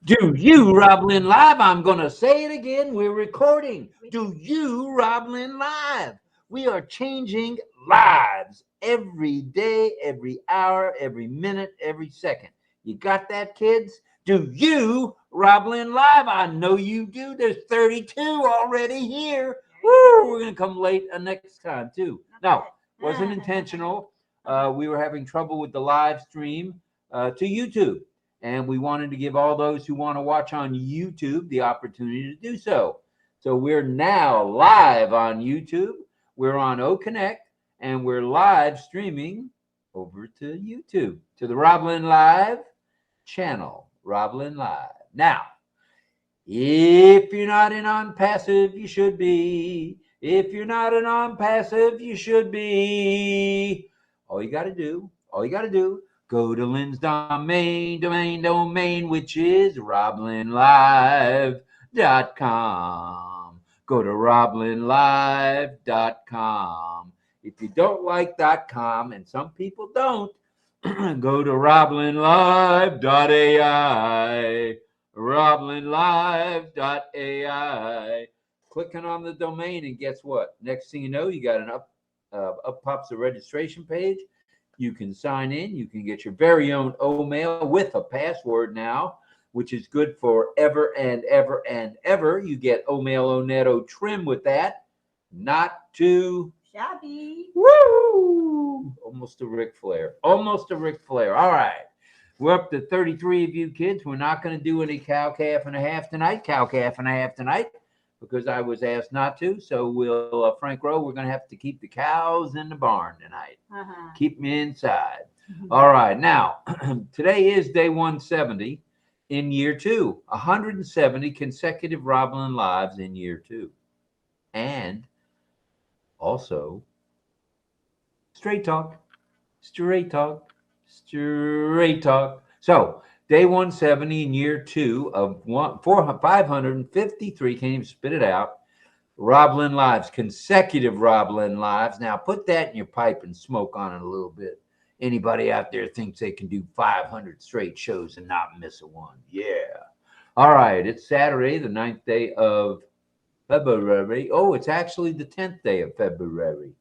Do you, RobLynn Live? I'm going to say it again. We're recording. Do you, RobLynn Live? We are changing lives every day, every hour, every minute, every second. You got that, kids? Do you, RobLynn Live? I know you do. There's 32 already here. Woo! We're going to come late next time, too. No, wasn't intentional. We were having trouble with the live stream to YouTube. And we wanted to give all those who want to watch on YouTube the opportunity to do so. So we're now live on YouTube. We're on OConnect, and we're live streaming over to YouTube, to the RobLynnLive channel, RobLynnLive. Now, if you're not in on passive, you should be. If you're not in on passive, you should be. All you got to do, go to Lynn's domain, which is RobLynnLive.com. Go to RobLynnLive.com. If you don't like .com, and some people don't, go to RobLynnLive.ai. RobLynnLive.ai. Clicking on the domain, and guess what? Next thing you know, you got an up pops a registration page. You can sign in. You can get your very own O-mail with a password now, which is good for ever and ever and ever. You get O-mail O-netto trim with that. Not too shabby. Woo! Almost a Ric Flair. Almost a Ric Flair. All right. We're up to 33 of you kids. We're not going to do any cow calf and a half tonight. Because I was asked not to. So we'll, Frank Rowe, we're going to have to keep the cows in the barn tonight. Keep them inside. All right. Now, today is day 170 in year 2. 170 consecutive RobLynn lives in year 2. And also, straight talk. So, day 170 in year 2 of 553, can't even spit it out, RobLynn lives, consecutive RobLynn lives. Now, put that in your pipe and smoke on it a little bit. Anybody out there thinks they can do 500 straight shows and not miss a one? Yeah. All right, it's Saturday, the 9th day of February. Oh, it's actually the 10th day of February.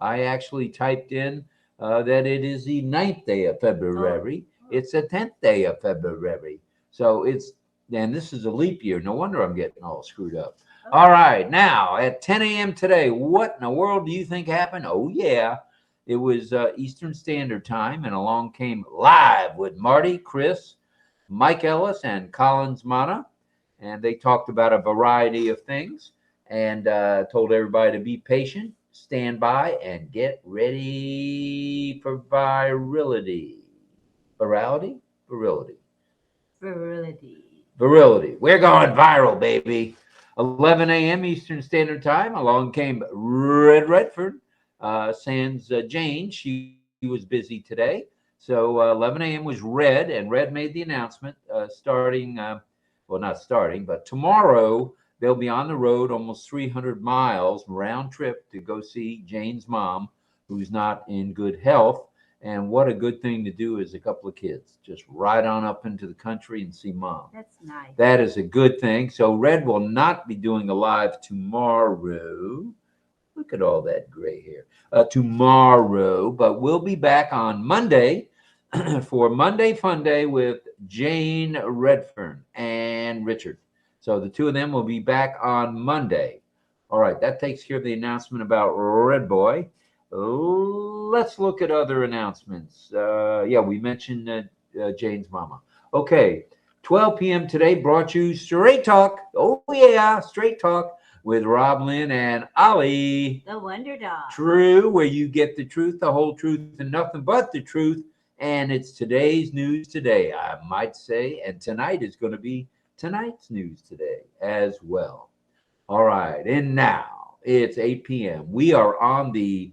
I actually typed in that it is the 9th day of February. It's the 10th day of February. So and this is a leap year. No wonder I'm getting all screwed up. All right, now at 10 a.m. today, what in the world do you think happened? Oh, yeah, it was Eastern Standard Time, and along came Live with Marty, Chris, Mike Ellis, and Collins Mana, and they talked about a variety of things and told everybody to be patient, stand by, and get ready for virility. Virality? Virility. We're going viral, baby. 11 a.m. Eastern Standard Time. Along came Red Redford, sans Jane. She was busy today. So 11 a.m. was Red, and Red made the announcement starting, not starting, but tomorrow they'll be on the road almost 300 miles round trip to go see Jane's mom, who's not in good health. And what a good thing to do as a couple of kids. Just ride on up into the country and see mom. That's nice. That is a good thing. So Red will not be doing a live tomorrow. Look at all that gray hair. Tomorrow, but we'll be back on Monday for Monday Fun Day with Jane Redfern and Richard. So the two of them will be back on Monday. All right, that takes care of the announcement about Red Boy. Let's look at other announcements. We mentioned Jane's mama. Okay, 12 p.m. today brought you Straight Talk. Oh, yeah, Straight Talk with RobLynn and Ollie. The Wonder Dog. True, where you get the truth, the whole truth, and nothing but the truth. And it's today's news today, I might say. And tonight is going to be tonight's news today as well. All right, and now it's 8 p.m. We are on the,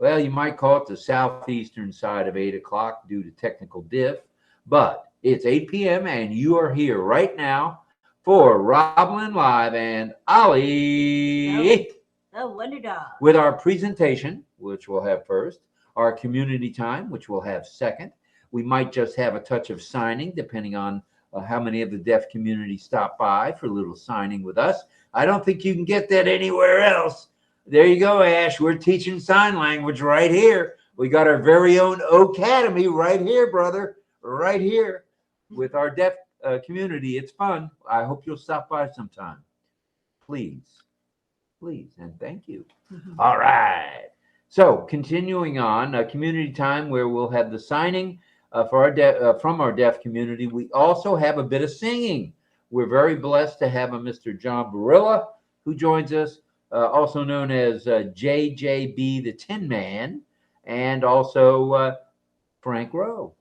you might call it the southeastern side of 8 o'clock due to technical diff, but it's 8 p.m. and you are here right now for RobLynn Live and Ollie. The Wonder Dog. With our presentation, which we'll have first, our community time, which we'll have second. We might just have a touch of signing, depending on how many of the deaf community stopped by for a little signing with us. I don't think you can get that anywhere else. There you go, Ash. We're teaching sign language right here. We got our very own Academy right here, brother, right here with our deaf community. It's fun. I hope you'll stop by sometime. Please, please, and thank you. All right. So continuing on, community time where we'll have the signing for from our deaf community. We also have a bit of singing. We're very blessed to have a Mr. John Barilla who joins us, also known as JJB the Tin Man, and also Frank Rowe.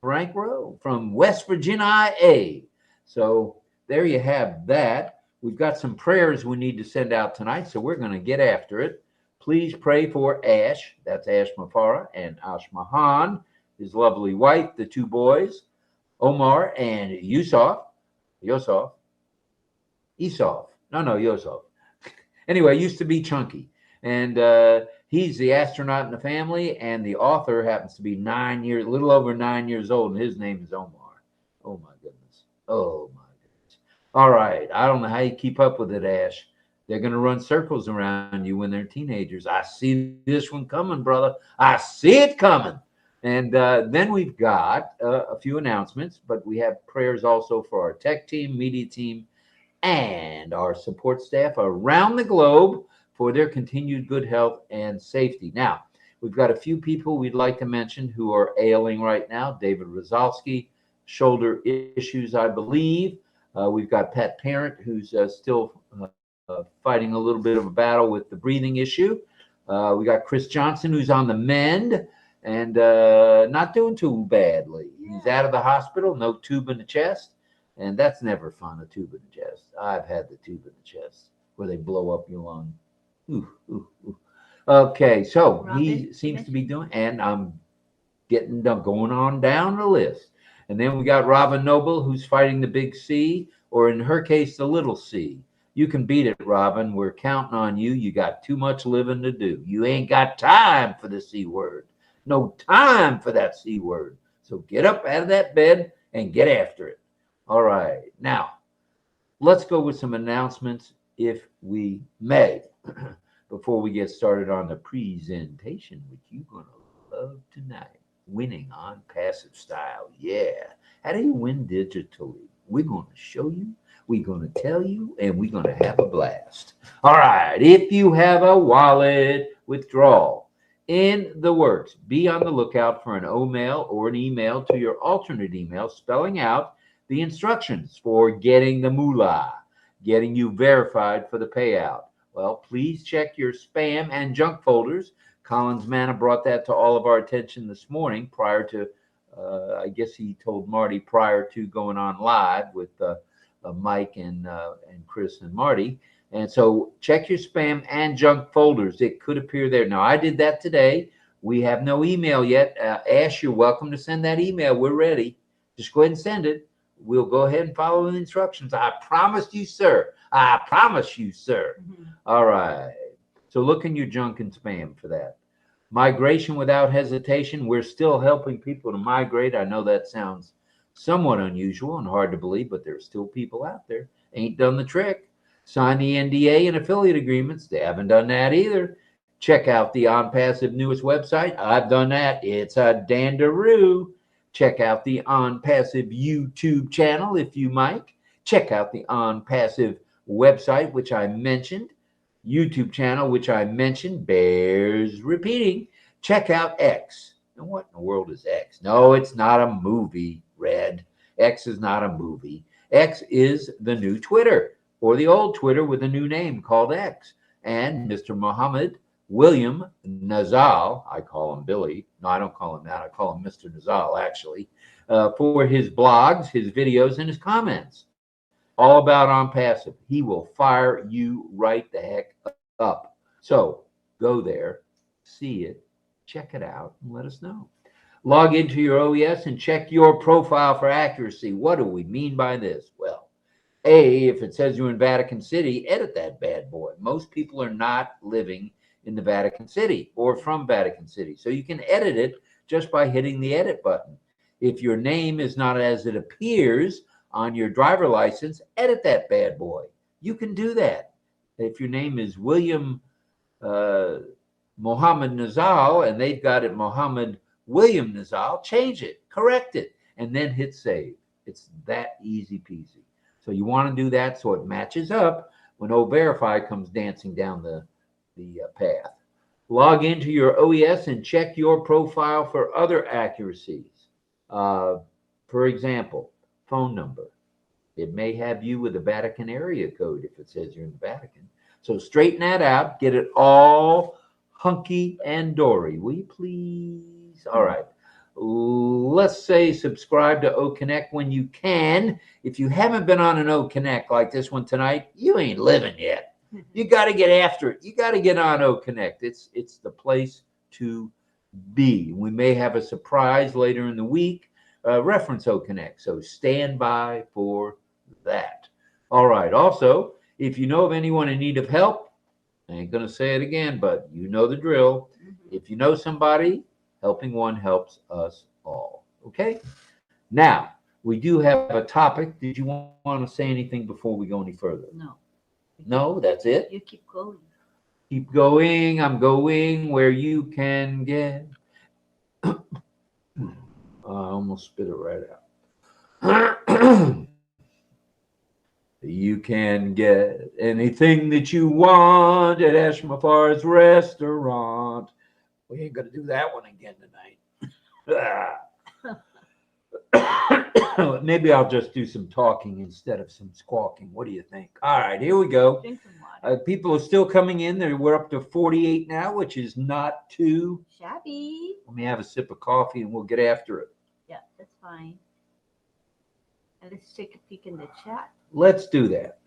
Frank Rowe from West Virginia, IA. So there you have that. We've got some prayers we need to send out tonight, so we're going to get after it. Please pray for Ash, that's Ash Mafara, and Ash Mahan, his lovely wife, the two boys, Omar and Yusuf. Yosef. Anyway, used to be Chunky. And he's the astronaut in the family, and the author happens to be a little over 9 years old, and his name is Omar. Oh, my goodness. Oh, my goodness. All right. I don't know how you keep up with it, Ash. They're going to run circles around you when they're teenagers. I see this one coming, brother. I see it coming. And then we've got a few announcements, but we have prayers also for our tech team, media team, and our support staff around the globe for their continued good health and safety. Now, we've got a few people we'd like to mention who are ailing right now. David Rozalski, shoulder issues, I believe. We've got Pat Parent, who's still fighting a little bit of a battle with the breathing issue. We got Chris Johnson, who's on the mend and not doing too badly. He's out of the hospital, no tube in the chest, and that's never fun, a tube in the chest. I've had the tube in the chest where they blow up your lung. Ooh, ooh, ooh. Okay, so Robin, he seems to be doing, and I'm going on down the list. And then we got Robin Noble, who's fighting the big C, or in her case, the little C. You can beat it, Robin. We're counting on you. You got too much living to do. You ain't got time for the C word. No time for that C word. So get up out of that bed and get after it. All right. Now, let's go with some announcements, if we may, before we get started on the presentation, which you're going to love tonight. Winning on passive style. Yeah. How do you win digitally? We're going to show you. We're going to tell you, and we're going to have a blast. All right. If you have a wallet withdrawal in the works, be on the lookout for an O-mail or an email to your alternate email spelling out the instructions for getting the moolah, getting you verified for the payout. Well, please check your spam and junk folders. Collins Manna brought that to all of our attention this morning prior to, I guess he told Marty prior to going on live with Mike and Chris and Marty. And so check your spam and junk folders. It could appear there. Now, I did that today. We have no email yet. Ash, you're welcome to send that email. We're ready. Just go ahead and send it. We'll go ahead and follow the instructions. I promise you, sir. I promise you, sir. All right. So look in your junk and spam for that. Migration without hesitation. We're still helping people to migrate. I know that sounds somewhat unusual and hard to believe, but there's still people out there. Ain't done the trick. Sign the NDA and affiliate agreements. They haven't done that either. Check out the OnPassive newest website. I've done that. It's a dandaroo. Check out the OnPassive YouTube channel, if you might. Check out the OnPassive website, which I mentioned. YouTube channel, which I mentioned, bears repeating. Check out X. And what in the world is X? No, it's not a movie, Red. X is not a movie. X is the new Twitter, or the old Twitter with a new name called X. And Mr. Muhammad William Nazal, I call him Billy. No, I don't call him that. I call him Mr. Nazal, actually, for his blogs, his videos, and his comments. All about OnPassive. He will fire you right the heck up. So go there, see it, check it out, and let us know. Log into your OES and check your profile for accuracy. What do we mean by this? Well, A, if it says you're in Vatican City, edit that bad boy. Most people are not living in the Vatican City or from Vatican City. So you can edit it just by hitting the edit button. If your name is not as it appears on your driver license, edit that bad boy. You can do that. If your name is William Mohammed Nazal and they've got it Mohammed William Nazal, change it, correct it, and then hit save. It's that easy peasy. So you want to do that so it matches up when O-Verify comes dancing down the path. Log into your OES and check your profile for other accuracies. For example, phone number. It may have you with a Vatican area code if it says you're in the Vatican. So straighten that out. Get it all hunky and dory. Will you please? All right. Let's say subscribe to OConnect when you can. If you haven't been on an OConnect like this one tonight, you ain't living yet. You got to get after it. You got to get on OConnect. It's the place to be. We may have a surprise later in the week. Reference OConnect. So stand by for that. All right. Also, if you know of anyone in need of help, I ain't going to say it again, but you know the drill. If you know somebody, helping one helps us all. Okay? Now, we do have a topic. Did you want to say anything before we go any further? No. No, that's it? You keep going. Keep going. I'm going where you can get. I almost spit it right out. You can get anything that you want at Ashmafar's restaurant. We ain't going to do that one again tonight. Maybe I'll just do some talking instead of some squawking. What do you think? All right, here we go. Drink some water. People are still coming in. We're up to 48 now, which is not too shabby. Let me have a sip of coffee and we'll get after it. Yeah, that's fine. And let's take a peek in the chat. Let's do that.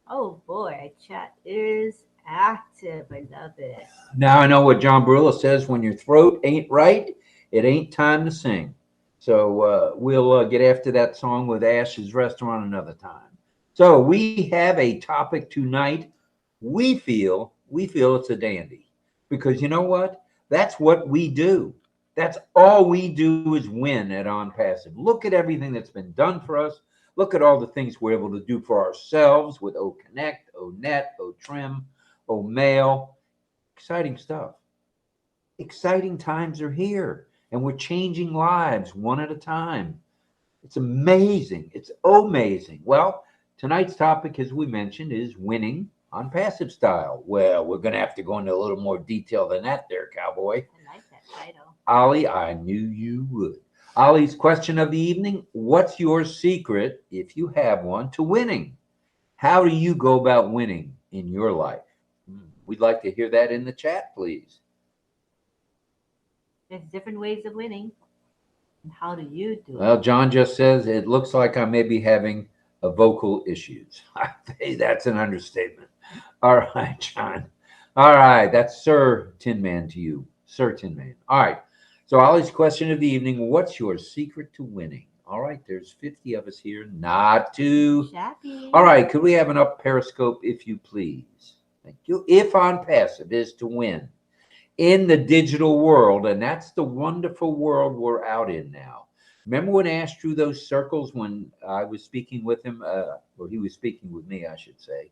Oh boy, chat is active. I love it. Now I know what John Barilla says: when your throat ain't right, it ain't time to sing. So we'll get after that song with Ash's Restaurant another time. So we have a topic tonight. We feel it's a dandy, because you know what? That's what we do. That's all we do is win at OnPassive. Look at everything that's been done for us. Look at all the things we're able to do for ourselves with OConnect, ONet, OTrim, OMail. Exciting stuff. Exciting times are here, and we're changing lives one at a time. It's amazing. It's amazing. Well, tonight's topic, as we mentioned, is winning OnPassive style. Well, we're going to have to go into a little more detail than that there, cowboy. I like that title. Ollie, I knew you would. Ollie's question of the evening: what's your secret, if you have one, to winning? How do you go about winning in your life? We'd like to hear that in the chat, please. There's different ways of winning. And how do you do it? Well, John just says it looks like I may be having a vocal issues. That's an understatement. All right, John. All right, that's Sir Tin Man to you. Sir Tin Man. All right. So Ollie's question of the evening: what's your secret to winning? All right, there's 50 of us here. Not too shabby. All right, could we have an up Periscope, if you please? Thank you. If OnPassive is to win in the digital world, and that's the wonderful world we're out in now. Remember when Ash drew those circles when I was speaking with him, or he was speaking with me, I should say,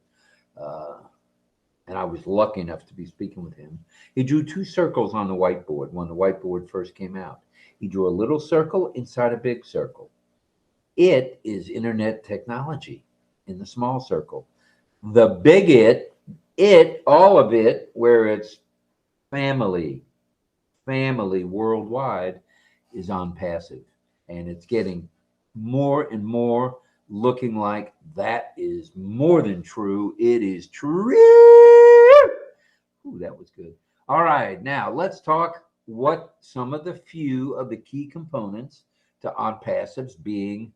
and I was lucky enough to be speaking with him. He drew two circles on the whiteboard when the whiteboard first came out. He drew a little circle inside a big circle. It is internet technology in the small circle. The big it, all of it, where it's family worldwide, is OnPassive. And it's getting more and more looking like that is more than true. It is true. Ooh, that was good. All right, now let's talk what some of the few of the key components to OnPassive's being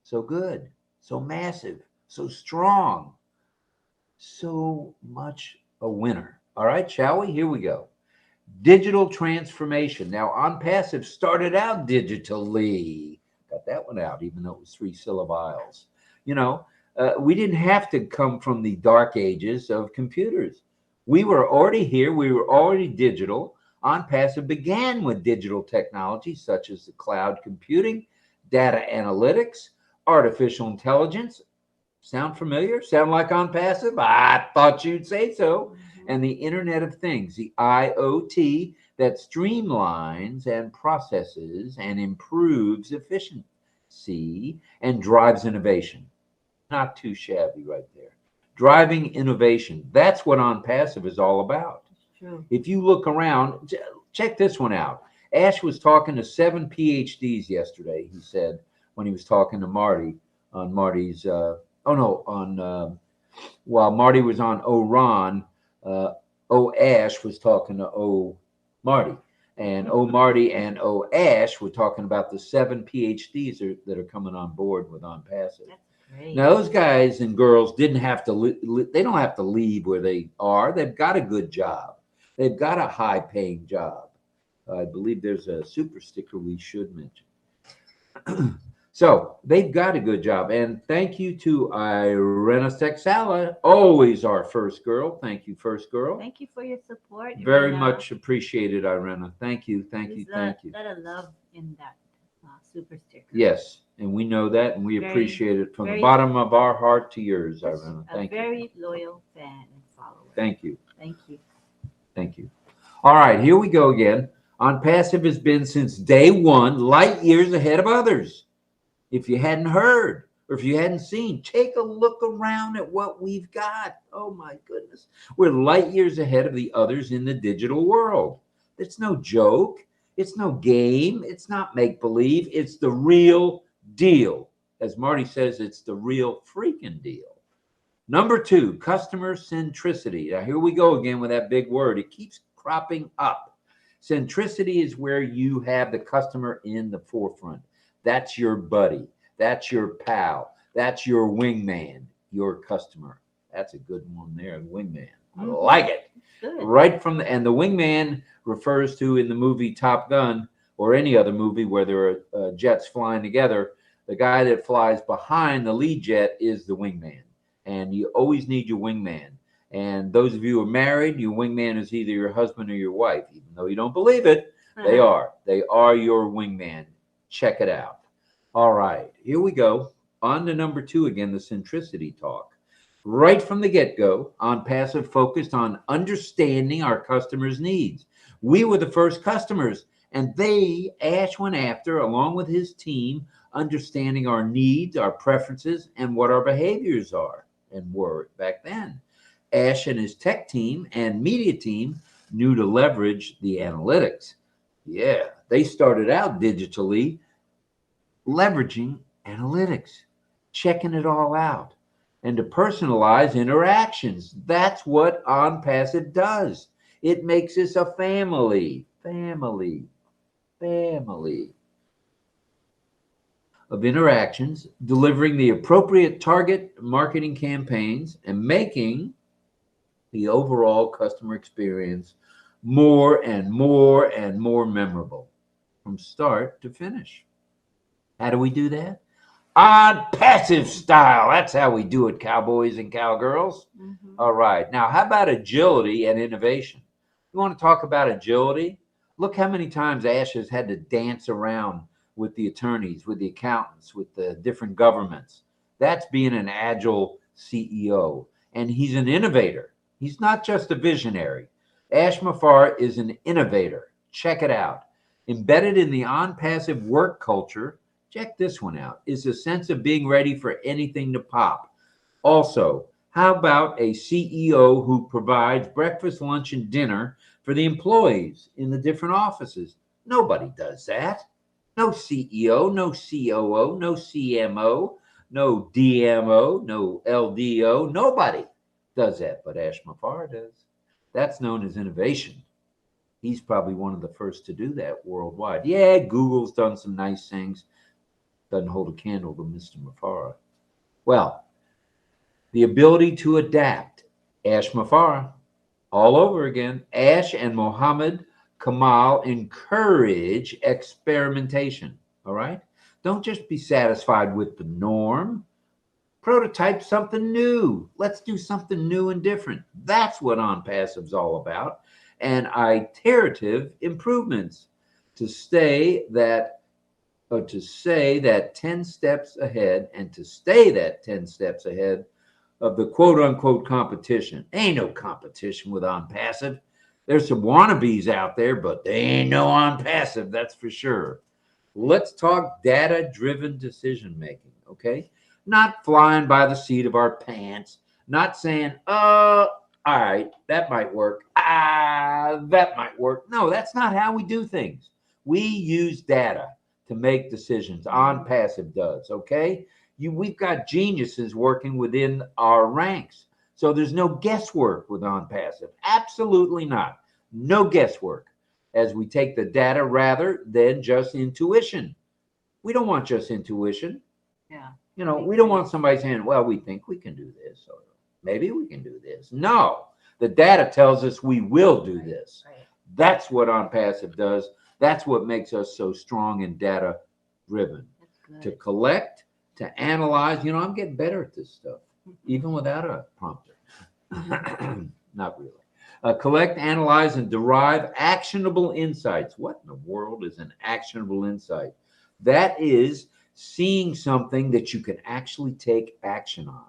so good, so massive, so strong, so much a winner. All right, shall we? Here we go. Digital transformation. Now, OnPassive started out digitally. Got that one out, even though it was 3 syllables. You know, we didn't have to come from the dark ages of computers. We were already here. We were already digital. OnPassive began with digital technology such as the cloud computing, data analytics, artificial intelligence. Sound familiar? Sound like ONPASSIVE? I thought you'd say so. And the Internet of Things, the IoT, that streamlines and processes and improves efficiency and drives innovation. Not too shabby right there. Driving innovation. That's what ONPASSIVE is all about. True. If you look around, check this one out. Ash was talking to 7 PhDs yesterday, he said, when he was talking to Marty on Marty's, while Marty was on Ron, Ash was talking to Marty. And Marty and Ash were talking about the 7 PhDs that are coming on board with ONPASSIVE. Great. Now, those guys and girls didn't have to, they don't have to leave where they are. They've got a good job. They've got a high paying job. I believe there's a super sticker we should mention. So they've got a good job. And thank you to Irena Sexala, always our first girl. Thank you, first girl. Thank you for your support. Very Irena. much appreciated, Irena. Thank you, thank you, thank you. A lot of love in that super sticker. Yes, and we know that, and we appreciate it from the very- bottom of our heart to yours, Irena. Thank you. A very loyal fan and follower. Thank you. Thank you. Thank you. All right, here we go again. ONPASSIVE has been since day one, light years ahead of others. If you hadn't heard or if you hadn't seen, take a look around at what we've got. Oh my goodness. We're light years ahead of the others in the digital world. It's no joke. It's no game. It's not make-believe. It's the real deal. As Marty says, it's the real freaking deal. Number 2, customer centricity. Now, here we go again with that big word. It keeps cropping up. Centricity is where you have the customer in the forefront. That's your buddy. That's your pal. That's your wingman, your customer. That's a good one there, wingman. I like it. Good. Right from and the wingman refers to in the movie Top Gun or any other movie where there are jets flying together, the guy that flies behind the lead jet is the wingman. And you always need your wingman. And those of you who are married, your wingman is either your husband or your wife. Even though you don't believe it, they are. They are your wingman. Check it out. All right, here we go. On to number 2 again, the centricity talk. Right from the get-go, ONPASSIVE focused on understanding our customers' needs. We were the first customers, and Ash went after, along with his team, understanding our needs, our preferences, and what our behaviors are and were back then. Ash and his tech team and media team knew to leverage the analytics. Yeah, they started out digitally, leveraging analytics, checking it all out, and to personalize interactions. That's what ONPASSIVE does. It makes us a family of interactions, delivering the appropriate target marketing campaigns and making the overall customer experience more and more and more memorable from start to finish. How do we do that? ONPASSIVE style. That's how we do it, cowboys and cowgirls. All right. Now, how about agility and innovation? You want to talk about agility? Look how many times Ash has had to dance around with the attorneys, with the accountants, with the different governments. That's being an agile CEO. And he's an innovator. He's not just a visionary. Ash Mufareh is an innovator. Check it out. Embedded in the ONPASSIVE work culture, check this one out, is a sense of being ready for anything to pop. Also, how about a CEO who provides breakfast, lunch, and dinner for the employees in the different offices? Nobody does that. No CEO, no COO, no CMO, no DMO, no LDO. Nobody does that, but Ash Mufareh does. That's known as innovation. He's probably one of the first to do that worldwide. Yeah, Google's done some nice things. Doesn't hold a candle to Mr. Mufareh. Well, the ability to adapt. Ash Mufareh, all over again. Ash and Mohammed Kamal encourage experimentation. All right? Don't just be satisfied with the norm. Prototype something new. Let's do something new and different. That's what ONPASSIVE's all about. And iterative improvements to stay that to say that 10 steps ahead and to stay that 10 steps ahead of the quote unquote competition. Ain't no competition with OnPassive. There's some wannabes out there, but they ain't no OnPassive, that's for sure. Let's talk data-driven decision making, okay? Not flying by the seat of our pants, not saying, all right, that might work. That might work. No, that's not how we do things. We use data to make decisions. OnPassive does, okay? We've got geniuses working within our ranks. So there's no guesswork with OnPassive. Absolutely not. No guesswork as we take the data rather than just intuition. We don't want just intuition. Yeah. You know, we don't want somebody saying, well, we think we can do this, or maybe we can do this. No, the data tells us we will do this. Right. That's what OnPassive does. That's what makes us so strong and data driven. To collect, to analyze. You know, I'm getting better at this stuff, even without a prompter. Not really. Collect, analyze, and derive actionable insights. What in the world is an actionable insight? That is seeing something that you can actually take action on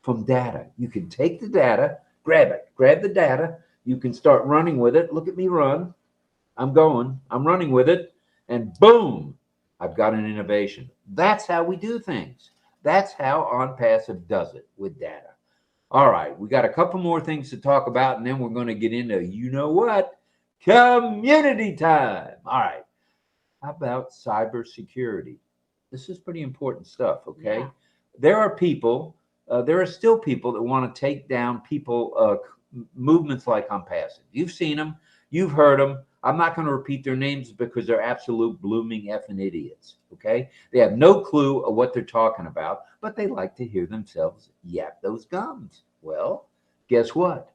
from data. You can take the data, grab it, grab the data. You can start running with it. Look at me run. I'm running with it, and boom, I've got an innovation. That's how we do things. That's how OnPassive does it with data. All right, we got a couple more things to talk about, and then we're going to get into, you know what, community time. All right, how about cybersecurity? This is pretty important stuff, okay? Yeah. There are still people that want to take down movements like OnPassive. You've seen them, you've heard them. I'm not going to repeat their names because they're absolute blooming effing idiots, okay? They have no clue of what they're talking about, but they like to hear themselves yap those gums. Well, guess what?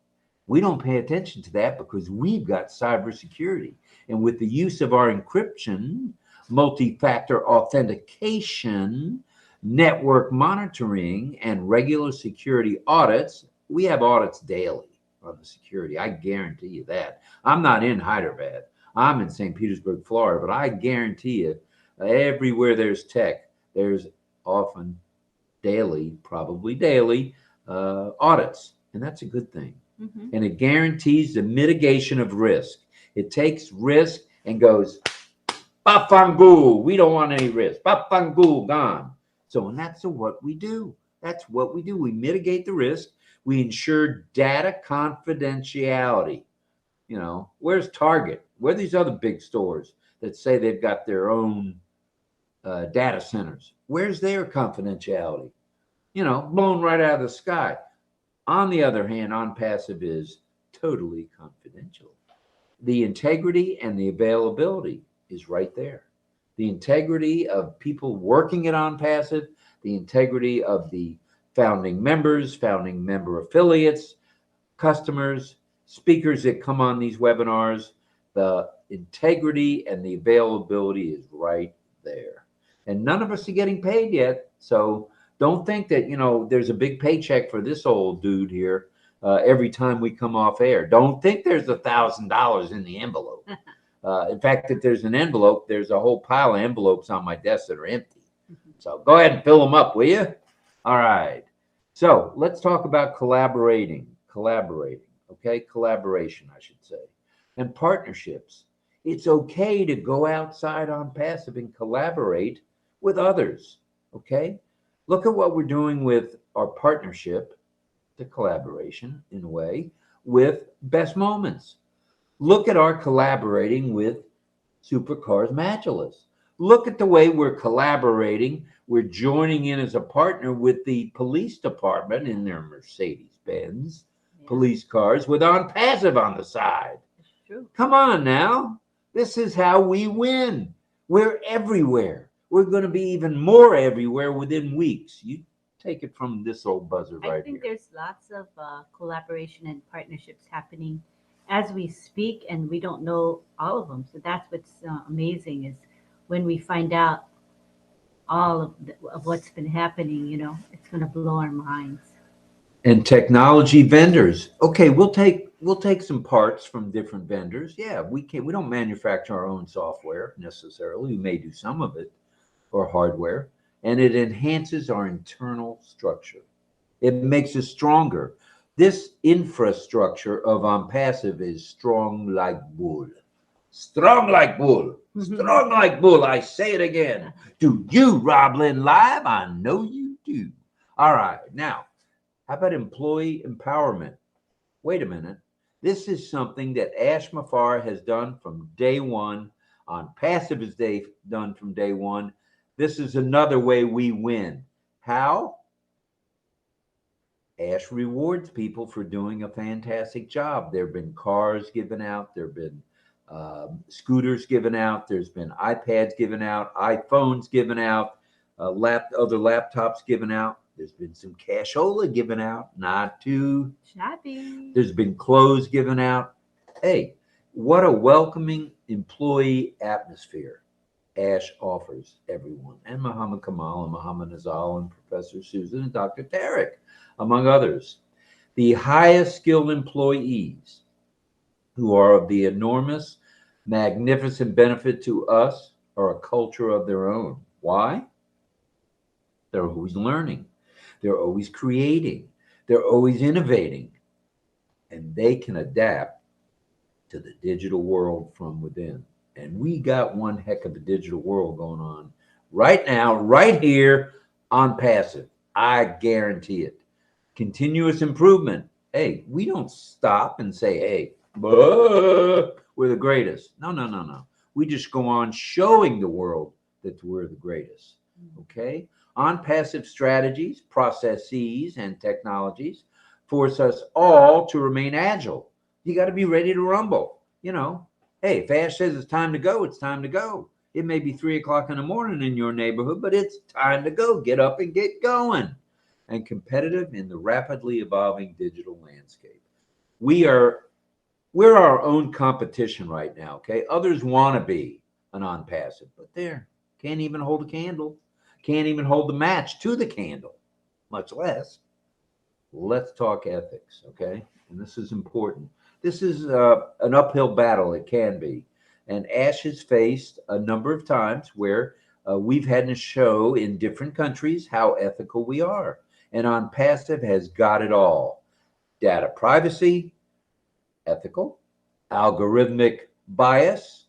We don't pay attention to that because we've got cybersecurity. And with the use of our encryption, multi-factor authentication, network monitoring, and regular security audits, we have audits daily on the security. I guarantee you that. I'm not in Hyderabad. I'm in St. Petersburg, Florida, but I guarantee you everywhere there's tech, there's often daily, probably daily, audits. And that's a good thing. Mm-hmm. And it guarantees the mitigation of risk. It takes risk and goes, Bafangul, we don't want any risk. Bafangul, gone. So, and that's what we do. That's what we do. We mitigate the risk. We ensure data confidentiality. You know, where's Target? Where are these other big stores that say they've got their own data centers? Where's their confidentiality? You know, blown right out of the sky. On the other hand, OnPassive is totally confidential. The integrity and the availability is right there. The integrity of people working at OnPassive, the integrity of the founding members, founding member affiliates, customers, speakers that come on these webinars, the integrity and the availability is right there. And none of us are getting paid yet. So don't think that, you know, there's a big paycheck for this old dude here every time we come off air. Don't think there's $1,000 in the envelope. In fact, if there's an envelope, there's a whole pile of envelopes on my desk that are empty. So go ahead and fill them up, will you? All right. So let's talk about collaborating, okay? Collaboration, I should say, and partnerships. It's okay to go outside OnPassive and collaborate with others, okay? Look at what we're doing with our partnership, the collaboration in a way, with Best Moments. Look at our collaborating with Supercars Magulus. Look at the way we're collaborating. We're joining in as a partner with the police department in their Mercedes-Benz police cars with OnPassive on the side. That's true. Come on now. This is how we win. We're everywhere. We're going to be even more everywhere within weeks. You take it from this old buzzer right here. I think there's lots of collaboration and partnerships happening as we speak, and we don't know all of them. So that's what's amazing is when we find out all of what's been happening, you know, it's going to blow our minds. And technology vendors. Okay, we'll take some parts from different vendors. Yeah, we don't manufacture our own software necessarily. We may do some of it, or hardware, and it enhances our internal structure. It makes us stronger. This infrastructure of ONPASSIVE is strong like bull. Strong like bull. Strong like bull. I say it again. Do you, RobLynnLive? I know you do. All right. Now, how about employee empowerment? Wait a minute. This is something that Ash Mafar has done from day one. ONPASSIVE has done from day one. This is another way we win. How? Ash rewards people for doing a fantastic job. There have been cars given out. There have been scooters given out. There's been iPads given out, iPhones given out, other laptops given out. There's been some cashola given out, not too shabby. There's been clothes given out. Hey, what a welcoming employee atmosphere Ash offers everyone, and Muhammad Kamal and Muhammad Nazal and Professor Susan and Dr. Tarek, among others. The highest skilled employees who are of the enormous, magnificent benefit to us are a culture of their own. Why? They're always learning. They're always creating. They're always innovating. And they can adapt to the digital world from within. And we got one heck of a digital world going on right now, right here ONPASSIVE. I guarantee it. Continuous improvement. Hey, we don't stop and say, hey, we're the greatest. No, no, no, no. We just go on showing the world that we're the greatest. Okay? ONPASSIVE strategies, processes, and technologies force us all to remain agile. You got to be ready to rumble. You know, hey, if Ash says it's time to go, it's time to go. It may be 3 o'clock in the morning in your neighborhood, but it's time to go. Get up and get going. And competitive in the rapidly evolving digital landscape. We're our own competition right now, okay? Others want to be an ONPASSIVE, but can't even hold a candle, can't even hold the match to the candle, much less. Let's talk ethics, okay? And this is important. This is an uphill battle, it can be. And Ash has faced a number of times where we've had to show in different countries how ethical we are. And ONPASSIVE has got it all. Data privacy, ethical, algorithmic bias,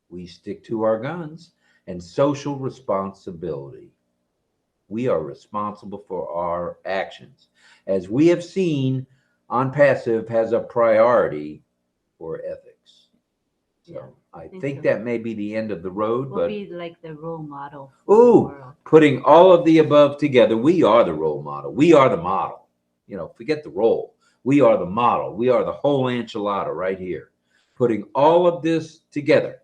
we stick to our guns, and social responsibility. We are responsible for our actions. As we have seen, ONPASSIVE has a priority for ethics. So yeah, I think so. That may be the end of the road. We'll be like the role model. Putting all of the above together, we are the role model. We are the model. You know, forget the role. We are the model. We are the whole enchilada right here. Putting all of this together,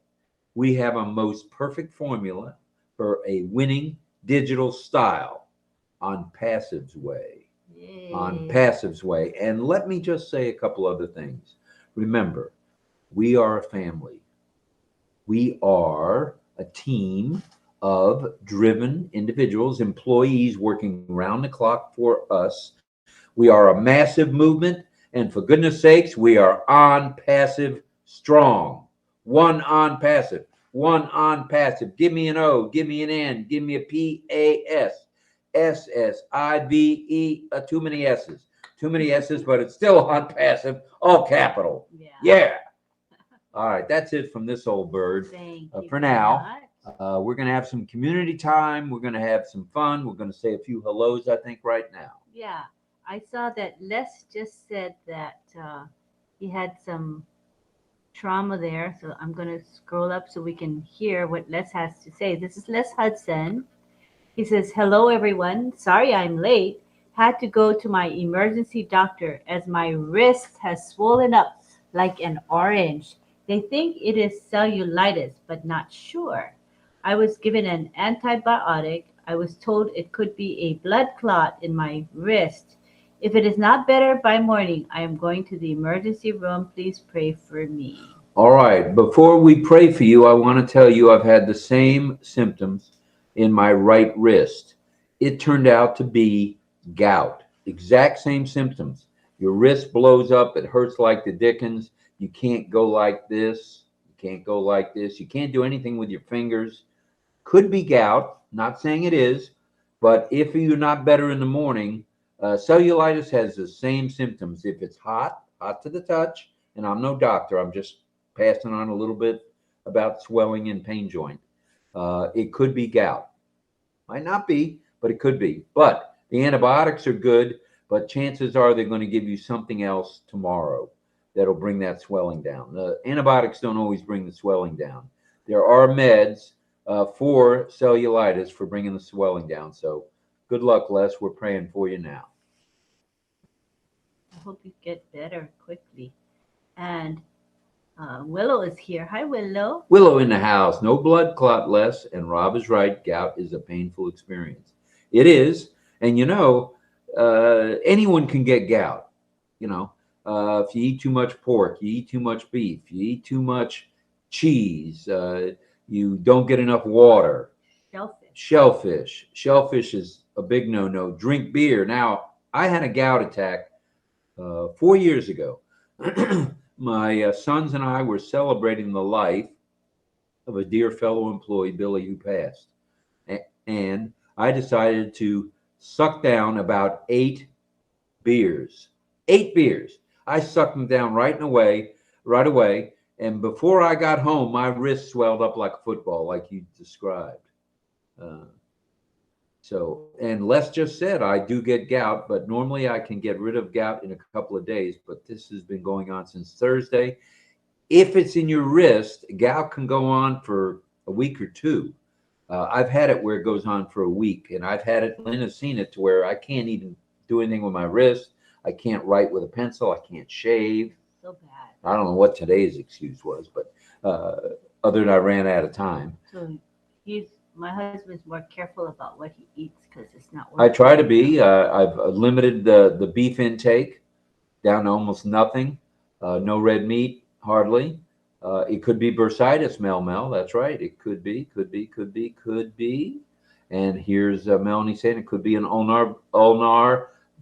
we have a most perfect formula for a winning digital style ONPASSIVE's way. Yay. ONPASSIVE's way. And let me just say a couple other things. Remember, we are a family. We are a team of driven individuals, employees working round the clock for us. We are a massive movement, and for goodness sakes, we are ONPASSIVE strong. One ONPASSIVE, one ONPASSIVE. Give me an O, give me an N, give me a PAS, SSIVE. Too many S's. Too many S's, but it's still ONPASSIVE, all capital. Yeah. All right, that's it from this old bird. For now. We're going to have some community time. We're going to have some fun. We're going to say a few hellos, I think, right now. Yeah. I saw that Les just said that he had some trauma there. So I'm going to scroll up so we can hear what Les has to say. This is Les Hudson. He says, hello, everyone. Sorry I'm late. Had to go to my emergency doctor as my wrist has swollen up like an orange. They think it is cellulitis, but not sure. I was given an antibiotic. I was told it could be a blood clot in my wrist. If it is not better by morning, I am going to the emergency room. Please pray for me. All right. Before we pray for you, I want to tell you I've had the same symptoms in my right wrist. It turned out to be gout. Exact same symptoms. Your wrist blows up. It hurts like the dickens. You can't go like this. You can't go like this. You can't do anything with your fingers. Could be gout. Not saying it is, but if you're not better in the morning, cellulitis has the same symptoms. If it's hot to the touch, and I'm no doctor, I'm just passing on a little bit about swelling and pain joint. It could be gout. Might not be, but it could be. But the antibiotics are good, but chances are they're going to give you something else tomorrow that'll bring that swelling down. The antibiotics don't always bring the swelling down. There are meds for cellulitis for bringing the swelling down. So good luck, Les. We're praying for you now. I hope you get better quickly. And Willow is here. Hi, Willow. Willow in the house. No blood clot, Les. And Rob is right. Gout is a painful experience. It is. And anyone can get gout. If you eat too much pork, you eat too much beef, you eat too much cheese, you don't get enough water. Shellfish is a big no-no. Drink beer. Now, I had a gout attack 4 years ago. My sons and I were celebrating the life of a dear fellow employee, Billy, who passed. And I decided to suck down about 8 beers. 8 beers. I sucked them down right away. And before I got home, my wrist swelled up like a football, like you described. And Les just said, I do get gout, but normally I can get rid of gout in a couple of days. But this has been going on since Thursday. If it's in your wrist, gout can go on for a week or 2. I've had it where it goes on for a week, and I've had it, Lynn has seen it, to where I can't even do anything with my wrist. I can't write with a pencil. I can't shave. So bad. I don't know what today's excuse was, but other than I ran out of time. So my husband's more careful about what he eats because it's not working. I try to be. I've limited the beef intake down to almost nothing. No red meat, hardly. It could be bursitis, Mel. That's right. It could be. And here's Melanie saying it could be an ulnar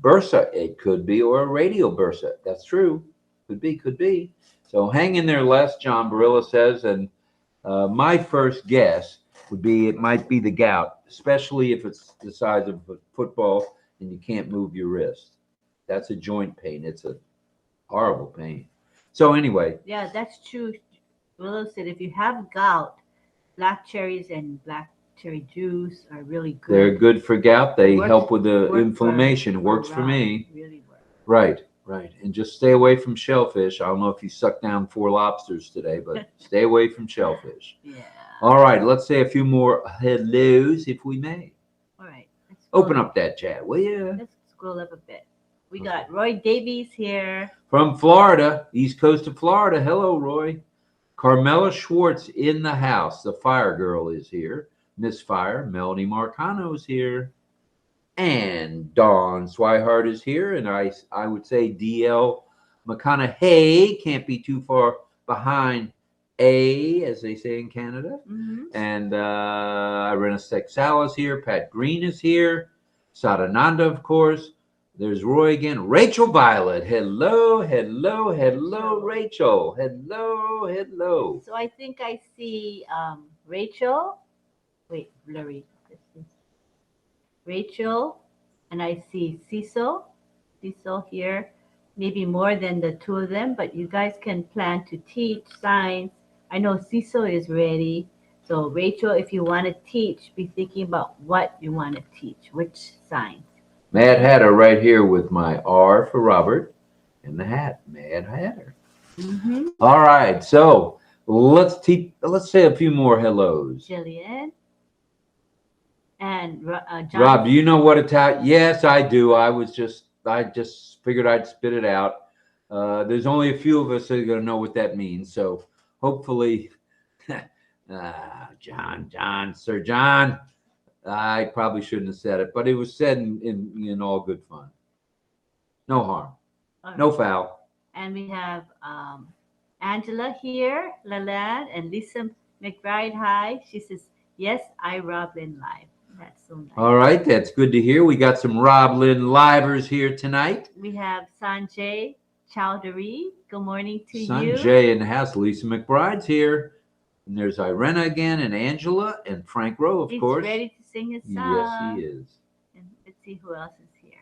bursa. It could be, or a radial bursa. That's true. Could be. So hang in there, Les. John Barilla says. And my first guess would be it might be the gout, especially if it's the size of a football and you can't move your wrist. That's a joint pain. It's a horrible pain. So anyway. Yeah, that's true. Willow said if you have gout, black cherries and black cherry juice are really good. They're good for gout. They help with the inflammation. Works for me. Really works. Right. And just stay away from shellfish. I don't know if you sucked down 4 lobsters today, but stay away from shellfish. Yeah. All right. Let's say a few more hellos, if we may. All right. Open up that chat, will you? Let's scroll up a bit. We got Roy Davies here. From Florida, east coast of Florida. Hello, Roy. Carmela Schwartz in the house. The fire girl is here. Miss Fire. Melanie Marcano's here. And Dawn Swihart is here. And I would say DL McConaughey can't be too far behind A, as they say in Canada. Mm-hmm. And Irena Sexalis here. Pat Green is here. Sadananda, of course. There's Roy again. Rachel Violet. Hello, Rachel. Hello. So I think I see Rachel. Wait, blurry. Rachel, and I see Cecil here. Maybe more than the 2 of them, but you guys can plan to teach science. I know Cecil is ready. So Rachel, if you want to teach, be thinking about what you want to teach, which science. Mad Hatter right here with my R for Robert and the hat. Mad Hatter. Mm-hmm. All right, so let's say a few more hellos. Jillian and John. Rob, do you know what Italian? Yes, I do. I just figured I'd spit it out. There's only a few of us that are going to know what that means. So hopefully, Sir John. I probably shouldn't have said it, but it was said in all good fun. No harm. Right. No foul. And we have Angela here, Lalande, and Lisa McBride. Hi. She says, yes, I RobLynnLive. That's so nice. All right. That's good to hear. We got some RobLynnLivers here tonight. We have Sanjay Chowdhury. Good morning to you. Sanjay in the house. Lisa McBride's here. And there's Irena again, and Angela, and Frank Rowe, of course. He's ready to sing his song. Yes, he is. And let's see who else is here.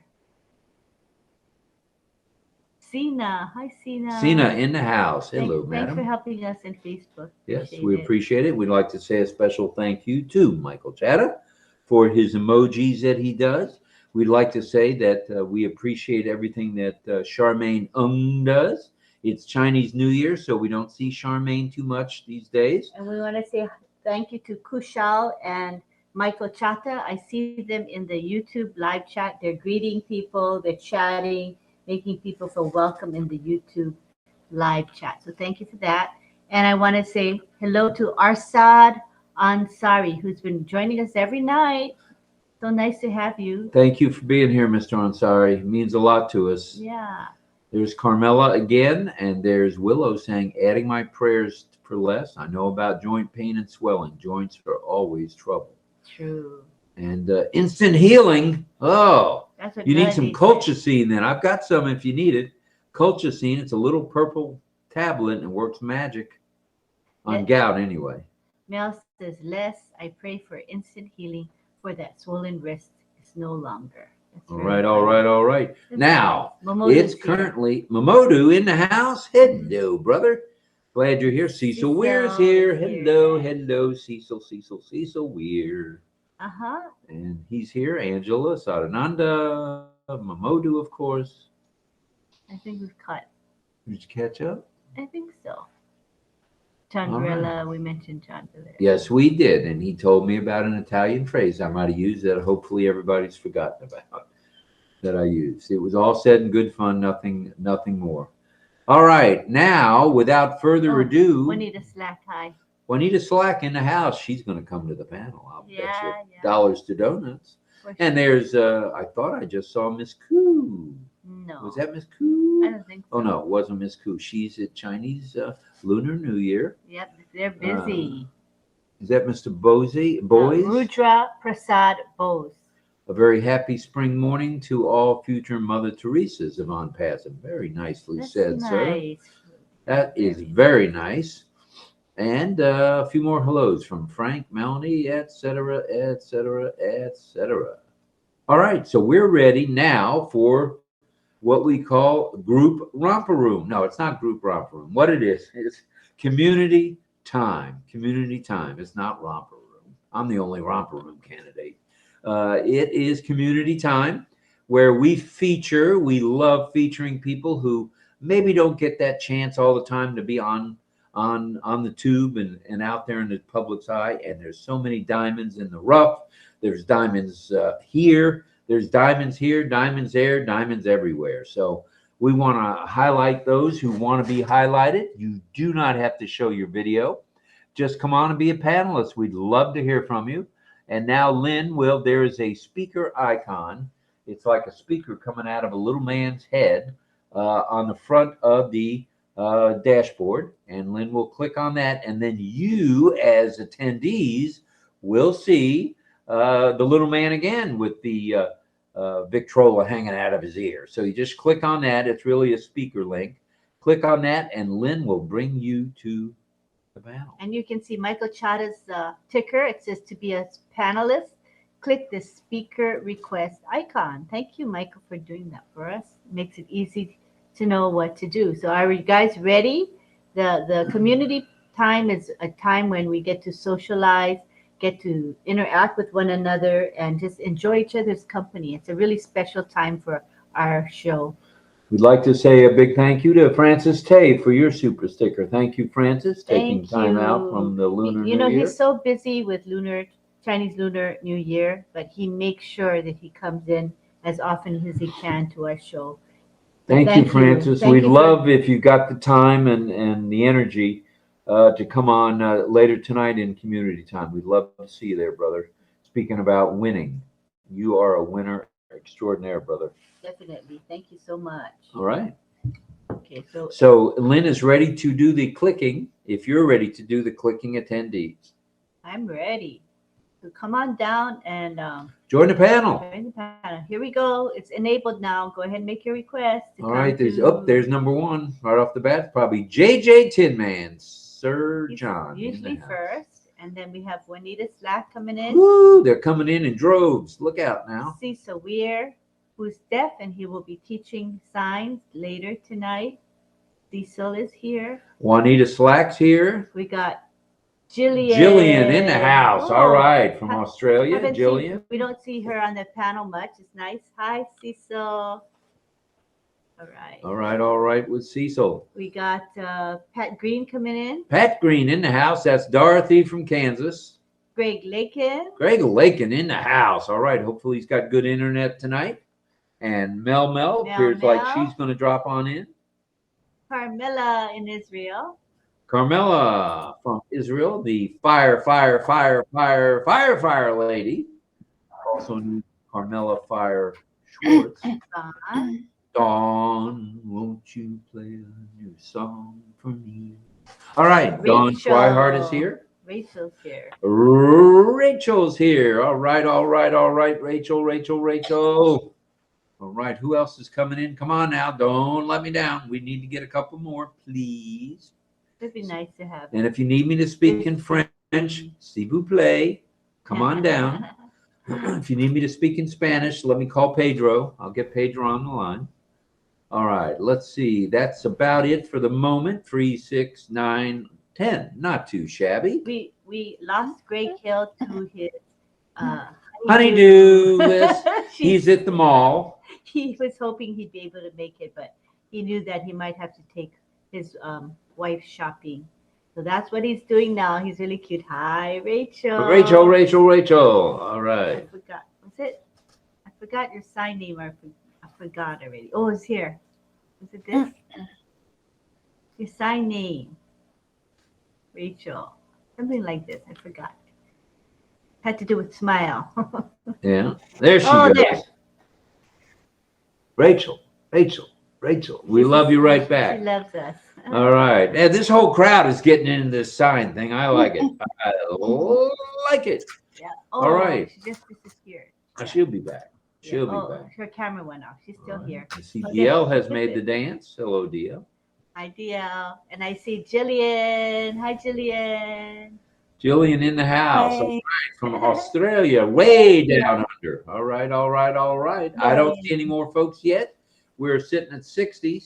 Sina. Hi, Sina. Sina in the house. Hello, Thanks madam. for helping us in Facebook. Yes, Appreciate we it. appreciate it. We'd like to say a special thank you to Michael Chatta for his emojis that he does. We'd like to say that we appreciate everything that Charmaine does. It's Chinese New Year, so we don't see Charmaine too much these days. And we want to say thank you to Kushal and Michael Chatta. I see them in the YouTube live chat. They're greeting people, they're chatting, making people feel welcome in the YouTube live chat. So thank you for that. And I want to say hello to Arsad Ansari, who's been joining us every night. So nice to have you. Thank you for being here, Mr. Ansari. It means a lot to us. Yeah. There's Carmela again, and there's Willow saying, adding my prayers for less. I know about joint pain and swelling. Joints are always trouble. True. And instant healing. Oh, That's what you need some culture. colchicine then. I've got some if you need it. Colchicine, it's a little purple tablet and works magic on gout anyway. Mel says, Les, I pray for instant healing for that swollen wrist. It's no longer. All right. That's Now, nice. it's currently Momodu in the house. Hello, brother. Glad you're here. Cecil Weir's here. Hello, Cecil Weir. Uh-huh. And he's here. Angela, Sadananda, Momodu, of course. I think we've caught. Did you catch up? I think so. Chandrella, we mentioned Chandrella. Yes, we did. And he told me about an Italian phrase I might have used that hopefully everybody's forgotten about that I used. It was all said in good fun, nothing more. All right. Now, without further ado, Juanita Slack, hi. Juanita Slack in the house. She's going to come to the panel. I'll bet you Yeah. dollars to donuts. And there's, I thought I just saw Miss Koo. No. Was that Miss Koo? I don't think so. Oh, no, it wasn't Miss Koo. She's at Chinese Lunar New Year. Yep, they're busy. Is that Mr. Boise? Rudra Prasad Bose. A very happy spring morning to all future Mother Teresas of ONPASSIVE. Very nicely said, nice. Sir. That is very nice. And a few more hellos from Frank, Melanie, etc. All right, so we're ready now for what we call group romper room. No, it's not group romper room. What it is community time. Community time. It's not romper room. I'm the only romper room candidate. It is community time where we love featuring people who maybe don't get that chance all the time to be on the tube and out there in the public's eye. And there's so many diamonds in the rough. There's diamonds here. There's diamonds here, diamonds there, diamonds everywhere. So we want to highlight those who want to be highlighted. You do not have to show your video. Just come on and be a panelist. We'd love to hear from you. And now Lynn there is a speaker icon. It's like a speaker coming out of a little man's head on the front of the dashboard. And Lynn will click on that. And then you as attendees will see the little man again with the Victrola hanging out of his ear. So you just click on that. It's really a speaker link. Click on that and Lynn will bring you to the panel. And you can see Michael Chatta's ticker. It says to be a panelist. Click the speaker request icon. Thank you, Michael, for doing that for us. It makes it easy to know what to do. So are you guys ready? The community time is a time when we get to socialize, get to interact with one another, and just enjoy each other's company. It's a really special time for our show. We'd like to say a big thank you to Francis Tay for your super sticker. Thank you, Francis, taking time out from the Lunar New Year. He's so busy with Chinese Lunar New Year, but he makes sure that he comes in as often as he can to our show. Thank you, Francis. We'd love if you got the time and the energy to come on later tonight in community time. We'd love to see you there, brother. Speaking about winning, you are a winner extraordinaire, brother. Definitely. Thank you so much. All right. Okay, so Lynn is ready to do the clicking. If you're ready to do the clicking, attendees. I'm ready. So come on down and join the panel. Here we go. It's enabled now. Go ahead and make your request. All right. There's number one right off the bat. Probably JJ Tinman. Sir He's John. usually first, and then we have Juanita Slack coming in. Woo, they're coming in droves. Look out now. Cecil Weir, who's deaf, and he will be teaching signs later tonight. Cecil is here. Juanita Slack's here. We got Jillian. Jillian in the house. All right, from Australia, Jillian. We don't see her on the panel much. It's nice. Hi, Cecil. All right. All right with Cecil. We got Pat Green coming in. Pat Green in the house. That's Dorothy from Kansas. Greg Lakin. Greg Lakin in the house. All right. Hopefully he's got good internet tonight. And Mel appears like she's going to drop on in. Carmela in Israel. Carmela from Israel, the fire lady. Also knew Carmela Fire Schwartz. Dawn, won't you play a new song for me? All right, Dawn Swihart is here. Rachel's here. Rachel's here. All right, Rachel. All right, who else is coming in? Come on now, don't let me down. We need to get a couple more, please. It'd be nice to have. And if you need me to speak in French, s'il vous plaît, come on down. If you need me to speak in Spanish, let me call Pedro. I'll get Pedro on the line. All right, let's see. That's about it for the moment. 3, 6, 9, 10. Not too shabby. We lost Greg Hill to his honeydew list. He's at the mall. He was hoping he'd be able to make it, but he knew that he might have to take his wife shopping. So that's what he's doing now. He's really cute. Hi, Rachel. Rachel. All right. I forgot. Was it? I forgot your sign name. I forgot already. Oh, it's here. Was it this? Your sign name. Rachel. Something like this. I forgot. Had to do with smile. Yeah. There she goes. There. Rachel. We love you right back. She loves us. All right. And this whole crowd is getting into this sign thing. I like it. I like it. Yeah. All right. She just disappeared. Yeah. She'll be back. She'll be back. Her camera went off. She's still here. I see DL has made the dance. Hello, DL. Hi, DL. And I see Jillian. Hi, Jillian. Jillian in the house. All right. From Australia, way down under. All right. I don't see any more folks yet. We're sitting at 60.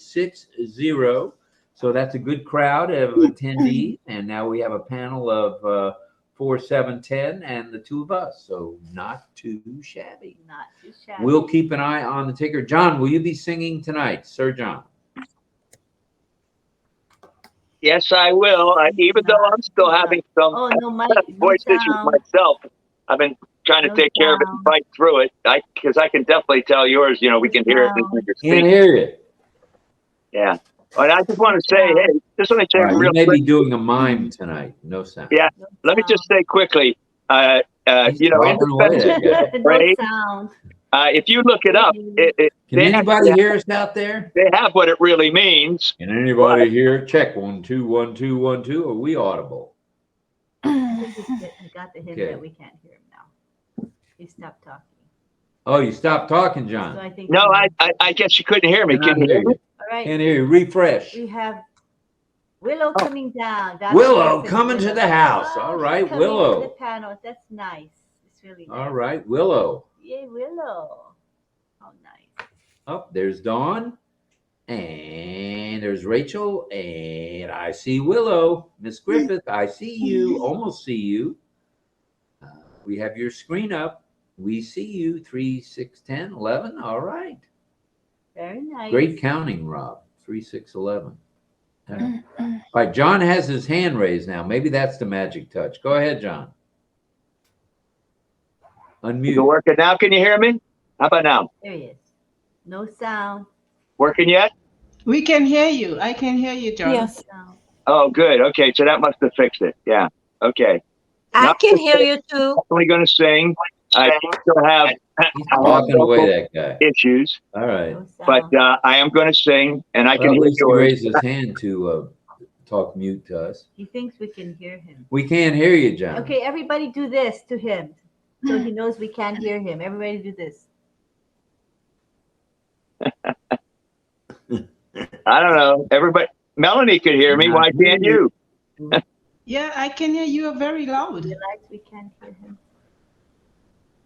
So that's a good crowd of attendees. And now we have a panel of 4, 7, 10, and the two of us. So not too shabby. Not too shabby. We'll keep an eye on the ticker. John, will you be singing tonight, Sir John? Yes, I will. Even though I'm still having some voice issues myself, I've been trying to take care of it and fight through it. Because I can definitely tell yours. You know, we can hear it when you're speaking. Can't hear you. Yeah. But I just want to say, hey, just let me say real quick. You may be doing a mime tonight. No sound. Yeah. Let me just say quickly, you know, no sound. If you look it up, can anybody hear us out there? They have what it really means. Can anybody hear? Check 1 2 1 2 1 2. Are we audible? I got the hint that we can't hear him now. He stopped talking. Oh, you stopped talking, John. So I think no, I guess you couldn't hear me. Can you hear me? All right. Can't hear you. Refresh. We have Willow coming down. That's Willow coming to the house. All right, Willow. To the panel. That's nice. It's really nice. All right, Willow. Yay, Willow. Oh, nice. Oh, there's Dawn. And there's Rachel. And I see Willow. Miss Griffith, I see you. Almost see you. We have your screen up. We see you. 3, 6, 10, 11. All right. Very nice. Great counting, Rob. 3, 6, 11. All right, John has his hand raised now. Maybe that's the magic touch. Go ahead, John. Unmute. Is it working now? Can you hear me? How about now? There he is. No sound. Working yet? We can hear you. I can hear you, John. Yes. Oh, good. Okay, so that must have fixed it. Yeah. Okay. I can hear you too. Definitely going to sing. I still have walking away that guy. Issues. All right. But I am going to sing, and I can hear you. yours. Raise his hand to talk mute to us. He thinks we can hear him. We can't hear you, John. Okay, everybody do this to him. So he knows we can't hear him. Everybody do this. I don't know. Everybody, Melanie could hear me. Why can't you? Yeah, I can hear you very loud. Realize we can't hear him.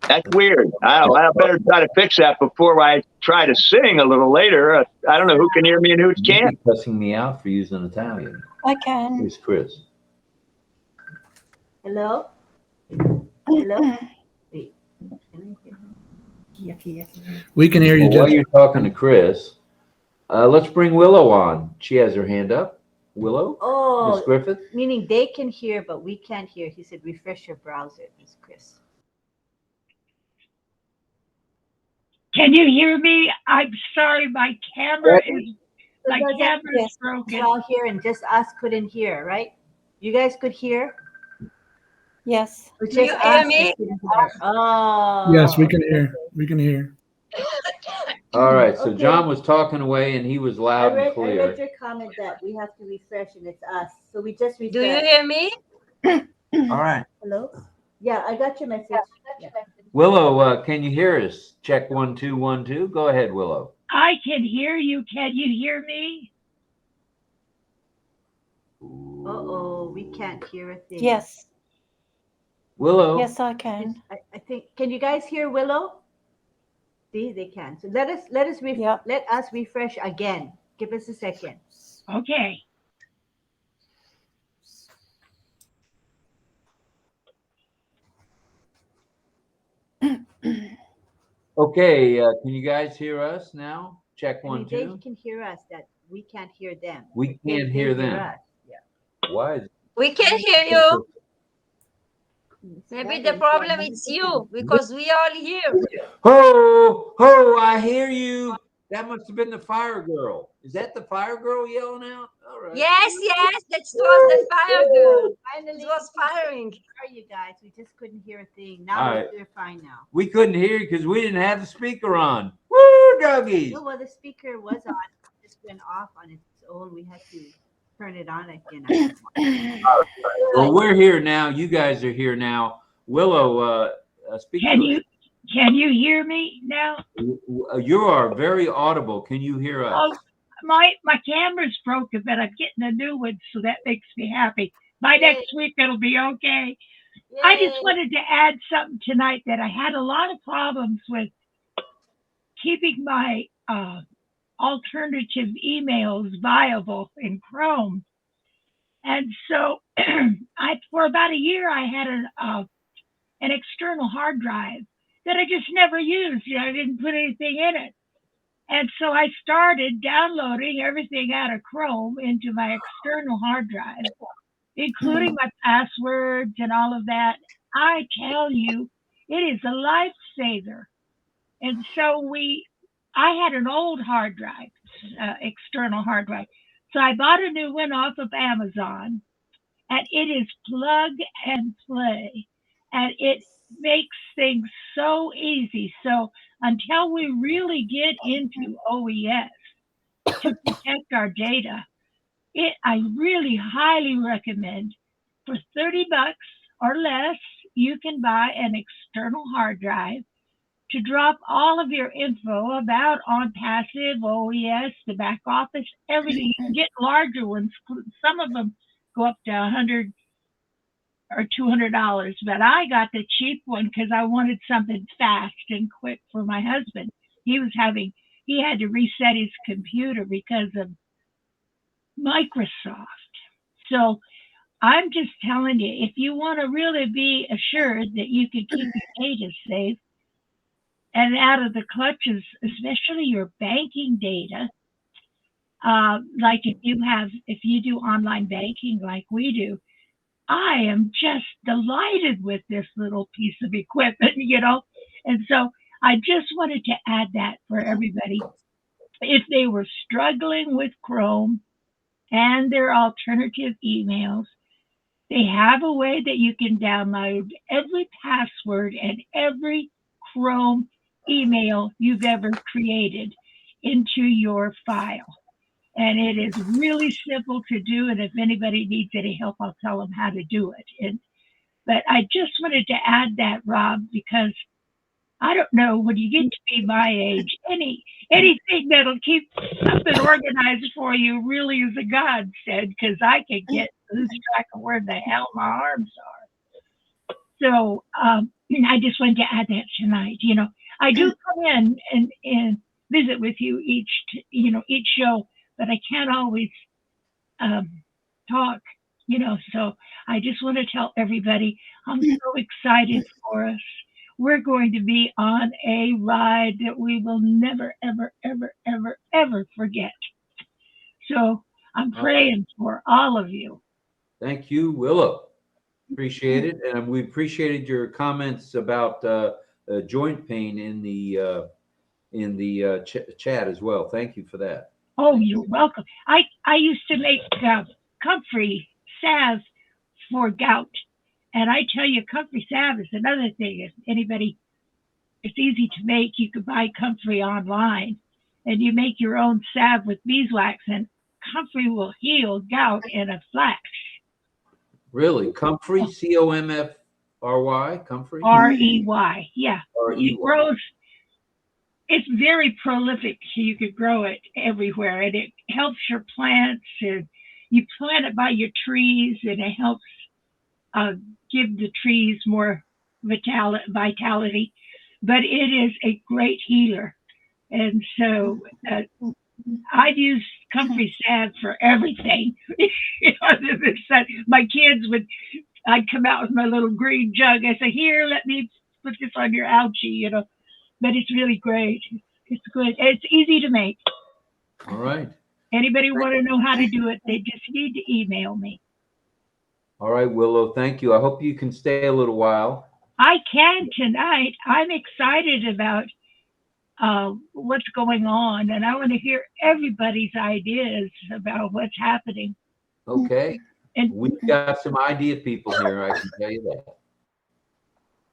That's weird. I better try to fix that before I try to sing a little later. I don't know who can hear me and who can't. You're cussing me out for using Italian. I can. Here's Chris. Hello? Hello? Wait. Can I hear him? We can hear you. Well, while you're talking to Chris, let's bring Willow on. She has her hand up. Willow? Oh, Miss Griffith? meaning they can hear, but we can't hear. He said, refresh your browser, Miss Chris. Can you hear me? I'm sorry, my camera is broken. We're all here, and just us couldn't hear, right? You guys could hear? Yes. Do you hear me? Oh. Yes, we can hear. We can hear. All right, so Okay. John was talking away and he was loud and I clear. read your comment that we have to refresh, and it's us. So we just refresh. Do you hear me? All right. Hello? Yeah, I got your message. Yeah. Willow, can you hear us? Check 1 2 1 2. Go ahead, Willow. I can hear you. Can you hear me? Uh-oh, we can't hear a thing. Yes. Willow. Yes, I can. I think. Can you guys hear Willow? See, they can. So let us refresh again. Give us a second. Okay. Okay, can you guys hear us now? Check 1 They 2. can hear us. That we can't hear them. We They can't hear them. us. Yeah. Why? We can hear you. Maybe the problem is you, because we all here. Ho, ho, I hear you. That must have been the fire girl. Is that the fire girl yelling out? All right. Yes, that was the fire girl. Finally, It was firing. How are you guys? We just couldn't hear a thing. Now All right. we're fine now. We couldn't hear you because we didn't have the speaker on. Woo, doggies. No, well, the speaker was on. It just went off on its own. We had to turn it on again. Well, we're here now. You guys are here now. Willow, speak. Can you hear me now? You are very audible. Can you hear us? Oh, my camera's broken, but I'm getting a new one, so that makes me happy. By next week, it'll be okay. Yay. I just wanted to add something tonight that I had a lot of problems with keeping my alternative emails viable in Chrome. And so for about a year, I had an external hard drive that I just never used. I didn't put anything in it. And so I started downloading everything out of Chrome into my external hard drive, including my passwords and all of that. I tell you, it is a lifesaver. And so I had an old hard drive, external hard drive. So I bought a new one off of Amazon, and it is plug and play. And it makes things so easy. So until we really get into OES to protect our data, I really highly recommend for $30 or less, you can buy an external hard drive to drop all of your info about ONPASSIVE, OES, the back office, everything. You can get larger ones. Some of them go up to $100 or $200, but I got the cheap one because I wanted something fast and quick for my husband. He had to reset his computer because of Microsoft. So I'm just telling you, if you want to really be assured that you can keep your data safe and out of the clutches, especially your banking data, like if you do online banking like we do, I am just delighted with this little piece of equipment, and so I just wanted to add that for everybody. If they were struggling with Chrome and their alternative emails, they have a way that you can download every password and every Chrome email you've ever created into your file. And it is really simple to do. And if anybody needs any help, I'll tell them how to do it. But I just wanted to add that, Rob, because I don't know, when you get to be my age, anything that'll keep something organized for you really is a godsend, because I can get lose track of where the hell my arms are. So I just wanted to add that tonight. I do come in and visit with you each show, but I can't always talk. So I just want to tell everybody I'm so excited for us. We're going to be on a ride that we will never, ever, ever, ever, ever forget. So I'm praying for all of you. Thank you, Willow. Appreciate it, and we appreciated your comments about joint pain in the chat as well. Thank you for that. Oh, you're welcome. I used to make comfrey salve for gout, and I tell you, comfrey salve is another thing. If anybody, it's easy to make. You can buy comfrey online, and you make your own salve with beeswax, and comfrey will heal gout in a flash. Really? Comfrey, C-O-M-F-R-Y? Comfrey? R-E-Y, yeah. R-E-Y. It grows, it's very prolific, so you could grow it everywhere, and it helps your plants, and you plant it by your trees, and it helps give the trees more vitality, but it is a great healer. And so I've used comfrey salve for everything. My kids I'd come out with my little green jug. I say, here, let me put this on your ouchie, but it's really great. It's good. It's easy to make. All right. Anybody want to know how to do it, they just need to email me. All right, Willow, thank you. I hope you can stay a little while. I can tonight. I'm excited about what's going on, and I want to hear everybody's ideas about what's happening. Okay. And we've got some idea people here, I can tell you that.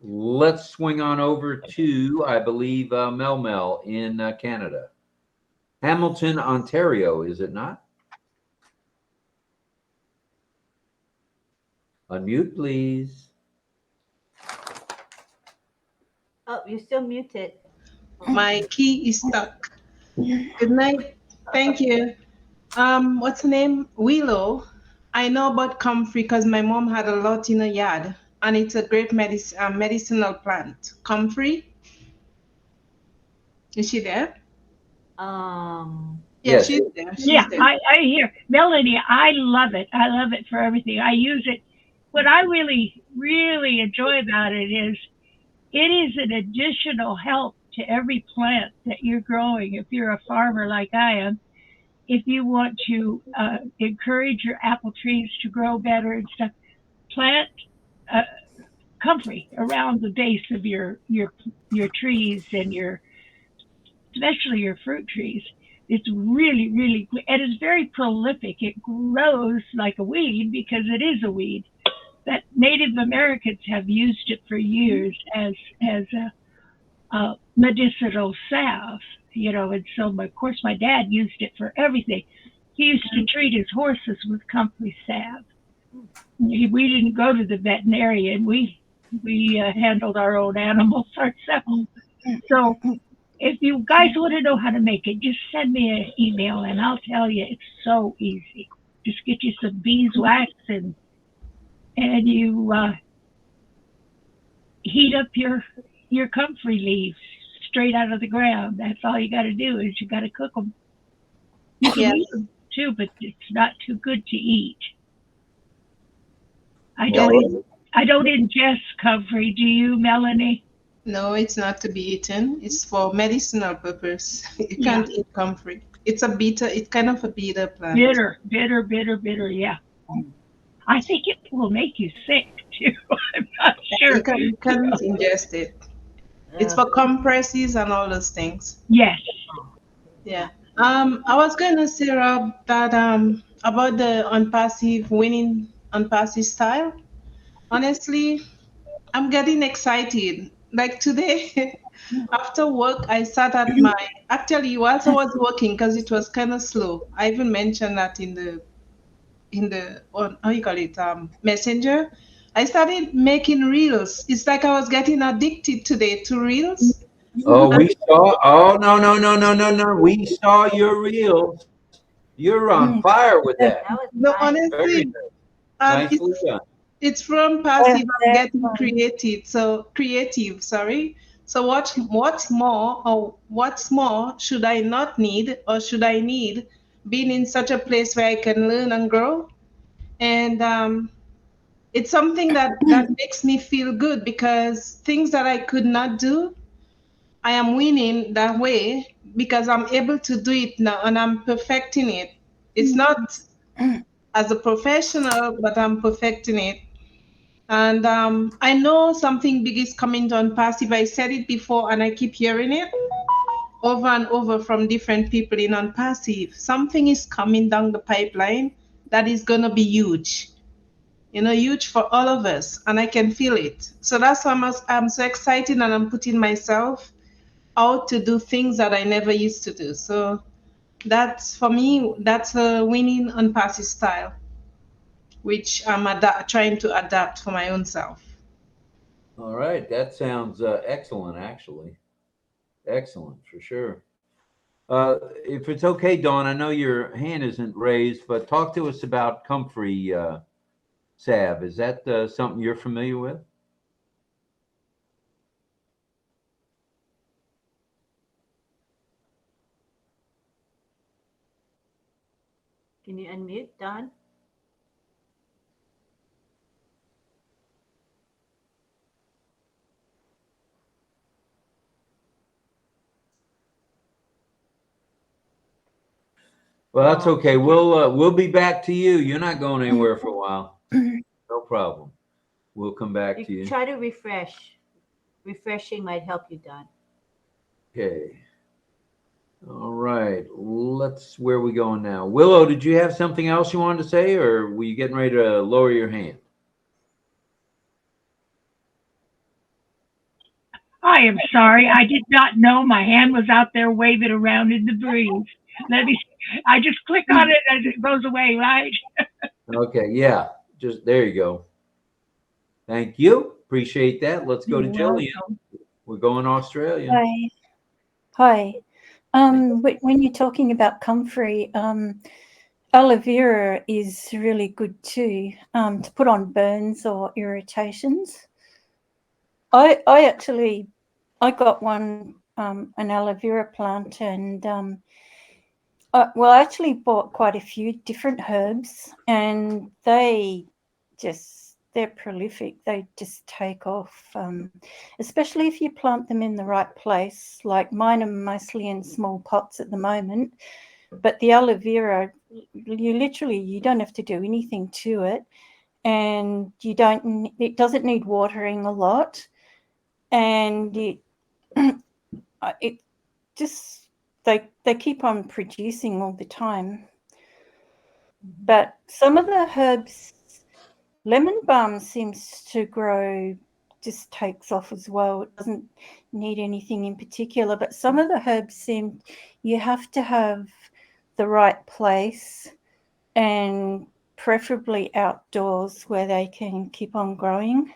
Let's swing on over to, I believe, Mel in Canada. Hamilton, Ontario, is it not? Unmute, please. Oh, you're still muted. My key is stuck. Good night. Thank you. What's her name? Willow. I know about comfrey because my mom had a lot in her yard, and it's a great medicinal plant. Comfrey. Is she there? Yeah, yes. she's there. She's there. I hear. Melanie, I love it. I love it for everything. I use it. What I really, really enjoy about it is an additional help to every plant that you're growing. If you're a farmer like I am, if you want to encourage your apple trees to grow better and stuff, plant comfrey around the base of your trees and especially your fruit trees. It's really, really good, and it's very prolific. It grows like a weed because it is a weed. That Native Americans have used it for years as a medicinal salve, and so of course my dad used it for everything. He used to treat his horses with comfrey salve. We didn't go to the veterinarian. We handled our own animals ourselves. So if you guys want to know how to make it, just send me an email and I'll tell you. It's so easy. Just get you some beeswax and you heat up your comfrey leaves straight out of the ground. That's all you got to do is you got to cook them. You can eat them too, but it's not too good to eat. I don't ingest comfrey. Do you, Melanie? No, it's not to be eaten. It's for medicinal purpose. You can't eat comfrey. It's kind of a bitter plant. Bitter, yeah. I think it will make you sick too. I'm not sure. You can't ingest it. It's for compresses and all those things. Yes. Yeah. I was going to say, Rob, that about the winning ONPASSIVE style. Honestly, I'm getting excited. Like today, after work, I sat at actually, whilst I was working, because it was kind of slow. I even mentioned that in the how you call it, Messenger. I started making reels. It's like I was getting addicted today to reels. Oh, we saw. Oh, no. We saw your reels. You're on fire with that. No, honestly, Nicely done. It's from passive. I'm getting creative. So creative. Sorry. So what's more should I not need or should I need being in such a place where I can learn and grow? And it's something that makes me feel good because things that I could not do, I am winning that way because I'm able to do it now and I'm perfecting it. It's not as a professional, but I'm perfecting it. And I know something big is coming on passive. I said it before and I keep hearing it over and over from different people in on passive. Something is coming down the pipeline that is going to be huge, huge for all of us. And I can feel it. So that's why I'm so excited and I'm putting myself out to do things that I never used to do. So that's, for me, that's a winning on passive style, which I'm trying to adapt for my own self. All right. That sounds excellent, actually. Excellent, for sure. If it's okay, Dawn, I know your hand isn't raised, but talk to us about comfrey salve. Is that something you're familiar with? Can you unmute, Dawn? Well, that's okay. We'll be back to you. You're not going anywhere for a while. No problem. We'll come back to you. Try to refresh. Refreshing might help you, Dawn. Okay. All right. Where are we going now? Willow, did you have something else you wanted to say, or were you getting ready to lower your hand? I am sorry. I did not know my hand was out there waving around in the breeze. I just click on it as it goes away, right? Okay. Yeah. Just there you go. Thank you. Appreciate that. Let's go to Jillian. We're going to Australia. Hi. When you're talking about comfrey, aloe vera is really good too, to put on burns or irritations. I got one, an aloe vera plant, and I actually bought quite a few different herbs, and they're prolific. They just take off, especially if you plant them in the right place. Like mine are mostly in small pots at the moment, but the aloe vera, you don't have to do anything to it, and it doesn't need watering a lot, and it just they keep on producing all the time. But some of the herbs, lemon balm seems to grow, just takes off as well. It doesn't need anything in particular, but some of the herbs you have to have the right place and preferably outdoors where they can keep on growing.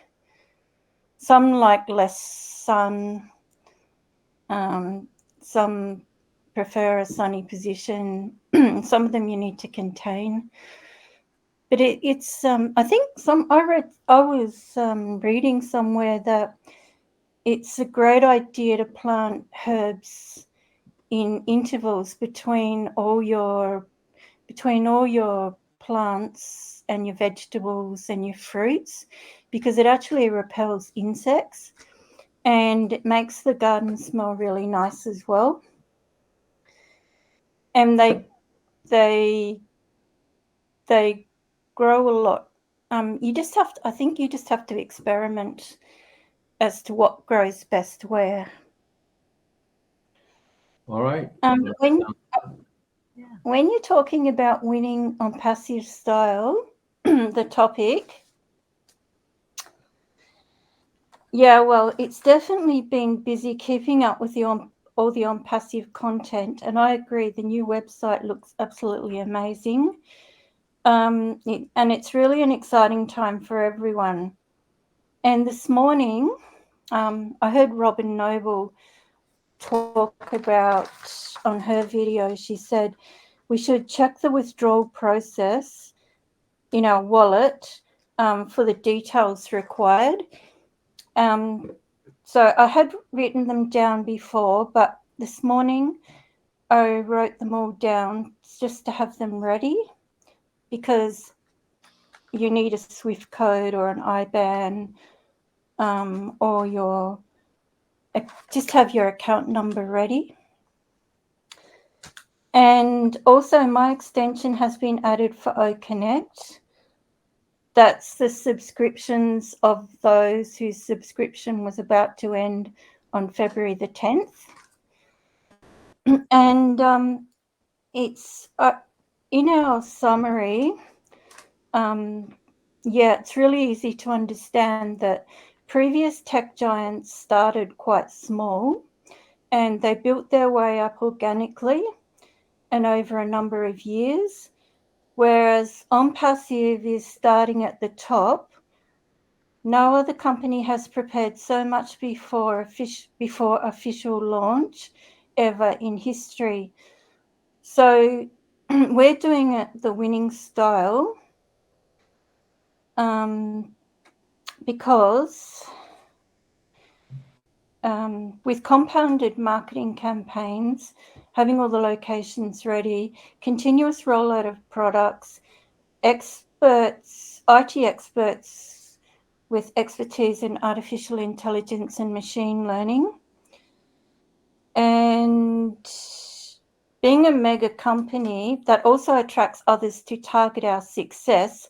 Some like less sun, some prefer a sunny position. Some of them you need to contain. But it's I think I was reading somewhere that it's a great idea to plant herbs in intervals between all your plants and your vegetables and your fruits, because it actually repels insects and it makes the garden smell really nice as well. And they grow a lot. I think you just have to experiment as to what grows best where. All right. When you're talking about winning on passive style, the topic, well, it's definitely been busy keeping up with all the on passive content, and I agree the new website looks absolutely amazing. And it's really an exciting time for everyone. And this morning, I heard Robin Noble talk about, on her video, she said we should check the withdrawal process in our wallet for the details required. So I had written them down before, but this morning I wrote them all down just to have them ready, because you need a SWIFT code or an IBAN, or just have your account number ready. And also my extension has been added for OConnect. That's the subscriptions of those whose subscription was about to end on February the 10th. And it's in our summary, it's really easy to understand that previous tech giants started quite small and they built their way up organically and over a number of years, whereas ONPASSIVE is starting at the top. No other company has prepared so much before official launch ever in history. So we're doing it the winning style, because with compounded marketing campaigns, having all the locations ready, continuous rollout of products, IT experts with expertise in artificial intelligence and machine learning, and being a mega company that also attracts others to target our success.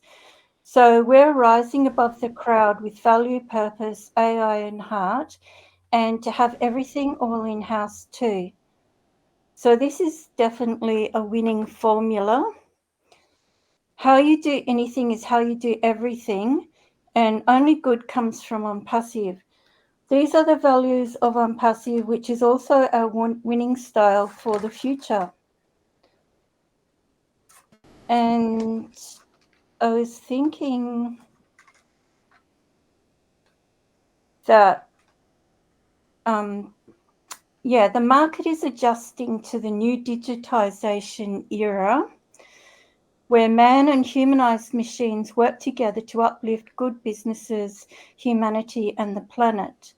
So we're rising above the crowd with value, purpose, AI, and heart, and to have everything all in-house too. So this is definitely a winning formula. How you do anything is how you do everything, and only good comes from ONPASSIVE. These are the values of ONPASSIVE, which is also our winning style for the future. And I was thinking that, the market is adjusting to the new digitization era, where man and humanized machines work together to uplift good businesses, humanity, and the planet.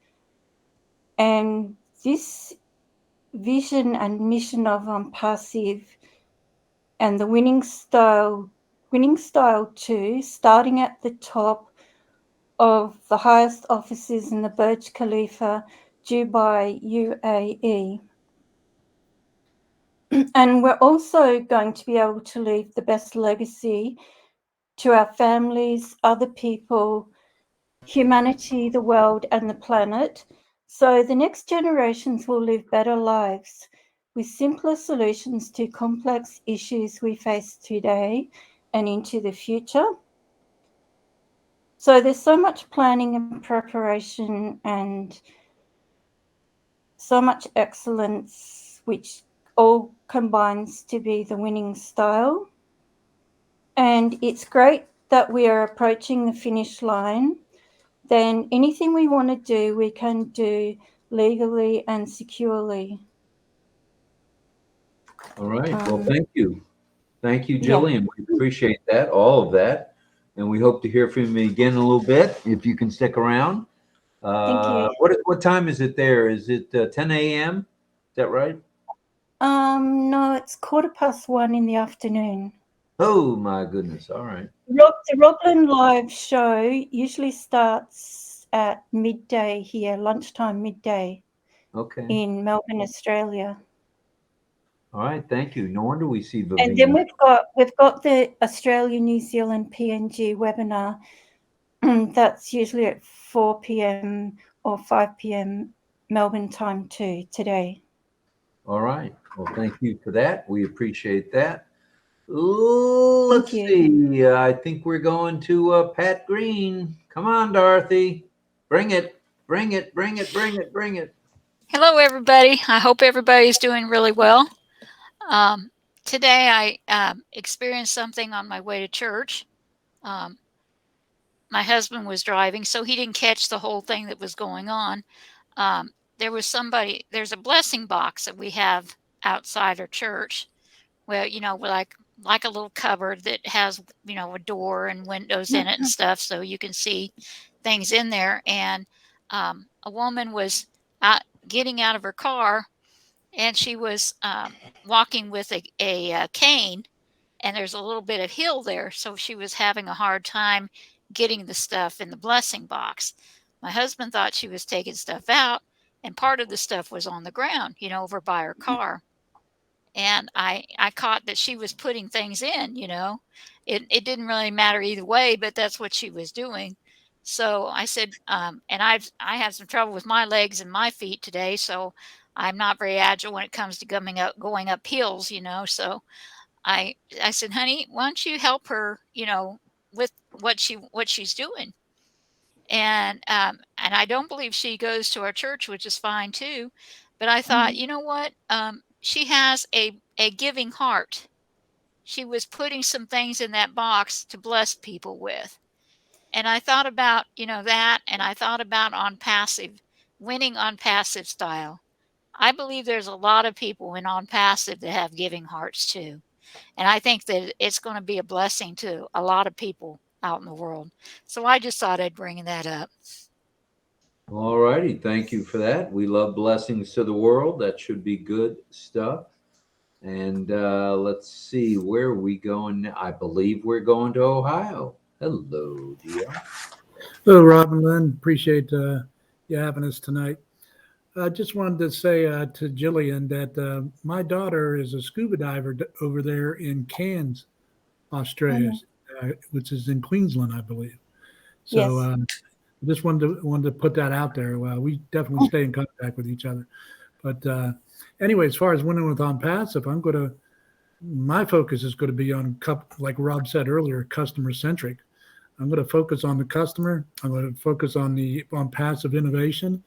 And this vision and mission of ONPASSIVE and the winning style too, starting at the top of the highest offices in the Burj Khalifa, Dubai, UAE. And we're also going to be able to leave the best legacy to our families, other people, humanity, the world, and the planet, so the next generations will live better lives with simpler solutions to complex issues we face today and into the future. So there's so much planning and preparation and so much excellence, which all combines to be the winning style. And it's great that we are approaching the finish line. Then anything we want to do, we can do legally and securely. All right. Well, thank you. Thank you, Jillian. Yeah. We appreciate that, all of that. And we hope to hear from you again in a little bit, if you can stick around. Thank you. What time is it there? Is it 10 a.m.? Is that right? No, it's 1:15 in the afternoon. Oh, my goodness. All right. The RobLynnLive show usually starts at midday here, lunchtime, midday. Okay. In Melbourne, Australia. All right, thank you. No wonder we see the. And then we've got the Australia New Zealand PNG webinar. That's usually at 4 p.m. or 5 p.m. Melbourne time too today. All right. Well, thank you for that. We appreciate that. Let's see. I think we're going to Pat Green. Come on, Dorothy. Bring it. Bring it. Bring it. Bring it. Bring it. Hello, everybody. I hope everybody's doing really well. Today I experienced something on my way to church. My husband was driving, so he didn't catch the whole thing that was going on. There's a blessing box that we have outside our church. Well, like like a little cupboard that has, you know, a door and windows in it and stuff, so you can see things in there. And a woman was getting out of her car, and she was walking with a cane, and there's a little bit of hill there, so she was having a hard time getting the stuff in the blessing box. My husband thought she was taking stuff out, and part of the stuff was on the ground, you know, over by her car. And I caught that she was putting things in, you know. It didn't really matter either way, but that's what she was doing. So I said, and I have some trouble with my legs and my feet today, so I'm not very agile when it comes to going up hills, you know. So I said, honey, why don't you help her, you know, with what she's doing? And I don't believe she goes to our church, which is fine too. But I thought, you know what? She has a giving heart. She was putting some things in that box to bless people with. And I thought about, you know, that, and I thought about ONPASSIVE, winning ONPASSIVE style. I believe there's a lot of people in ONPASSIVE that have giving hearts too. And I think that it's going to be a blessing to a lot of people out in the world. So I just thought I'd bring that up. All righty. Thank you for that. We love blessings to the world. That should be good stuff. And let's see, where are we going now? I believe we're going to Ohio. Hello, dear. Hello, Rob and Lynn. Appreciate you having us tonight. I just wanted to say to Jillian that my daughter is a scuba diver over there in Cairns, Australia, which is in Queensland, I believe. So I just wanted to put that out there. We definitely stay in contact with each other. But anyway, as far as winning with ONPASSIVE, my focus is going to be on, like Rob said earlier, customer centric. I'm going to focus on the customer. I'm going to focus on the ONPASSIVE innovation,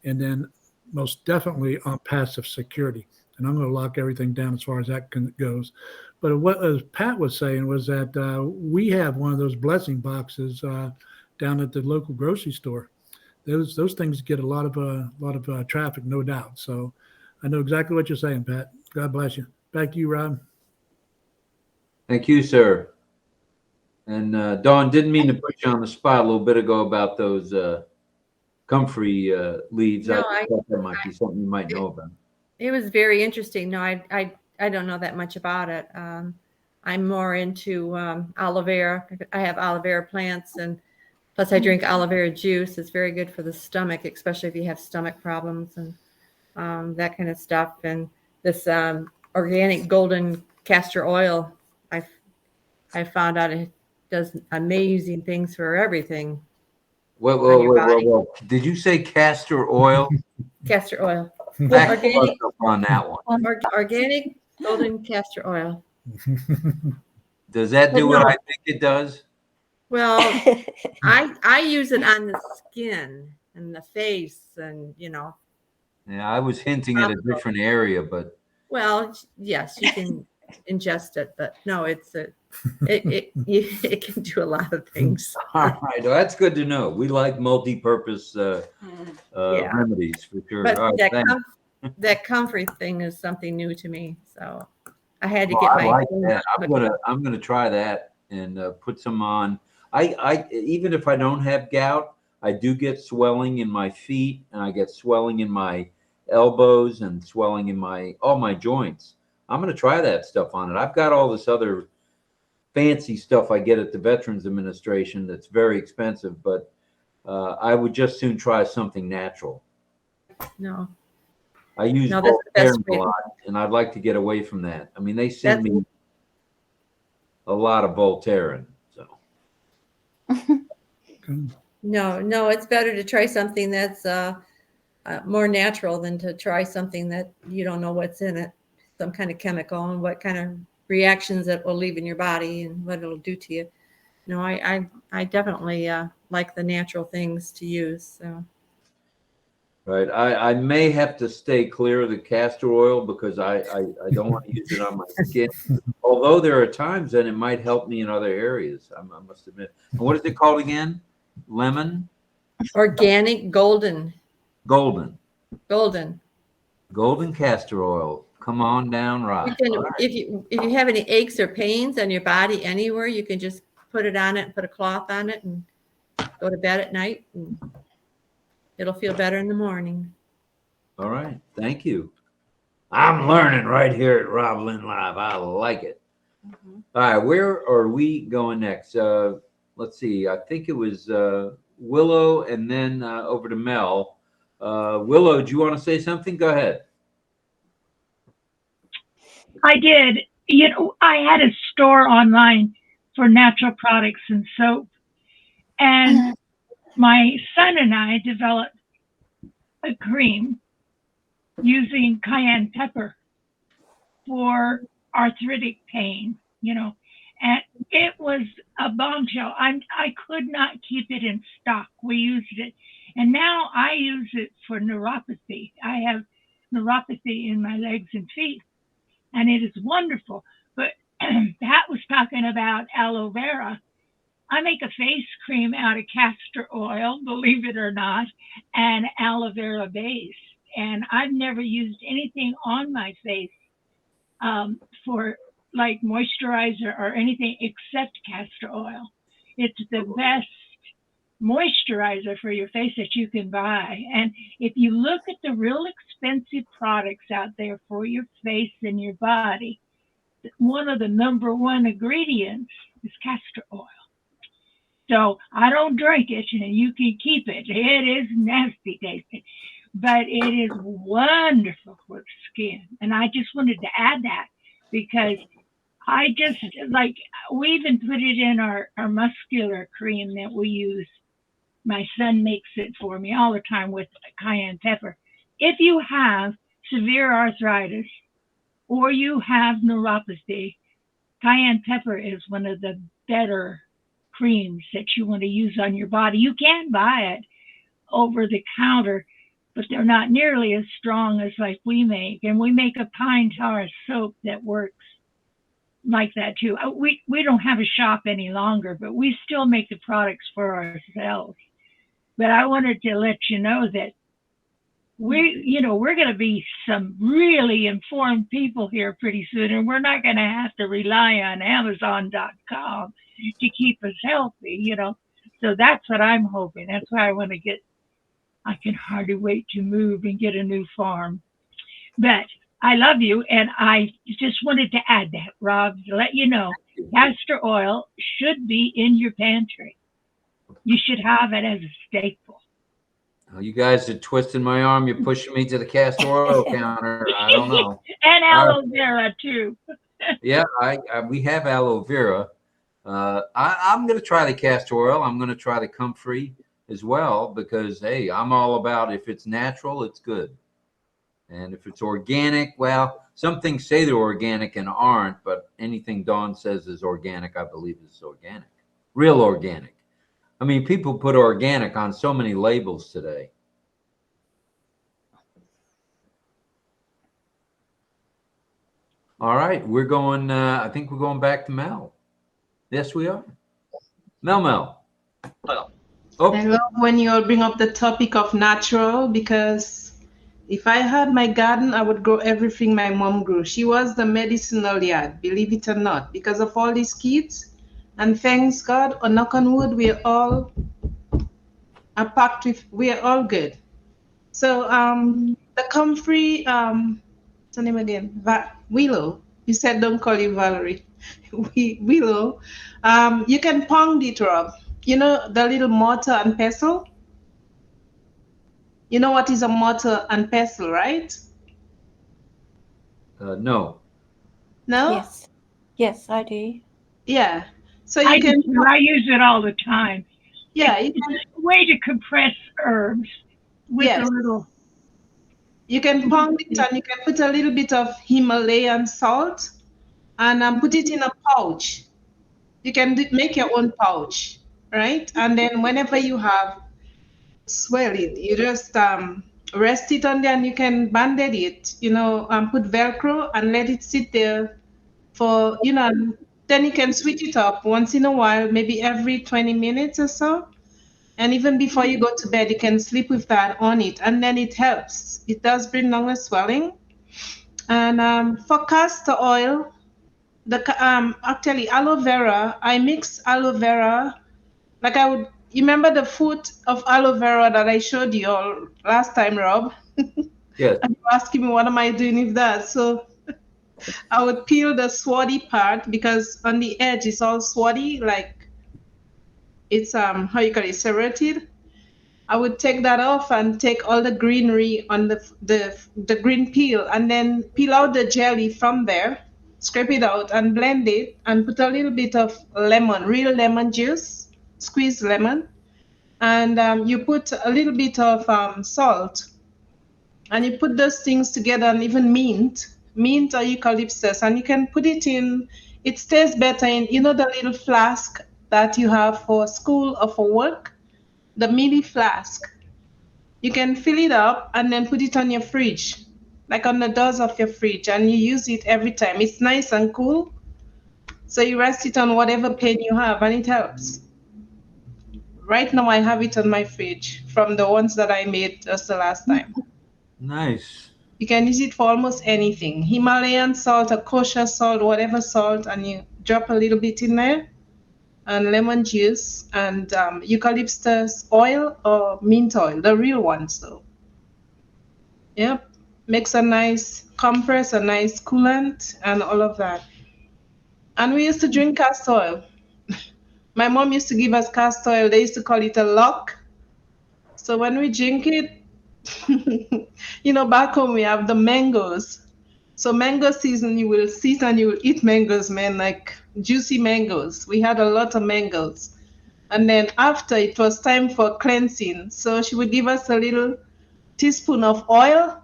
and then most definitely on passive security. And I'm going to lock everything down as far as that goes. But what as Pat was saying was that we have one of those blessing boxes down at the local grocery store. Those things get a lot of traffic, no doubt. So I know exactly what you're saying, Pat. God bless you. Back to you, Rob. Thank you, sir. And Dawn, didn't mean to put you on the spot a little bit ago about those comfrey leaves. No, I thought that might be something you might know about. It was very interesting. No, I don't know that much about it. I'm more into aloe vera. I have aloe vera plants, and plus I drink aloe vera juice. It's very good for the stomach, especially if you have stomach problems and that kind of stuff. And this organic golden castor oil, I found out it does amazing things for everything. Whoa. Did you say castor oil? Castor oil. Organic on that one. Organic golden castor oil. Does that do what I think it does? Well, I use it on the skin and the face, and you know. Yeah, I was hinting at a different area, but. Well, yes, you can ingest it, but no, it can do a lot of things. All right, well, that's good to know. We like multi-purpose remedies for sure. But right, that comfrey thing is something new to me, so I had to get my. I like that. I'm gonna try that and put some on. I even if I don't have gout, I do get swelling in my feet, and I get swelling in my elbows and swelling in all my joints. I'm going to try that stuff on it. I've got all this other fancy stuff I get at the Veterans Administration that's very expensive, but I would just soon try something natural. No. I use Voltaren a lot, and I'd like to get away from that. I mean, they send me a lot of Voltaren, so. No, it's better to try something that's more natural than to try something that you don't know what's in it, some kind of chemical and what kind of reactions it will leave in your body and what it'll do to you. No, I definitely like the natural things to use. So. Right. I may have to stay clear of the castor oil because I don't want to use it on my skin. Although there are times that it might help me in other areas, I must admit. And what is it called again? Lemon? Organic golden. Golden castor oil. come on down right. If you have any aches or pains on your body anywhere, you can just put it on it, put a cloth on it, and go to bed at night, and it'll feel better in the morning. All right. Thank you. I'm learning right here at RobLynnLive. I like it. Mm-hmm. All right. Where are we going next? Let's see. I think it was Willow and then over to Mel. Willow, do you want to say something? Go ahead. I did. You know, I had a store online for natural products and soap. And my son and I developed a cream using cayenne pepper for arthritic pain, you know, and it was a bombshell. I could not keep it in stock. We used it, and now I use it for neuropathy. I have neuropathy in my legs and feet, and it is wonderful. But that was talking about aloe vera. I make a face cream out of castor oil, believe it or not, and aloe vera base. And I've never used anything on my face for like moisturizer or anything except castor oil. It's the best moisturizer for your face that you can buy. And if you look at the real expensive products out there for your face and your body, one of the number one ingredients is castor oil. So I don't drink it, and you can keep it. It is nasty tasting, but it is wonderful for the skin. And I just wanted to add that because I just like, we even put it in our muscular cream that we use. My son makes it for me all the time with cayenne pepper. If you have severe arthritis or you have neuropathy, cayenne pepper is one of the better creams that you want to use on your body. You can buy it over the counter, but they're not nearly as strong as like we make. And we make a pine tar soap that works like that too. We don't have a shop any longer, but we still make the products for ourselves. But I wanted to let you know that we're going to be some really informed people here pretty soon, and we're not going to have to rely on Amazon.com to keep us healthy, you know. So that's what I'm hoping. That's why I can hardly wait to move and get a new farm. But I love you, and I just wanted to add that, Rob, to let you know, castor oil should be in your pantry. You should have it as a staple. Oh, you guys are twisting my arm. You're pushing me to the castor oil counter. I don't know. And aloe vera too. Yeah, we have aloe vera. I'm going to try the castor oil. I'm going to try the comfrey as well because, hey, I'm all about if it's natural, it's good. And if it's organic, well, some things say they're organic and aren't, but anything Dawn says is organic, I believe is organic. Real organic. I mean, people put organic on so many labels today. All right, we're going, I think we're going back to Mel. Yes, we are. Mel. Oh. I love when you bring up the topic of natural because if I had my garden, I would grow everything my mom grew. She was the medicinal yard, believe it or not, because of all these kids. And thanks God, or knock on wood, we're all we're all good. So the comfrey, what's her name again? Willow. You said don't call you Valerie. Willow. You can pound it, Rob. You know the little mortar and pestle? You know what is a mortar and pestle, right? No. No? Yes, I do. Yeah. So I use it all the time. Yeah. It's a way to compress herbs with a little. You can pound it and you can put a little bit of Himalayan salt and put it in a pouch. You can make your own pouch, right? And then whenever you have swelling, you just rest it on there and you can band-aid it, put Velcro and let it sit there for, then you can switch it up once in a while, maybe every 20 minutes or so. And even before you go to bed, you can sleep with that on it. And then it helps. It does bring down the swelling. And for castor oil, actually aloe vera, I mix aloe vera. Like I would, you remember the foot of aloe vera that I showed you all last time, Rob? Yes. And you were asking me what am I doing with that? So I would peel the swarty part because on the edge it's all swarty, like it's how you call it, serrated. I would take that off and take all the greenery on the green peel and then peel out the jelly from there, scrape it out and blend it and put a little bit of lemon, real lemon juice, squeezed lemon, and you put a little bit of salt and you put those things together and even mint or eucalyptus, and you can put it in. It stays better in, you know, the little flask that you have for school or for work, the mini flask. You can fill it up and then put it on your fridge, like on the doors of your fridge, and you use it every time. It's nice and cool. So you rest it on whatever pain you have, and it helps. Right now, I have it on my fridge from the ones that I made just the last time. Nice. You can use it for almost anything. Himalayan salt or kosher salt, whatever salt, and you drop a little bit in there, and lemon juice, and eucalyptus oil or mint oil, the real ones though. Yep. Makes a nice compress, a nice coolant, and all of that. And we used to drink castor oil. My mom used to give us castor oil. They used to call it a lock. So when we drink it, you know, back home we have the mangoes. So mango season, you will sit and you will eat mangoes, man, like juicy mangoes. We had a lot of mangoes. And then after it was time for cleansing. So she would give us a little teaspoon of oil.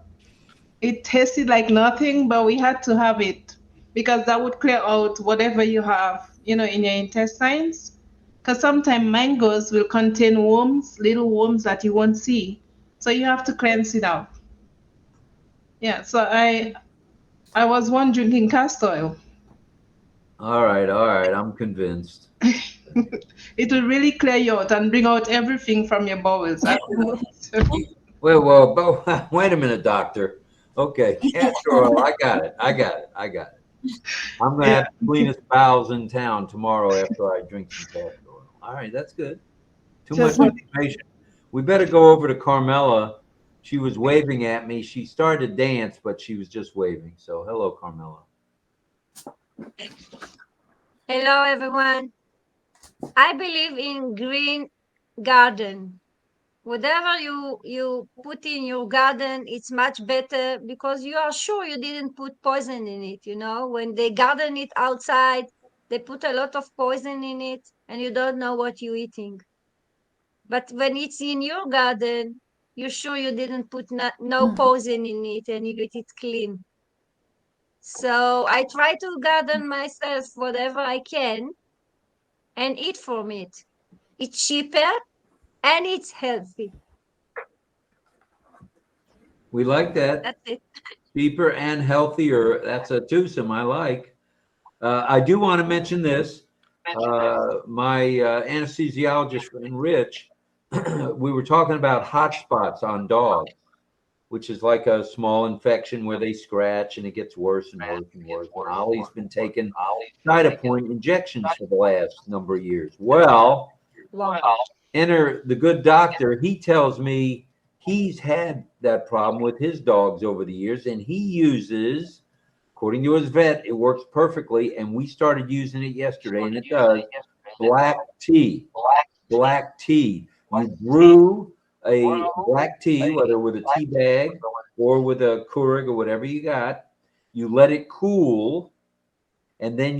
It tasted like nothing, but we had to have it because that would clear out whatever you have, you know, in your intestines. Because sometimes mangoes will contain worms, little worms that you won't see. So you have to cleanse it out. Yeah, so I was one drinking castor oil. All right, I'm convinced. It will really clear you out and bring out everything from your bowels. Well, wait a minute, doctor. Okay, castor oil. I got it. I'm gonna have the cleanest bowels in town tomorrow after I drink some castor oil. All right, that's good. Too much information. We better go over to Carmela. She was waving at me. She started to dance, but she was just waving. So hello, Carmela. Hello, everyone. I believe in green garden. Whatever you put in your garden, it's much better because you are sure you didn't put poison in it. You know, when they garden it outside, they put a lot of poison in it, and you don't know what you're eating. But when it's in your garden, you're sure you didn't put no poison in it, and you eat it clean. So I try to garden myself whatever I can and eat from it. It's cheaper and it's healthy. We like that. That's it. Cheaper and healthier. That's a twosome I like. I do want to mention this. My anesthesiologist friend Rich, we were talking about hot spots on dogs, which is like a small infection where they scratch and it gets worse and worse and worse. And Ollie's been taking Cytopoint injections for the last number of years. Well, enter the good doctor. He tells me he's had that problem with his dogs over the years, and he uses, according to his vet, it works perfectly. And we started using it yesterday, and it does. Black tea. Black tea. You brew a black tea, whether with a tea bag or with a Keurig or whatever you got. You let it cool, and then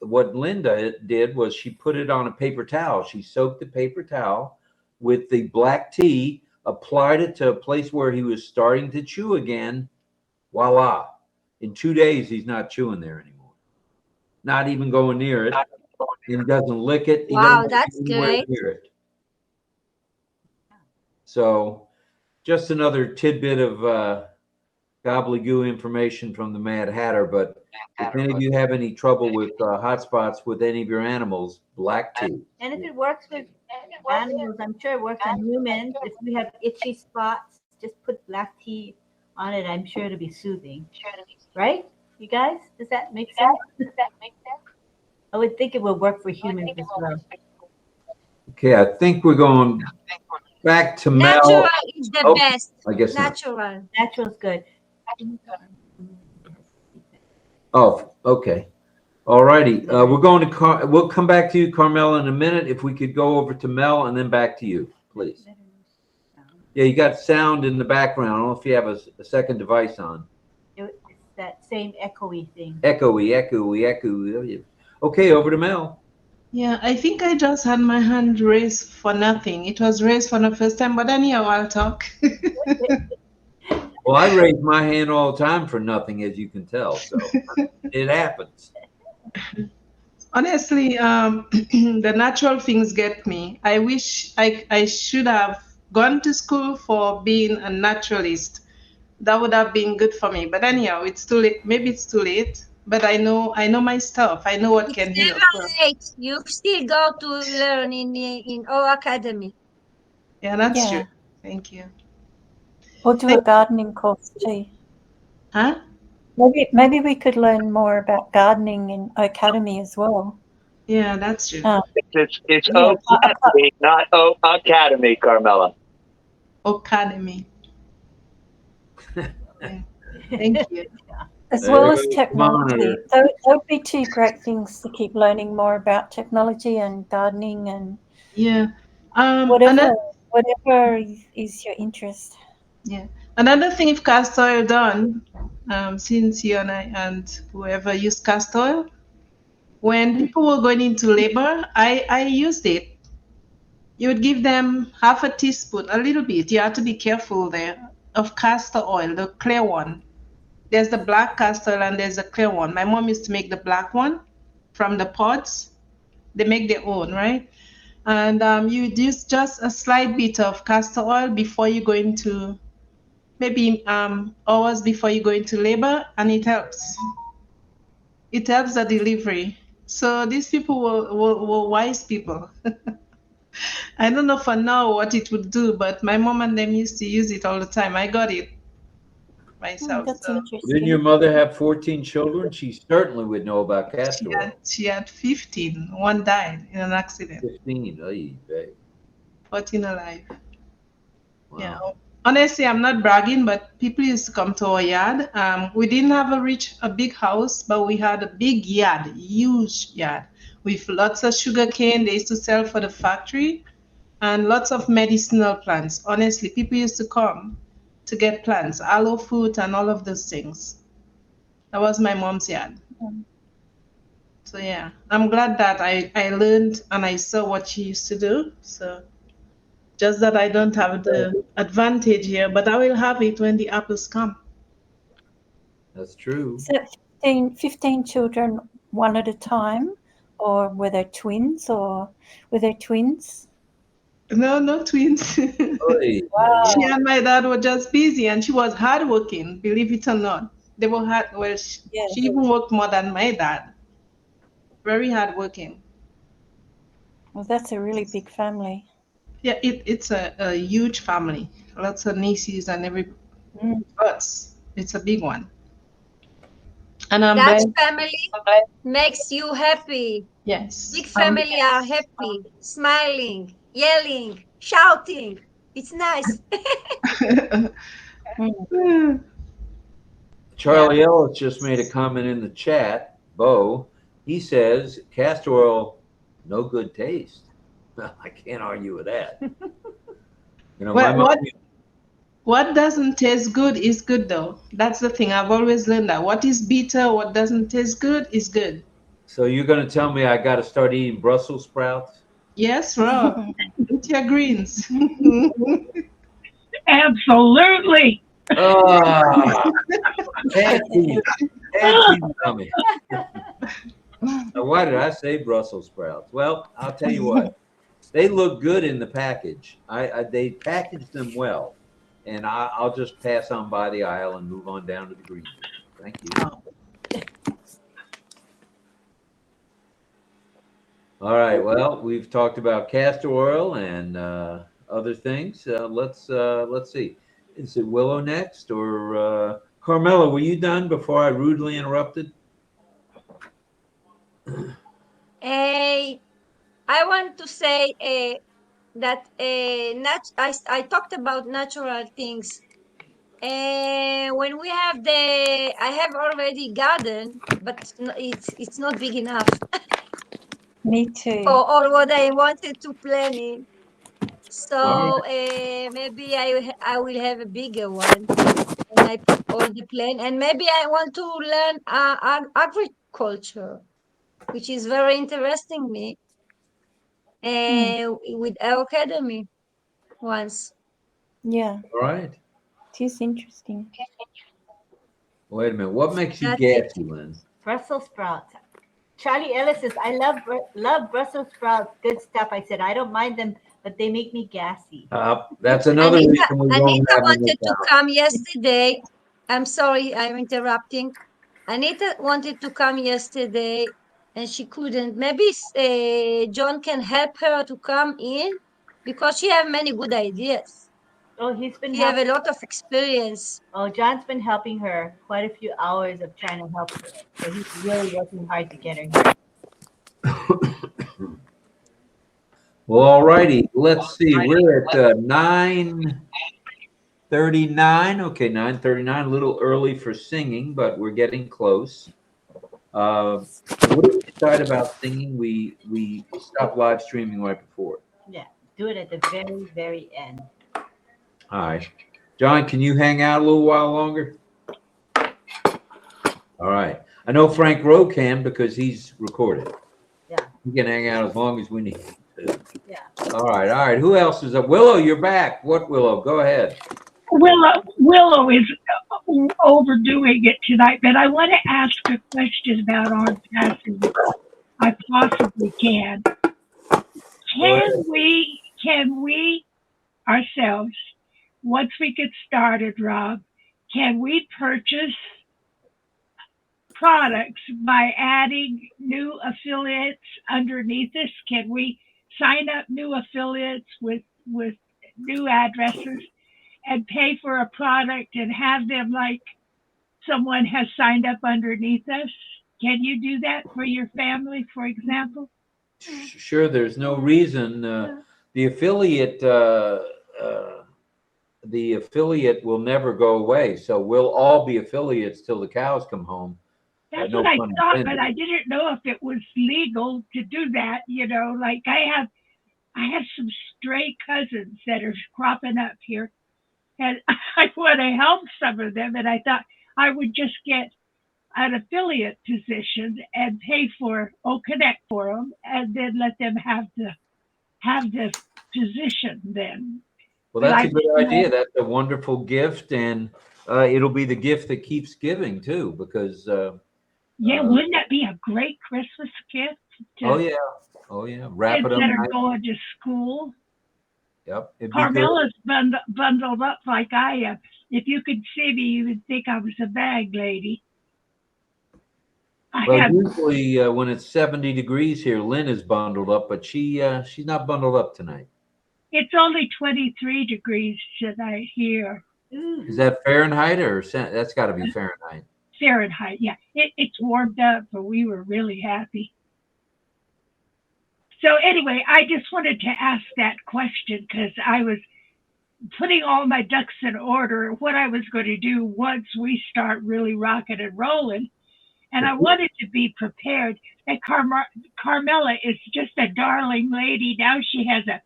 what Linda did was she put it on a paper towel. She soaked the paper towel with the black tea, applied it to a place where he was starting to chew again. Voila. In 2 days, he's not chewing there anymore. Not even going near it. He doesn't lick it. Wow, that's great. Near it. So just another tidbit of gobbledygook information from the Mad Hatter. But if any of you have any trouble with hot spots with any of your animals, black tea. And if it works with animals, I'm sure it works on humans. If we have itchy spots, just put black tea on it. I'm sure it'll be soothing. right? You guys, does that make sense? I would think it would work for humans as well. Okay, I think we're going back to Natural Mel. is the best. I guess natural. Natural's good. Oh, okay. All righty. We're going to we'll come back to you, Carmela, in a minute. If we could go over to Mel and then back to you, please. Yeah, you got sound in the background. I don't know if you have a second device on. It's that same echoey thing. Echoey. Okay, over to Mel. Yeah, I think I just had my hand raised for nothing. It was raised for the first time, but anyhow, I'll talk. Well, I raise my hand all the time for nothing, as you can tell. So it happens. Honestly, the natural things get me. I wish I should have gone to school for being a naturalist. That would have been good for me. But anyhow, it's too late. Maybe it's too late. But I know my stuff. I know what can heal. Never late. You still go to learn in our academy. Yeah, that's true. Thank you. Or do a gardening course too. Huh? Maybe we could learn more about gardening in academy as well. Yeah, that's true. It's OConnect, not Academy, Carmela. Academy. Yeah. Thank you. As well as technology. Those would be two great things to keep learning more about technology and gardening and whatever is your interest. Yeah. Another thing, if castor oil done, since you and I and whoever used castor oil, when people were going into labor, I used it. You would give them half a teaspoon, a little bit. You have to be careful there, of castor oil, the clear one. There's the black castor oil and there's a clear one. My mom used to make the black one from the pods. They make their own, right? And you use just a slight bit of castor oil before you go into, maybe hours before you go into labor, and it helps. It helps the delivery. So these people were wise people. I don't know for now what it would do, but my mom and them used to use it all the time. I got it myself. That's interesting. Didn't your mother have 14 children? She certainly would know about castor oil. She had 15. One died in an accident. 15. 14 alive. Wow. Yeah. Honestly, I'm not bragging, but people used to come to our yard. We didn't have a big house, but we had a big yard, huge yard, with lots of sugar cane. They used to sell for the factory, and lots of medicinal plants. Honestly, people used to come to get plants, aloe fruit, and all of those things. That was my mom's yard. So yeah, I'm glad that I learned and I saw what she used to do. So just that I don't have the advantage here, but I will have it when the apples come. That's true. So 15 children one at a time, or were they twins, No, twins. Wow. She and my dad were just busy, and she was hardworking, believe it or not. They were hard. Well, she even worked more than my dad. Very hardworking. Well, that's a really big family. Yeah, it's a huge family. Lots of nieces and but it's a big one. And that family makes you happy. Yes. Big family are happy, smiling, yelling, shouting. It's nice. Charlie Ellis just made a comment in the chat. Bo, he says castor oil, no good taste. I can't argue with that. You know, what doesn't taste good is good, though. That's the thing. I've always learned that. What is bitter, what doesn't taste good is good. So you're going to tell me I got to start eating Brussels sprouts? Yes, Rob. Eat your greens. Absolutely. Fancy dummy. Why did I say Brussels sprouts? Well, I'll tell you what. They look good in the package. They packaged them well. And I'll just pass on by the aisle and move on down to the green. Thank you. All right. Well, we've talked about castor oil and other things. Let's see. Is it Willow next or Carmela, were you done before I rudely interrupted? I want to say that I talked about natural things. When we have I have already garden, but it's not big enough. Me too. or what I wanted to plan in. So Right. maybe I will have a bigger one, and I put all the plan. And maybe I want to learn agriculture, which is very interesting me. With our academy once. Yeah. All right. It is interesting. Wait a minute. What makes you That's gassy, Lynn? Brussels sprouts. Charlie Ellis says, I love Brussels sprouts. Good stuff. I said, I don't mind them, but they make me gassy. That's another reason we won't Anita have them in wanted to town. come yesterday. I'm sorry, I'm interrupting. Anita wanted to come yesterday and she couldn't. Maybe John can help her to come in because she have many good ideas. Oh, he's been He have a lot of experience. Oh, John's been helping her quite a few hours of trying to help her. So he's really working hard to get her here. Well, all righty. Let's see. We're at 9:39. Okay, 9:39. A little early for singing, but we're getting close. What did we decide about singing? We stopped live streaming right before. Yeah, do it at the very, very end. All right. John, can you hang out a little while longer? All right. I know Frank Rowe can because he's recorded. Yeah. He can hang out as long as we need him to. Yeah. All right. All right. Who else is up? Willow, you're back. What, Willow? Go ahead. Willow is overdoing it tonight, but I want to ask a question about ONPASSIVE if I possibly can. Can we ourselves, once we get started, Rob, can we purchase products by adding new affiliates underneath us? Can we sign up new affiliates with new addresses and pay for a product and have them like someone has signed up underneath us? Can you do that for your family, for example? Sure. There's no reason. The affiliate will never go away. So we'll all be affiliates till the cows come home. That's what I thought, but I didn't know if it was legal to do that. You know, like I have some stray cousins that are cropping up here, and I want to help some of them. And I thought I would just get an affiliate position and pay for OConnect for them, and then let them have the position then. Well, that's a good idea. That's a wonderful gift, and it'll be the gift that keeps giving too, because yeah, wouldn't that be a great Christmas gift? Oh yeah, wrap it up. Instead of going to school. Yep. Carmela's bundled up like I am. If you could see me, you would think I was a bag lady. Usually when it's 70 degrees here, Lynn is bundled up, but she's not bundled up tonight. It's only 23 degrees tonight here. Is that Fahrenheit or that's got to be Fahrenheit? Fahrenheit, yeah. It's warmed up, but we were really happy. So anyway, I just wanted to ask that question because I was putting all my ducks in order, what I was going to do once we start really rocking and rolling. And I wanted to be prepared. And Carmela is just a darling lady. Now she has a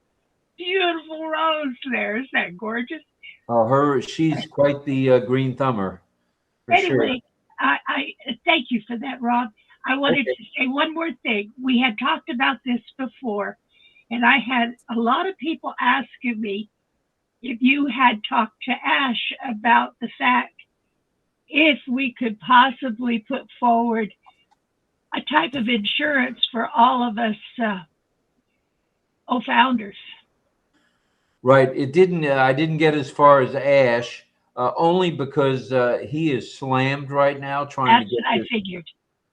beautiful rose there. Isn't that gorgeous? Oh, she's quite the green thumber. Anyway, sure. I thank you for that, Rob. I wanted to say one more thing. We had talked about this before, and I had a lot of people asking me if you had talked to Ash about the fact if we could possibly put forward a type of insurance for all of us founders. Right. It didn't. I didn't get as far as Ash, only because he is slammed right now trying to get. That's what I figured.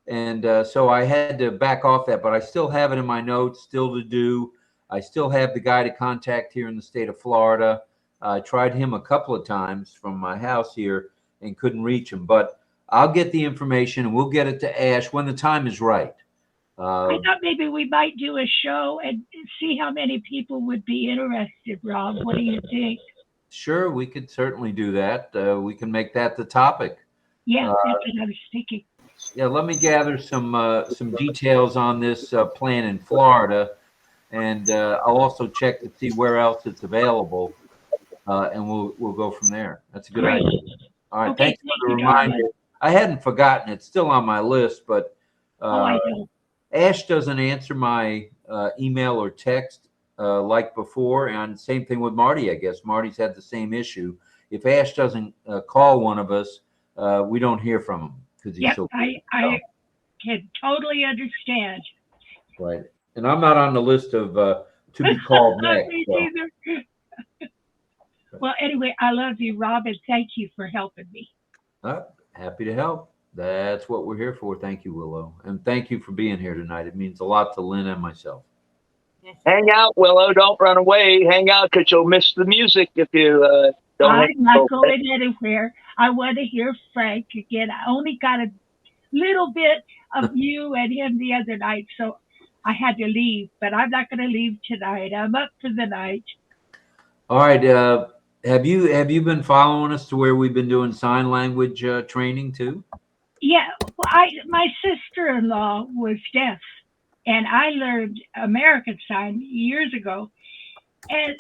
And so I had to back off that, but I still have it in my notes, still to do. I still have the guy to contact here in the state of Florida. I tried him a couple of times from my house here, and couldn't reach him. But I'll get the information and we'll get it to Ash when the time is right. I thought maybe we might do a show and see how many people would be interested, Rob. What do you think? Sure, we could certainly do that. We can make that the topic. Yeah, that's what I was thinking. Yeah, let me gather some details on this plan in Florida, and I'll also check to see where else it's available, and we'll go from there. That's a good idea. All right, Okay, thanks for the reminder. I hadn't forgotten; it's still on my list, but I know. Ash doesn't answer my email or text like before, and same thing with Marty. I guess Marty's had the same issue. If Ash doesn't call one of us, we don't hear from him because he's so. I can totally understand. Right, and I'm not on the list of to be called next. Me neither. Well, anyway, I love you, Rob, and thank you for helping me. Happy to help. That's what we're here for. Thank you, Willow. And thank you for being here tonight. It means a lot to Lynn and myself. Hang out, Willow. Don't run away. Hang out because you'll miss the music if you don't. I'm not going anywhere. I want to hear Frank again. I only got a little bit of you and him the other night, so I had to leave. But I'm not going to leave tonight. I'm up for the night. All right. Have you been following us to where we've been doing sign language training too? Yeah, well, my sister-in-law was deaf, and I learned American Sign years ago, and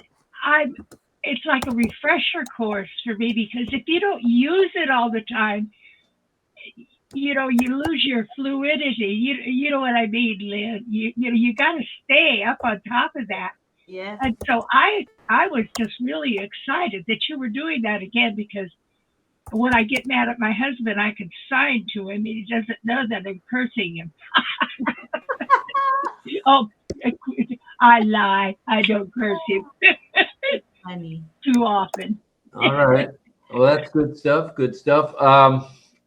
it's like a refresher course for me because if you don't use it all the time, you lose your fluidity. You know what I mean, Lynn? You got to stay up on top of that. Yeah. And so I was just really excited that you were doing that again because when I get mad at my husband, I can sign to him. He doesn't know that I'm cursing him. Oh, I lie. I don't curse him. Honey. Too often. All right. Well, that's good stuff. Good stuff.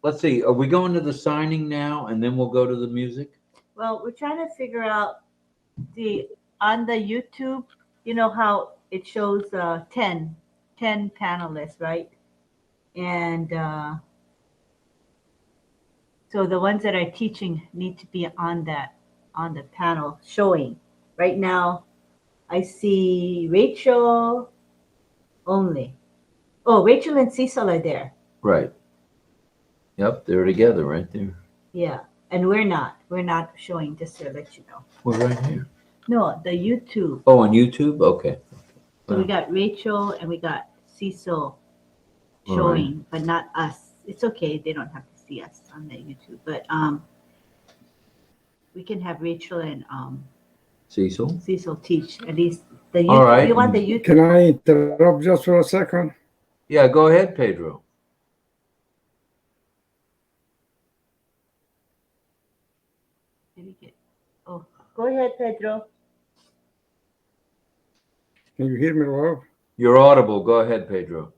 Let's see. Are we going to the signing now, and then we'll go to the music? Well, we're trying to figure out on the YouTube. You know how it shows 10 panelists, right? And so the ones that are teaching need to be on the panel showing. Right now, I see Rachel only. Oh, Rachel and Cecil are there. Right. Yep, they're together right there. Yeah, and we're not showing, just to let you know. We're right here. No, the YouTube. Oh, on YouTube? Okay. So we got Rachel and we got Cecil showing, but not us. It's okay. They don't have to see us on the YouTube, but we can have Rachel and Cecil teach at least the YouTube. All right. You want the YouTube? Can I interrupt just for a second? Yeah, go ahead, Pedro. Oh, go ahead, Pedro. Can you hear me, Rob? You're audible. Go ahead, Pedro.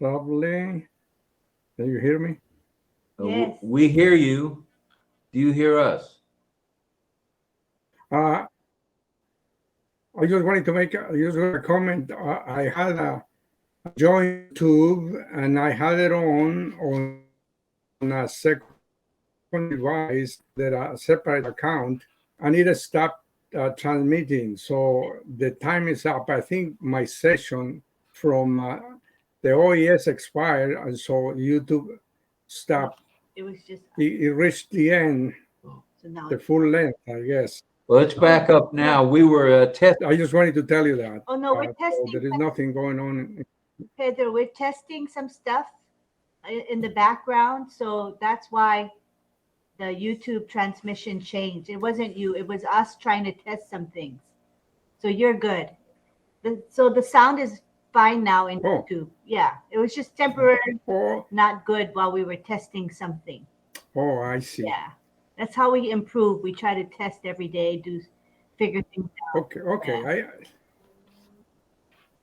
RobLynn, can you hear me? Yes. We hear you. Do you hear us? I just wanted to make a comment. I had a joint tube and I had it on a second device that a separate account. I need to stop transmitting. So the time is up. I think my session from the OES expired, and so YouTube stopped. It was just. It reached the end, so now the full length, I guess. Well, let's back up now. We were testing. I just wanted to tell you that. Oh no, we're testing. So there is nothing going on. Pedro, we're testing some stuff in the background, so that's why the YouTube transmission changed. It wasn't you; it was us trying to test some things. So you're good. So the sound is fine now in YouTube. Yeah, it was just temporary, not good while we were testing something. Oh, I see. Yeah, that's how we improve. We try to test every day, figure things out. Okay. Yeah.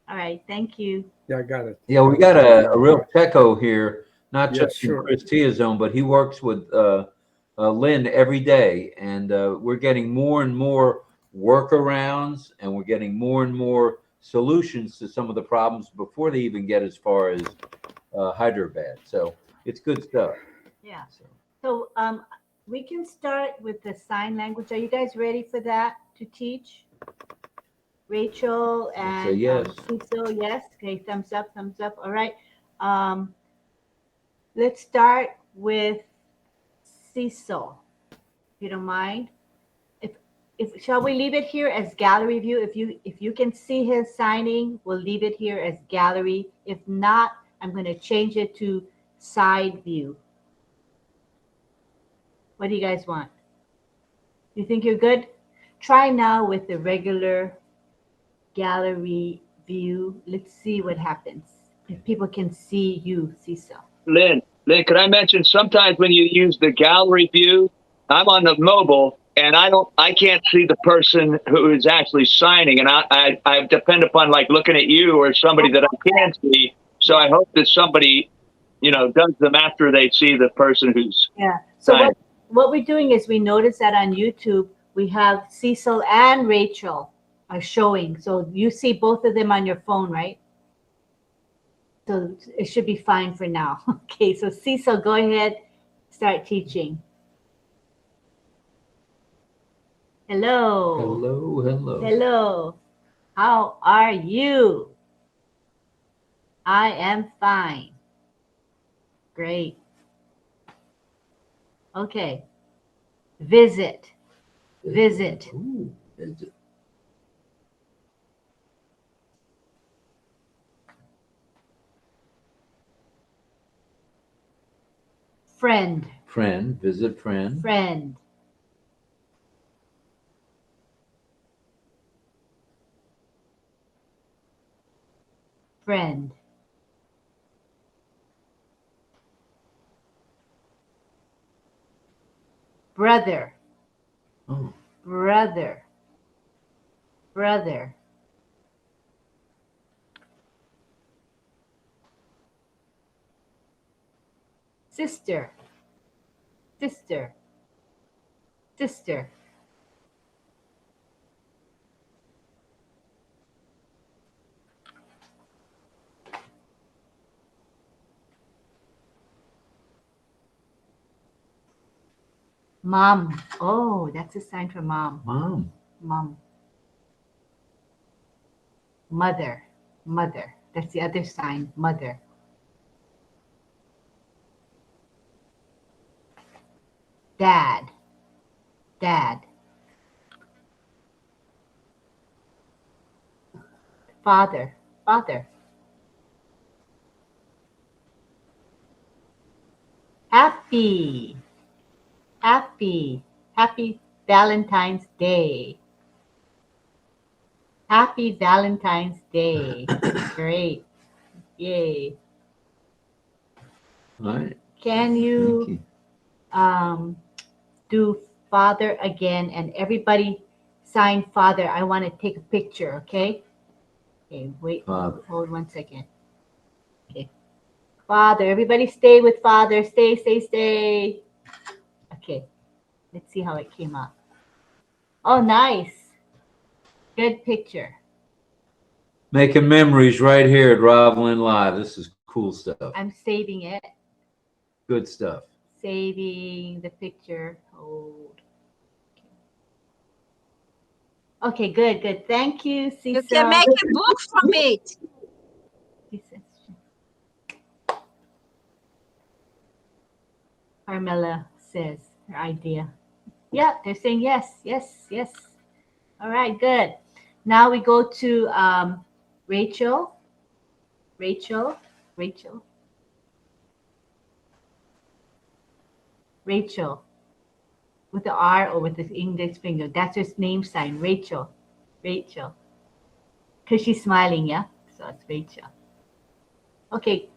All right, thank you. Yeah, I got it. Yeah, we got a real techo here, not Yeah, just sure. in Christia's zone, but he works with Lynn every day, and we're getting more and more workarounds, and we're getting more and more solutions to some of the problems before they even get as far as Hyderabad. So it's good stuff. Yeah. So we can start with the sign language. Are you guys ready for that to teach? Rachel and yes. Cecil, yes. Okay, thumbs up, thumbs up. All right. Let's start with Cecil, if you don't mind. If shall we leave it here as gallery view? If you can see his signing, we'll leave it here as gallery. If not, I'm going to change it to side view. What do you guys want? You think you're good? Try now with the regular gallery view. Let's see what happens. If people can see you, Cecil. Lynn, could I mention sometimes when you use the gallery view, I'm on the mobile and I can't see the person who is actually signing, and I depend upon like looking at you or somebody that I can see. So I hope that somebody, does them after they see the person who's So signing. what we're doing is we notice that on YouTube we have Cecil and Rachel are showing. So you see both of them on your phone, right? So it should be fine for now. Okay, so Cecil, go ahead, start teaching. Hello. Hello, hello. Hello. How are you? I am fine. Great. Okay. Visit. Visit. Ooh, visit. Friend. Friend. Visit friend. Friend. Friend. Brother. Oh. Brother. Brother. Sister. Sister. Sister. Mom. Oh, that's a sign for mom. Mom. Mom. Mother. Mother. That's the other sign. Mother. Dad. Dad. Father. Father. Happy. Happy. Happy Valentine's Day. Happy Valentine's Day. Great. Yay. All right. Can you do father again, and everybody sign father. I want to take a picture, okay? Okay, wait. Father. Hold 1 second. Okay. Father. Everybody stay with father. Stay, stay, stay. Okay. Let's see how it came out. Oh, nice. Good picture. Making memories right here at RobLynnLive. This is cool stuff. I'm saving it. Good stuff. Saving the picture. Hold. Okay, good, good. Thank you, Cecil. You can make a book from it. Carmela says her idea. Yeah, they're saying yes, yes, yes. All right, good. Now we go to Rachel. Rachel. Rachel. Rachel. With the R or with the index finger. That's her name sign, Rachel. Rachel. Because she's smiling, yeah? So it's Rachel. Okay,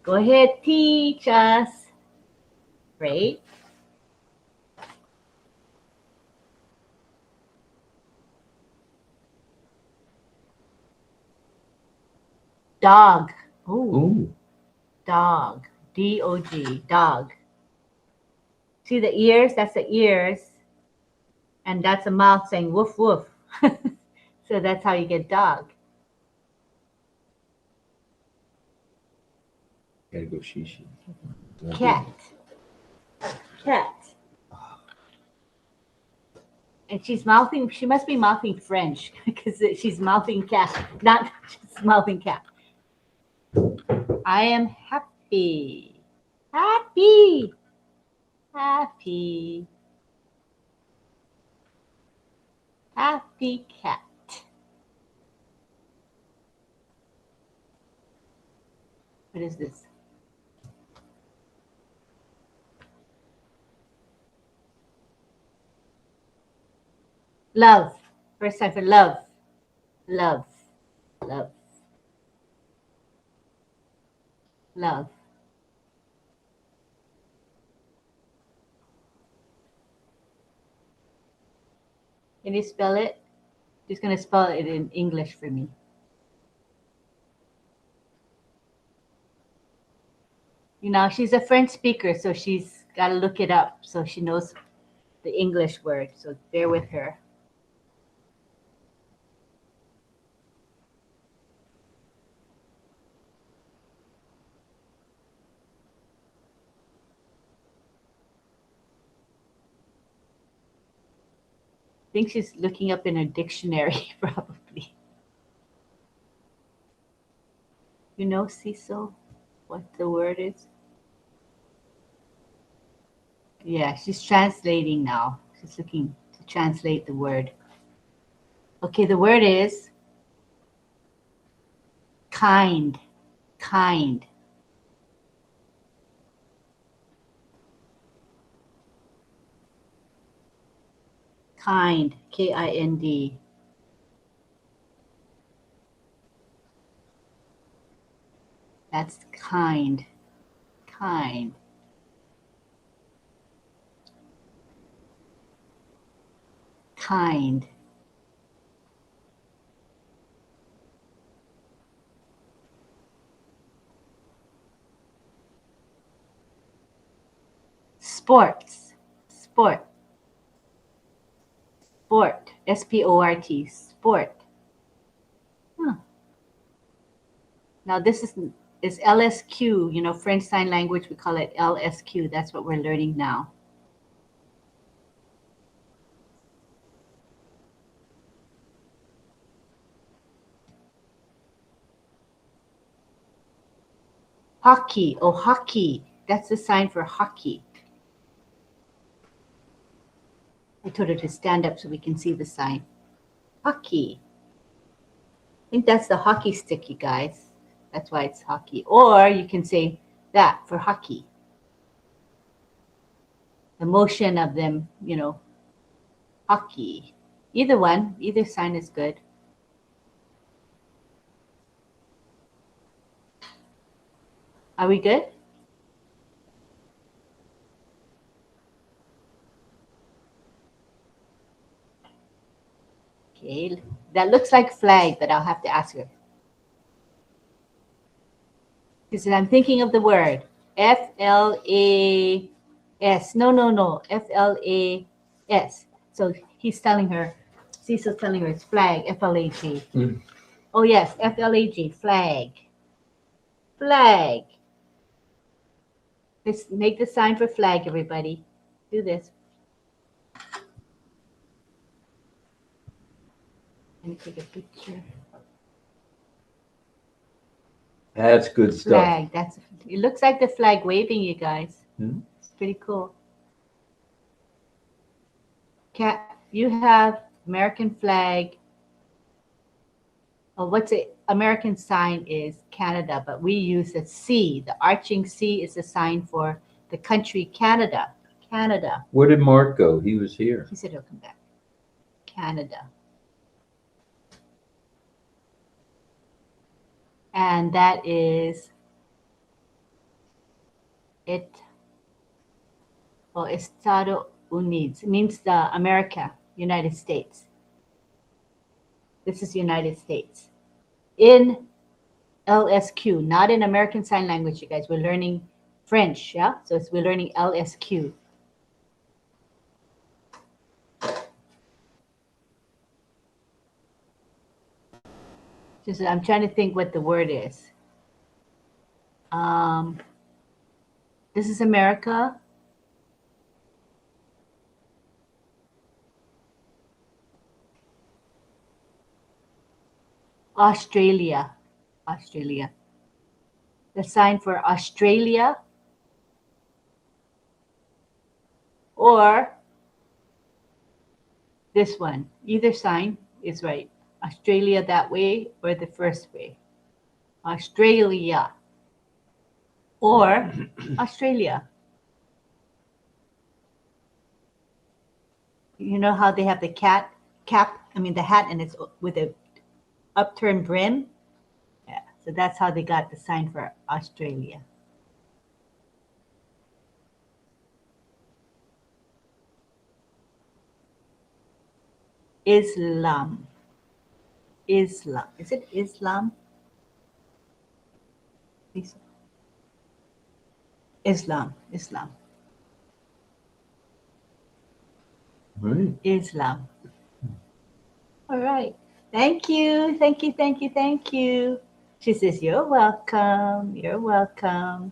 go ahead, teach us. Right? Dog. Ooh. Dog. D-O-G. Dog. See the ears? That's the ears. And that's a mouth saying woof, woof. So that's how you get dog. Gotta go shishi. Cat. Cat. And she's mouthing, she must be mouthing French because she's mouthing cat, not just mouthing cat. I am happy. Happy. Happy. Happy cat. What is this? Love. First time for love. Love. Love. Love. Can you spell it? She's going to spell it in English for me. You know, she's a French speaker, so she's got to look it up so she knows the English word. So bear with her. I think she's looking up in her dictionary, probably. You know, Cecil, what the word is? Yeah, she's translating now. She's looking to translate the word. Okay, the word is kind. Kind. Kind. K-I-N-D. That's kind. Kind. Kind. Sports. Sport. Sport. S-P-O-R-T. Sport. Huh. Now this is LSQ, you know, French Sign Language, we call it LSQ. That's what we're learning now. Hockey. Oh, hockey. That's the sign for hockey. I told her to stand up so we can see the sign. Hockey. I think that's the hockey stick, you guys. That's why it's hockey. Or you can say that for hockey. The motion of them, you know, hockey. Either one, either sign is good. Are we good? Okay, that looks like flag, but I'll have to ask her. She said, I'm thinking of the word F-L-A-S. No. F-L-A-S. So he's telling her, Cecil's telling her it's flag, F-L-A-G. Mm. Oh, yes, F-L-A-G, flag. Flag. Let's make the sign for flag, everybody. Do this. Let me take a picture. That's good stuff. Flag. That's, it looks like the flag waving, you guys. Hmm? It's pretty cool. Cat, you have American flag. Oh, what's it? American sign is Canada, but we use a C. The arching C is a sign for the country Canada. Canada. Where did Mark go? He was here. He said he'll come back. Canada. And that is it. Well, Estado Unidos. It means the America, United States. This is United States. In LSQ, not in American Sign Language, you guys. We're learning French, yeah? So we're learning LSQ. Just, I'm trying to think what the word is. This is America. Australia. Australia. The sign for Australia, or this one. Either sign is right. Australia that way or the first way. Australia or Australia. You know how they have the the hat, and it's with a upturned brim? Yeah, so that's how they got the sign for Australia. Islam. Islam. Is it Islam? Islam. Islam. Right. Islam. All right. Thank you. Thank you. Thank you. Thank you. She says, you're welcome. You're welcome.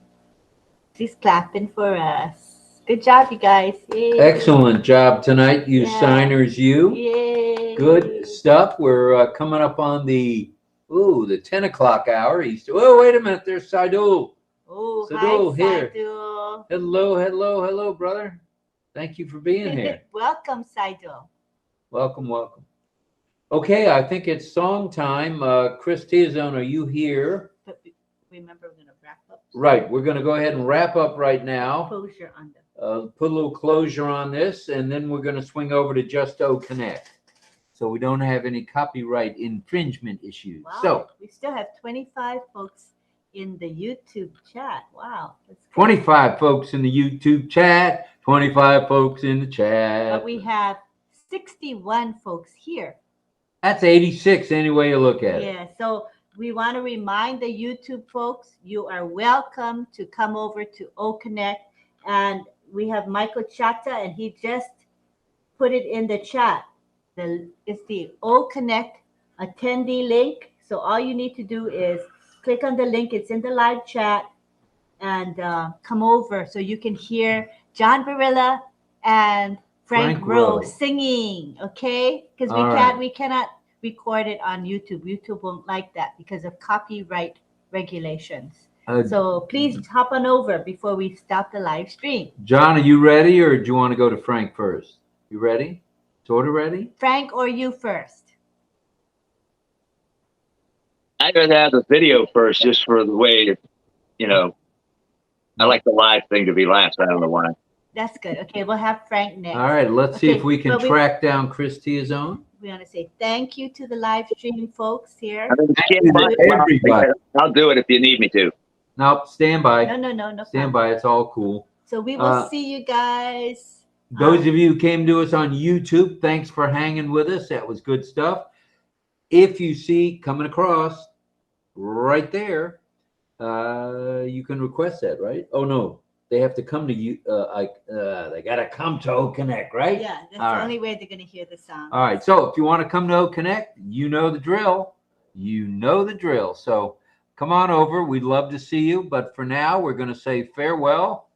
She's clapping for us. Good job, you guys. Yay. Excellent job tonight, you signers, you. Yay. Good stuff. We're coming up on the 10 o'clock hour. Oh, wait a minute. There's Saidul. Oh, Saidul hi, here. Saidul. Hello, hello, hello, brother. Thank you for being here. Welcome, Saidul. Welcome, welcome. Okay, I think it's song time. Chris Tiazone, are you here? But remember, we're going to wrap up. Right, we're going to go ahead and wrap up right now. Closure on the Put a little closure on this, and then we're going to swing over to just OConnect, so we don't have any copyright infringement issues. Wow. So we still have 25 folks in the YouTube chat. Wow. That's 25 folks in the YouTube chat, 25 folks in the chat. But we have 61 folks here. That's 86 any way you look at it. Yeah, so we want to remind the YouTube folks, you are welcome to come over to OConnect. And we have Michael Chata, and he just put it in the chat. It's the OConnect attendee link. So all you need to do is click on the link. It's in the live chat, and come over so you can hear John Barilla and Frank Rowe singing. Okay, because we cannot record it on YouTube. YouTube won't like that because of copyright regulations. So please hop on over before we stop the live stream. John, are you ready, or do you want to go to Frank first? You ready? Sort of ready? Frank, or you first? I'd rather have the video first, just for the way, I like the live thing to be last. I don't know why. That's good. Okay, we'll have Frank next. All right, let's see if we can track down Chris Tiazone. We want to say thank you to the live stream folks here. Everybody. I'll do it if you need me to. Nope, stand by. No. Stand by. It's all cool. So we will see you guys. Those of you who came to us on YouTube, thanks for hanging with us. That was good stuff. If you see coming across right there, you can request that, right? Oh, no. They have to come to you. They got to come to OConnect, right? Yeah, that's the only way they're going to hear the sound. All right. So if you want to come to OConnect, you know the drill. You know the drill. So come on over. We'd love to see you. But for now, we're going to say farewell.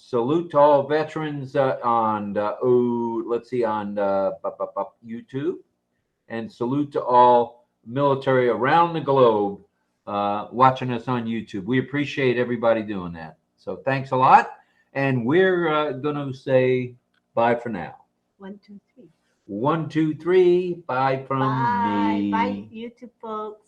Salute to all veterans on YouTube, and salute to all military around the globe watching us on YouTube. We appreciate everybody doing that. So thanks a lot, and we're going to say bye for now. 1, 2, 3. 1, 2, 3. Bye from me. Bye, YouTube folks.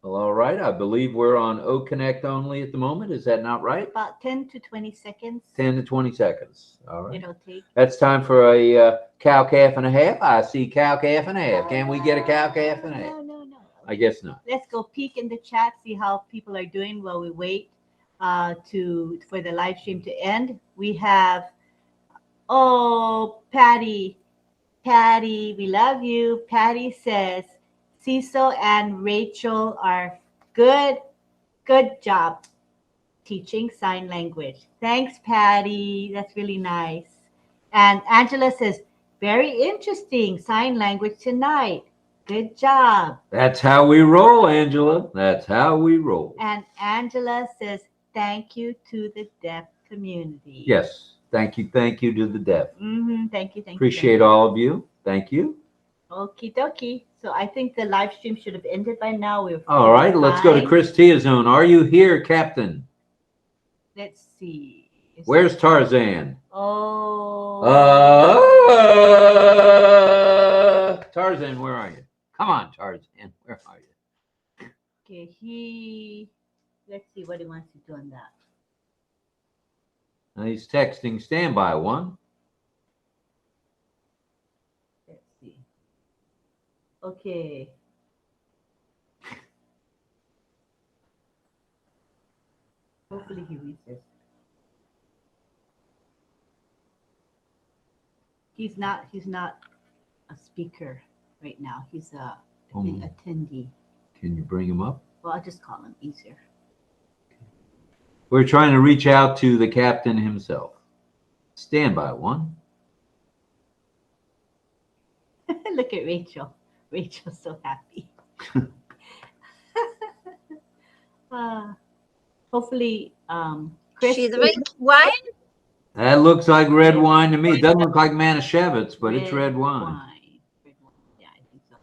Well, all right. I believe we're on OConnect only at the moment. Is that not right? About 10 to 20 seconds. 10 to 20 seconds. All right. It'll take. That's time for a cow calf and a half. I see cow calf and a half. Can we get a cow calf and a half? No. I guess not. Let's go peek in the chat, see how people are doing while we wait for the live stream to end. We have, Patty, we love you. Patty says, Cecil and Rachel are good job teaching sign language. Thanks, Patty. That's really nice. And Angela says, very interesting sign language tonight. Good job. That's how we roll, Angela. That's how we roll. And Angela says, thank you to the deaf community. Yes. Thank you to the deaf. Thank you. Appreciate all of you. Thank you. Okie dokie. So I think the live stream should have ended by now. All right, let's go to Christia Zone. Are you here, Captain? Let's see. Where's Tarzan? Tarzan, where are you? Come on, Tarzan. Where are you? Okay, let's see what he wants to do on that. He's texting standby one. Let's see. Okay. Hopefully he reads this. He's not a speaker right now. He's an attendee. Can you bring him up? Well, I'll just call him easier. We're trying to reach out to the captain himself. Standby one. Look at Rachel. Rachel's so happy. Hopefully, Chris. She drink wine? That looks like red wine to me. It doesn't look like Manischewitz, but it's red wine. Yeah, I think so.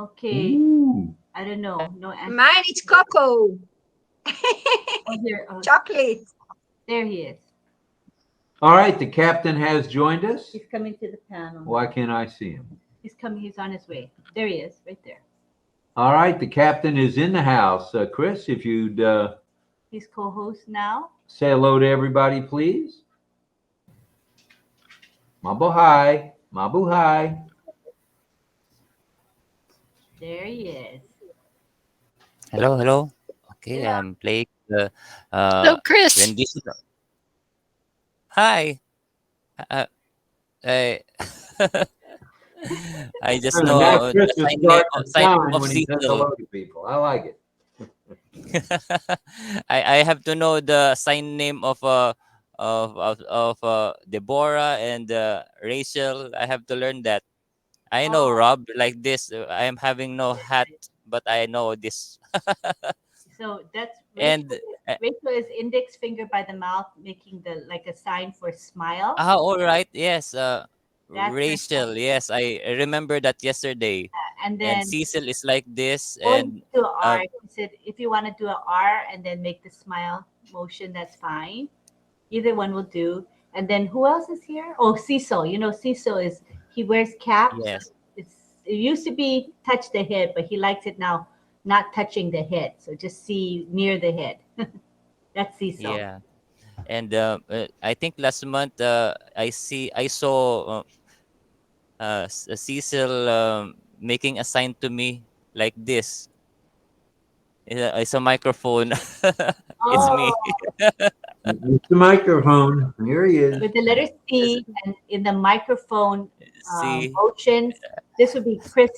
Okay. Ooh. I don't know. No answer. Mine is cocoa. Chocolate. There he is. All right, the captain has joined us. He's coming to the panel. Why can't I see him? He's coming. He's on his way. There he is, right there. All right, the captain is in the house. Chris, if you'd he's co-host now. Say hello to everybody, please. Mabuhay. Mabuhay. There he is. Hello. Okay, yeah. I'm playing the Hello, Chris. rendition. Hi. I just know the sign of Cecil. People. I like it. I have to know the sign name of Deborah and Rachel. I have to learn that. I know Rob like this. I am having no hat, but I know this. So that's and Rachel is index finger by the mouth, making like a sign for smile. all right. Yes. Rachel. Yes, I remember that yesterday. And then Cecil is like this. And do an R. He said, if you want to do an R and then make the smile motion, that's fine. Either one will do. And then who else is here? Oh, Cecil. You know, Cecil he wears caps. Yes. It used to be touch the head, but he likes it now not touching the head. So just see near the head. That's Cecil. Yeah. And I think last month I saw Cecil making a sign to me like this. It's a microphone. It's me. It's the microphone. Here he is. With the letter C and in the microphone motions, this would be Chris,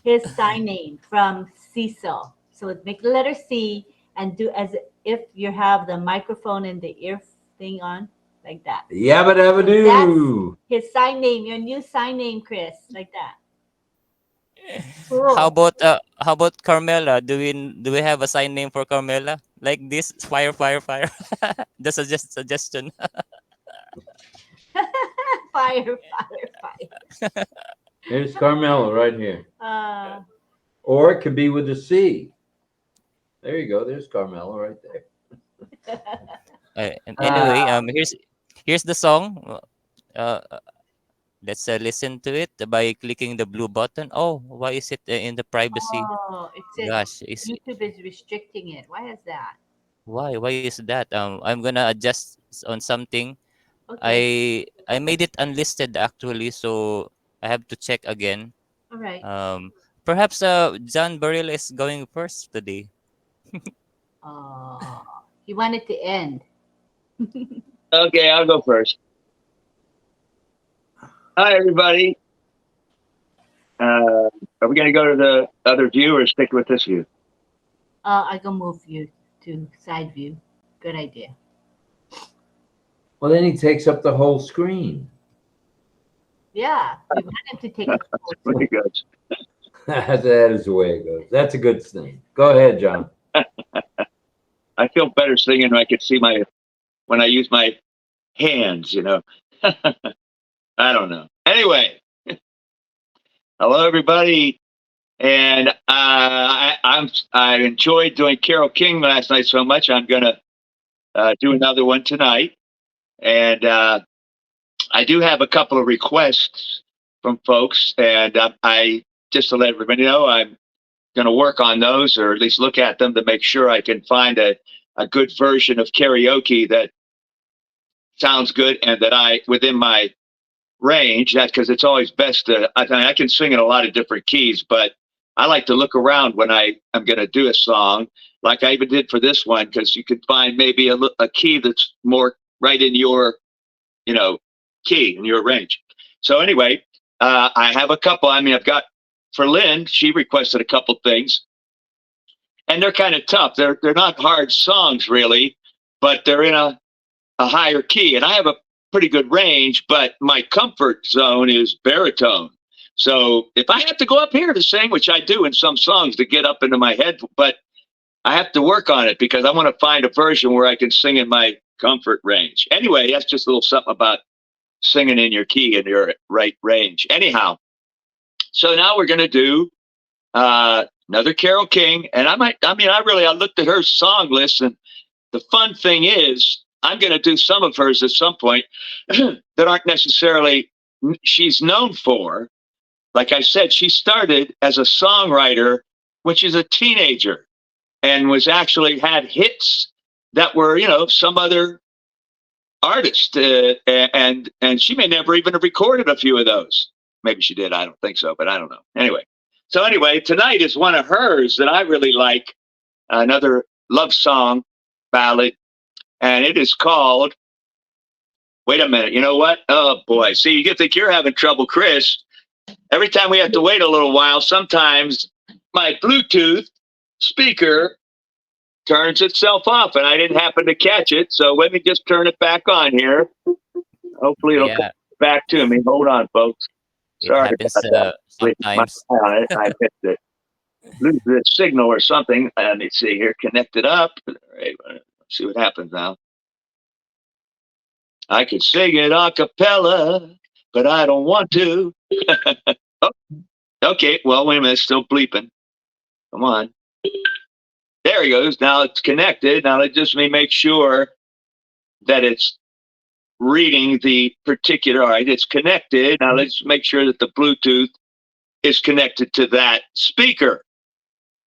his sign name from Cecil. So make the letter C and do as if you have the microphone and the ear thing on, like that. Yabba dabba doo. That's his sign name, your new sign name, Chris, like that. Cool. How about Carmela? Do we have a sign name for Carmela? Like this? Fire. That's a suggestion. Fire. Here's Carmela right here. Or it could be with a C. There you go. There's Carmela right there. Anyway, here's the song. Let's listen to it by clicking the blue button. Oh, why is it in the privacy? Oh, it says gosh, YouTube is restricting it. Why is that? Why is that? I'm gonna adjust on something. Okay. I made it unlisted actually, so I have to check again. All right. Perhaps John Barilla is going first today. He wanted to end. Okay, I'll go first. Hi, everybody. Are we going to go to the other view or stick with this view? I can move you to side view. Good idea. Well, then he takes up the whole screen. Yeah, we want him to take up the whole Pretty good. That is the way it goes. That's a good thing. Go ahead, John. I feel better singing when I could see when I use my hands, you know. I don't know. Anyway, hello everybody, and I enjoyed doing Carole King last night so much. I'm gonna do another one tonight, and I do have a couple of requests from folks, and I just to let everybody know I'm going to work on those, or at least look at them to make sure I can find a good version of karaoke that sounds good and that within my range. That's because it's always best to, I can sing in a lot of different keys, but I like to look around when I'm going to do a song, like I even did for this one, because you could find maybe a key that's more right in your, key in your range. So anyway, I have a couple. I mean, I've got for Lynn, she requested a couple things, and they're kind of tough. They're not hard songs really, but they're in a higher key, and I have a pretty good range, but my comfort zone is baritone. So if I have to go up here to sing, which I do in some songs to get up into my head, but I have to work on it because I want to find a version where I can sing in my comfort range. Anyway, that's just a little something about singing in your key in your right range. Anyhow, so now we're going to do another Carole King, and I looked at her song list, and the fun thing is I'm going to do some of hers at some point that aren't necessarily she's known for. Like I said, she started as a songwriter when she's a teenager and was actually had hits that were, some other artist. And she may never even have recorded a few of those. Maybe she did. I don't think so, but I don't know. Anyway, tonight is one of hers that I really like. Another love song ballad, and it is called, wait a minute, you know what? Oh boy. See, you think you're having trouble, Chris. Every time we have to wait a little while, sometimes my Bluetooth speaker turns itself off, and I didn't happen to catch it. So let me just turn it back on here. Hopefully it'll come back to me. Hold on, folks. Sorry. It happens sometimes. I missed it. Lose the signal or something. Let me see here. Connect it up. All right, let's see what happens now. I could sing it a cappella, but I don't want to. Oh, okay, well, wait a minute. It's still bleeping. Come on. There he goes. Now it's connected. Now let just me make sure that it's reading the particular. All right, it's connected. Now let's make sure that the Bluetooth is connected to that speaker.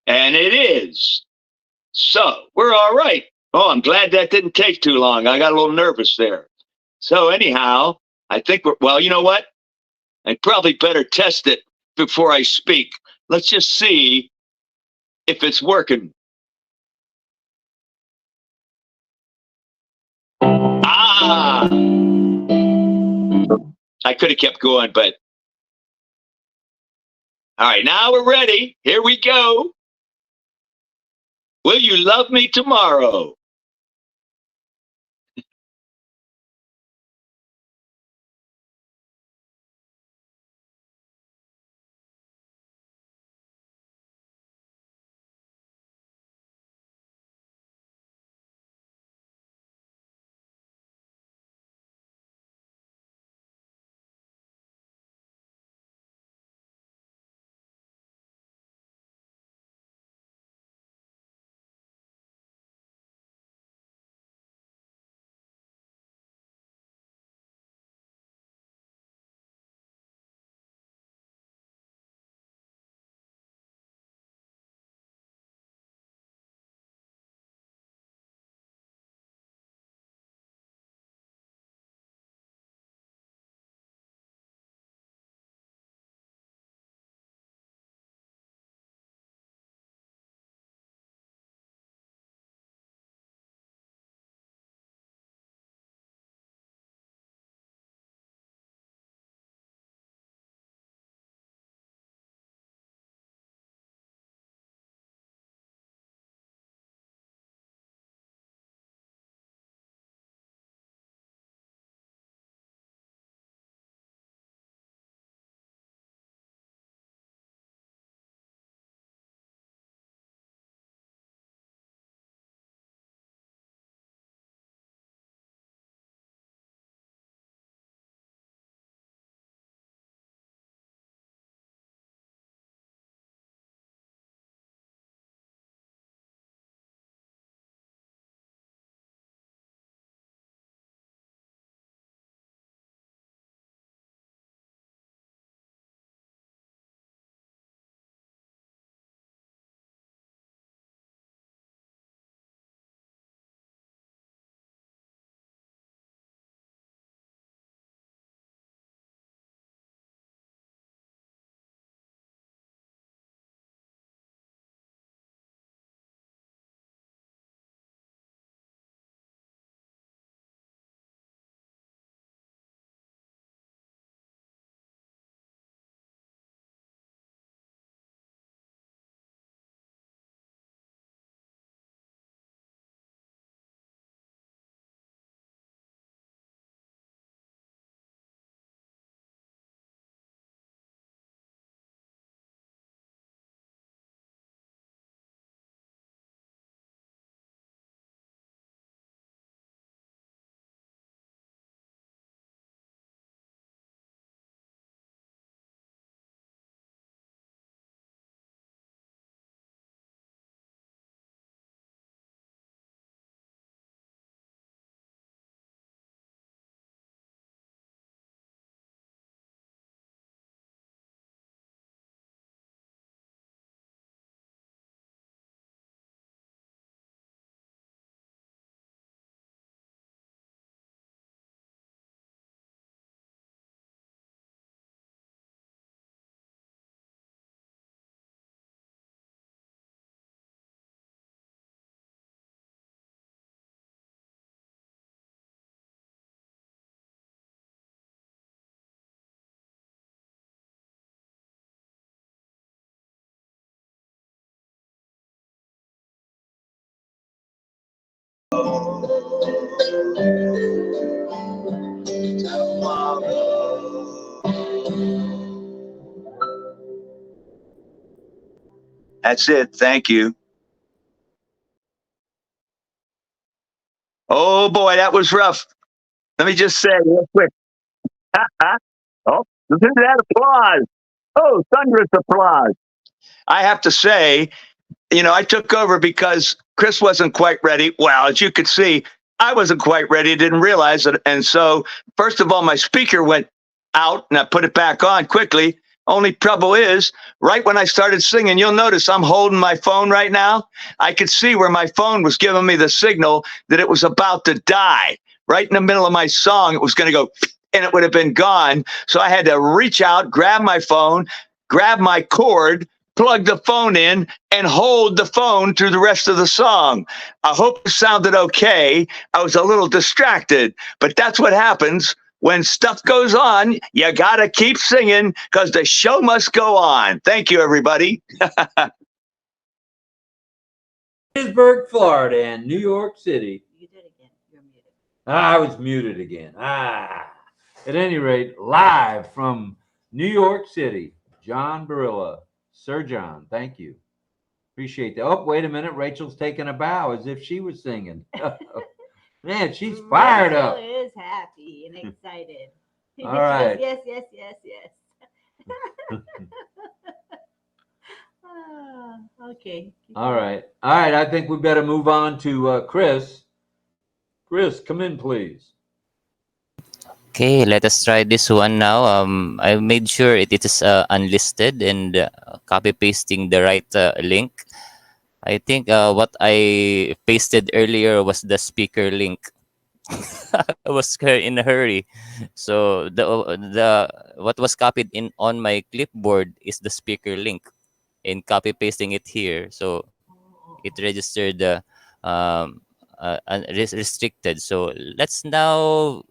And it is. So we're all right. Oh, I'm glad that didn't take too long. I got a little nervous there. So anyhow, I think well, you know what? I probably better test it before I speak. Let's just see if it's working. Ah! I could have kept going, but all right, now we're ready. Here we go. Will you love me tomorrow? That's it. Thank you. Oh boy, that was rough. Let me just say real quick. Oh, listen to that applause. Oh, thunderous applause. I have to say, I took over because Chris wasn't quite ready. Well, as you could see, I wasn't quite ready, didn't realize it. And so, first of all, my speaker went out and I put it back on quickly. Only trouble is, right when I started singing, you'll notice I'm holding my phone right now. I could see where my phone was giving me the signal that it was about to die. Right in the middle of my song, it was going to go and it would have been gone. So I had to reach out, grab my phone, grab my cord, plug the phone in, and hold the phone through the rest of the song. I hope it sounded okay. I was a little distracted, but that's what happens when stuff goes on. You got to keep singing because the show must go on. Thank you, everybody. Pittsburgh, Florida, and New York City. You did again. You're muted. I was muted again. At any rate, live from New York City, John Barilla. Sir John, thank you. Appreciate that. Oh, wait a minute. Rachel's taking a bow as if she was singing. Man, she's fired up. Rachel is happy and excited. All right. Yes, yes, yes, yes. Okay. All right. I think we better move on to Chris. Chris, come in, please. Okay, let us try this one now. I made sure it is unlisted and copy pasting the right link. I think what I pasted earlier was the speaker link. I was in a hurry, so the what was copied on my clipboard is the speaker link, and copy pasting it here, so it registered restricted. So let's now.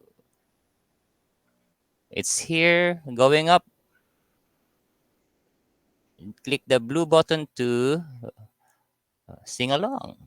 It's here, going up. Click the blue button to sing along.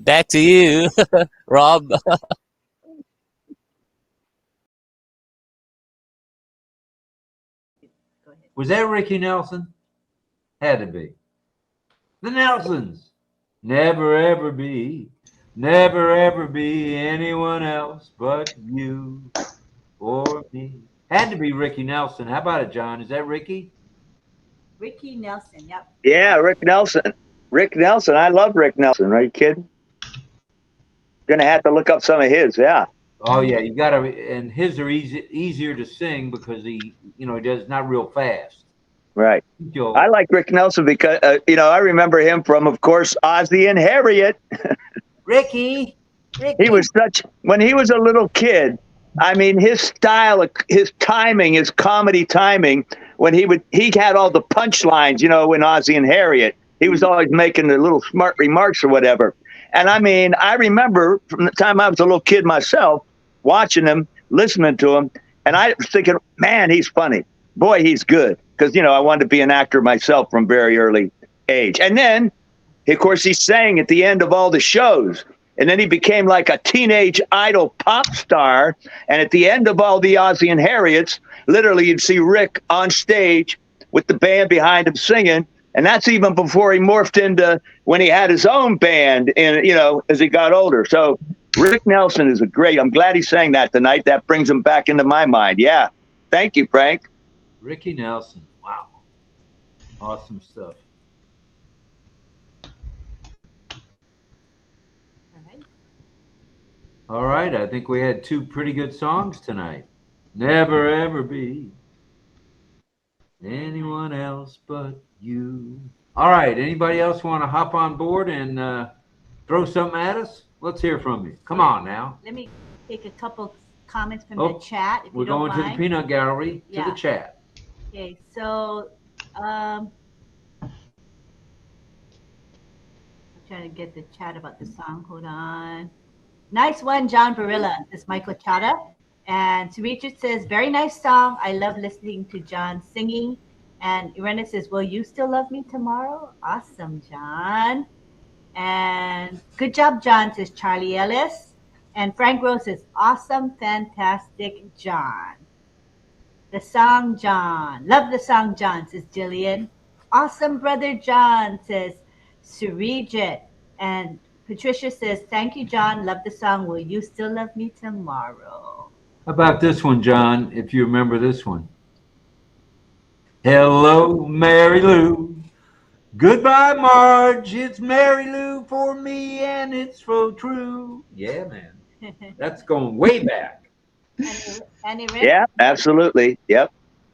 Back to you, Rob. Go ahead. Was that Ricky Nelson? Had to be. The Nelsons. Never ever be anyone else but you or me. Had to be Ricky Nelson. How about it, John? Is that Ricky? Ricky Nelson, yep. Yeah, Rick Nelson. Rick Nelson. I love Rick Nelson. Are you kidding? Gonna have to look up some of his. Yeah. Oh yeah, you gotta. And his are easier to sing because he does not real fast. Right. I like Rick Nelson because I remember him from, of course, Ozzie and Harriet. Ricky. He was when he was a little kid. I mean, his style, his timing, his comedy timing. When he had all the punchlines, in Ozzie and Harriet. He was always making the little smart remarks or whatever. And I mean, I remember from the time I was a little kid myself, watching him, listening to him, and I was thinking, man, he's funny. Boy, he's good. Because, I wanted to be an actor myself from very early age. And then, of course, he sang at the end of all the shows. And then he became like a teenage idol pop star. And at the end of all the Ozzie and Harriets, literally you'd see Rick on stage with the band behind him singing. And that's even before he morphed into when he had his own band and, as he got older. So Rick Nelson is I'm glad he sang that tonight. That brings him back into my mind. Yeah. Thank you, Frank. Ricky Nelson. Wow. Awesome stuff. All right. I think we had two pretty good songs tonight. Never ever be anyone else but you. All right. Anybody else want to hop on board and throw something at us? Let's hear from you. Come on now. Let me take a couple comments from the chat. If we're going to the peanut gallery, to the chat. Okay, so I'm trying to get the chat about the song. Hold on. Nice one, John Barilla. This is Michael Chata. And Richard says, very nice song. I love listening to John singing. And Irena says, will you still love me tomorrow? Awesome, John. And good job, John, says Charlie Ellis. And Frank Rose says, awesome, fantastic, John. The song, John. Love the song, John, says Jillian. Awesome, brother John, says Surijit. And Patricia says, thank you, John. Love the song. Will you still love me tomorrow? How about this one, John, if you remember this one? Hello, Mary Lou. Goodbye, Marge. It's Mary Lou for me, and it's so true. Yeah, man. That's going way back. And Irena, yeah, absolutely. Yep.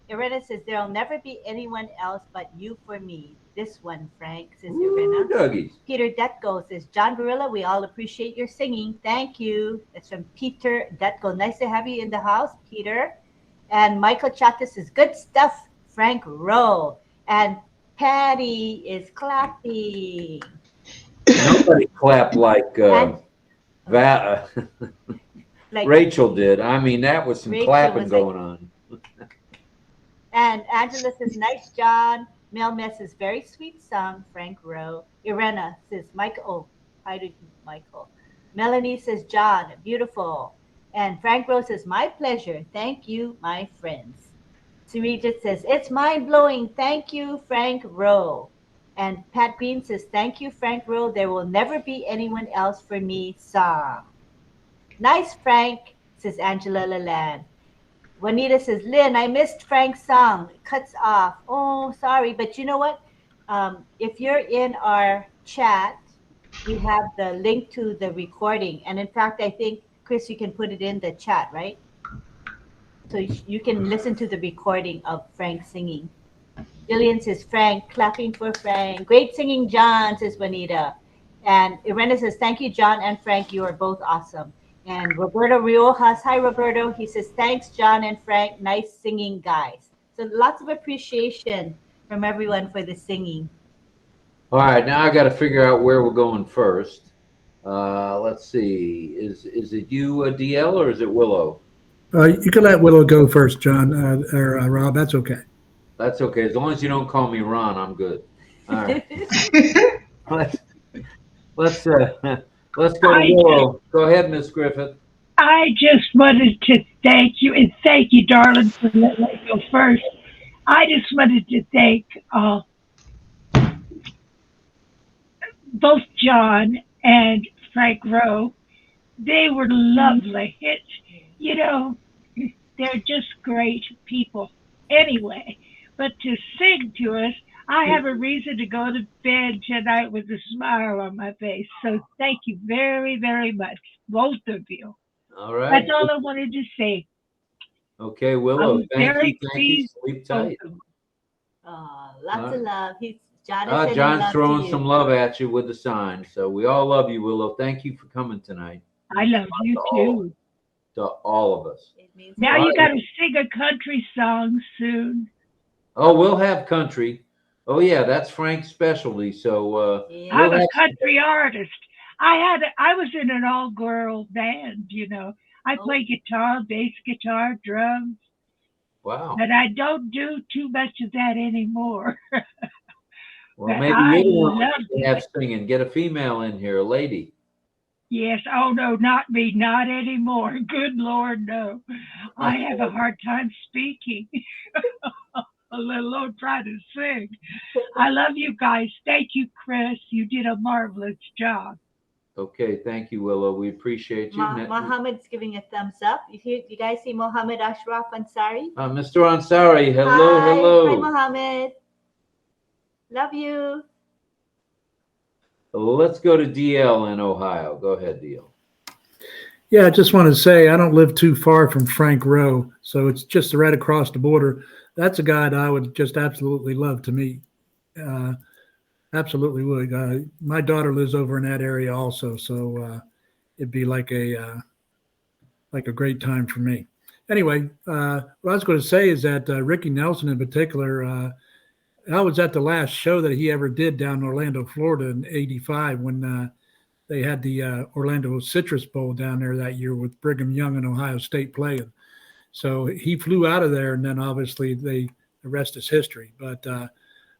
Irena says, there'll never be anyone else but you for me. This one, Frank, says Irena. Duggies. Peter Detko says, John Barilla, we all appreciate your singing. Thank you. That's from Peter Detko. Nice to have you in the house, Peter. And Michael Chata says, good stuff, Frank Rowe. And Patty is clapping. Nobody clapped like Rachel did. I mean, that was some clapping going on. And Angela says, nice, John. Mel Mess says, very sweet song, Frank Rowe. Irena says, Michael. Oh, hi to Michael. Melanie says, John, beautiful. And Frank Rowe says, my pleasure. Thank you, my friends. Surijit says, it's mind-blowing. Thank you, Frank Rowe. And Pat Green says, thank you, Frank Rowe. There will never be anyone else for me song. Nice, Frank, says Angela Lalande. Juanita says, Lynn, I missed Frank's song. It cuts off. Oh, sorry. But you know what? If you're in our chat, we have the link to the recording. And in fact, I think, Chris, you can put it in the chat, right? So you can listen to the recording of Frank singing. Jillian says, Frank, clapping for Frank. Great singing, John, says Juanita. And Irena says, thank you, John and Frank. You are both awesome. And Roberto Riojas, hi, Roberto. He says, thanks, John and Frank. Nice singing, guys. So lots of appreciation from everyone for the singing. All right, now I got to figure out where we're going first. Let's see. Is it you, DL, or is it Willow? You can let Willow go first, John, or Rob. That's okay. That's okay. As long as you don't call me Ron, I'm good. All right. Let's go to Willow. Go ahead, Miss Griffith. I just wanted to thank you, and thank you, darling, for letting me go first. I just wanted to thank both John and Frank Rowe. They were lovely. You know, they're just great people anyway. But to sing to us, I have a reason to go to bed tonight with a smile on my face. So thank you very, very much, both of you. All right. That's all I wanted to say. Okay, Willow. Thank you. Sleep tight. Lots of love. John's throwing some love at you with the sign. So we all love you, Willow. Thank you for coming tonight. I love you too. To all of us. Now you got to sing a country song soon. Oh, we'll have country. Oh yeah, that's Frank's specialty. So I'm a country artist. I was in an all-girl band. You know, I play guitar, bass guitar, drums. Wow. But I don't do too much of that anymore. Well, maybe you want to have singing. Get a female in here, a lady. Yes. Oh, no, not me. Not anymore. Good Lord, no. I have a hard time speaking, let alone trying to sing. I love you guys. Thank you, Chris. You did a marvelous job. Okay. Thank you, Willow. We appreciate you. Mohammed's giving a thumbs up. You guys see Mohammed Ashraf Ansari? Mr. Ansari, hello, hello. Hi, Mohammed. Love you. Let's go to DL in Ohio. Go ahead, DL. Yeah, I just want to say I don't live too far from Frank Rowe, so it's just right across the border. That's a guy that I would just absolutely love to meet. Absolutely would. My daughter lives over in that area also, so it'd be like a great time for me. Anyway, what I was going to say is that Ricky Nelson in particular, I was at the last show that he ever did down in Orlando, Florida in '85 when they had the Orlando Citrus Bowl down there that year with Brigham Young and Ohio State playing. So he flew out of there, and then obviously the rest is history. But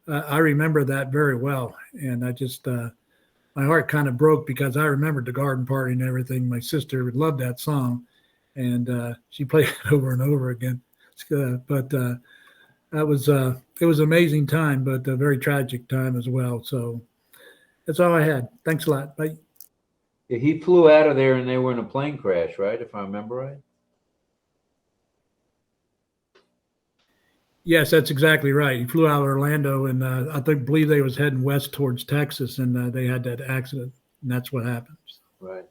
I remember that very well, and I just my heart kind of broke because I remembered the garden party and everything. My sister loved that song, and she played it over and over again. But that was it was an amazing time, but a very tragic time as well. So that's all I had. Thanks a lot. Bye. Yeah, he flew out of there, and they were in a plane crash, right? If I remember right. Yes, that's exactly right. He flew out of Orlando, and I believe they was heading west towards Texas, and they had that accident, and that's what happened. Right.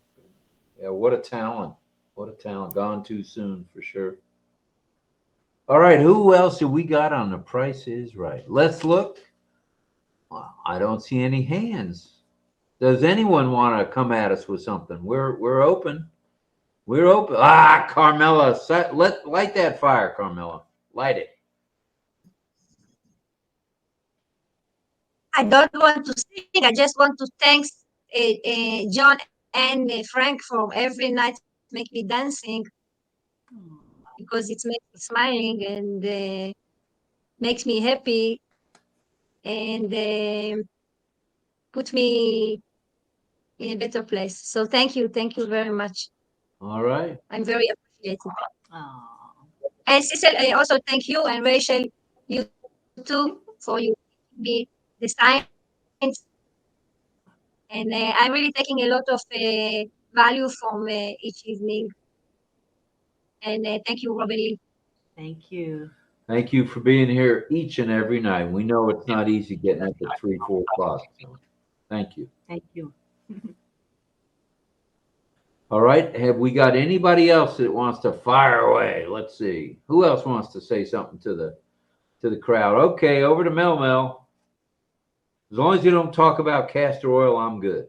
Yeah, what a talent. What a talent. Gone too soon, for sure. All right, who else do we got on The Price is Right? Let's look. Well, I don't see any hands. Does anyone want to come at us with something? We're open. We're open. Carmela, light that fire, Carmela. Light it. I don't want to sing. I just want to thank John and Frank for every night make me dancing because it makes me smiling and makes me happy and put me in a better place. So thank you very much. All right. I'm very appreciative. And Cecil, I also thank you and Rachel, you too, for you me the signs. And I'm really taking a lot of value from each evening. And thank you, RobLynn. Thank you. Thank you for being here each and every night. We know it's not easy getting up at 3, 4 o'clock. So thank you. Thank you. All right. Have we got anybody else that wants to fire away? Let's see. Who else wants to say something to the crowd? Okay, over to Mel. As long as you don't talk about castor oil, I'm good.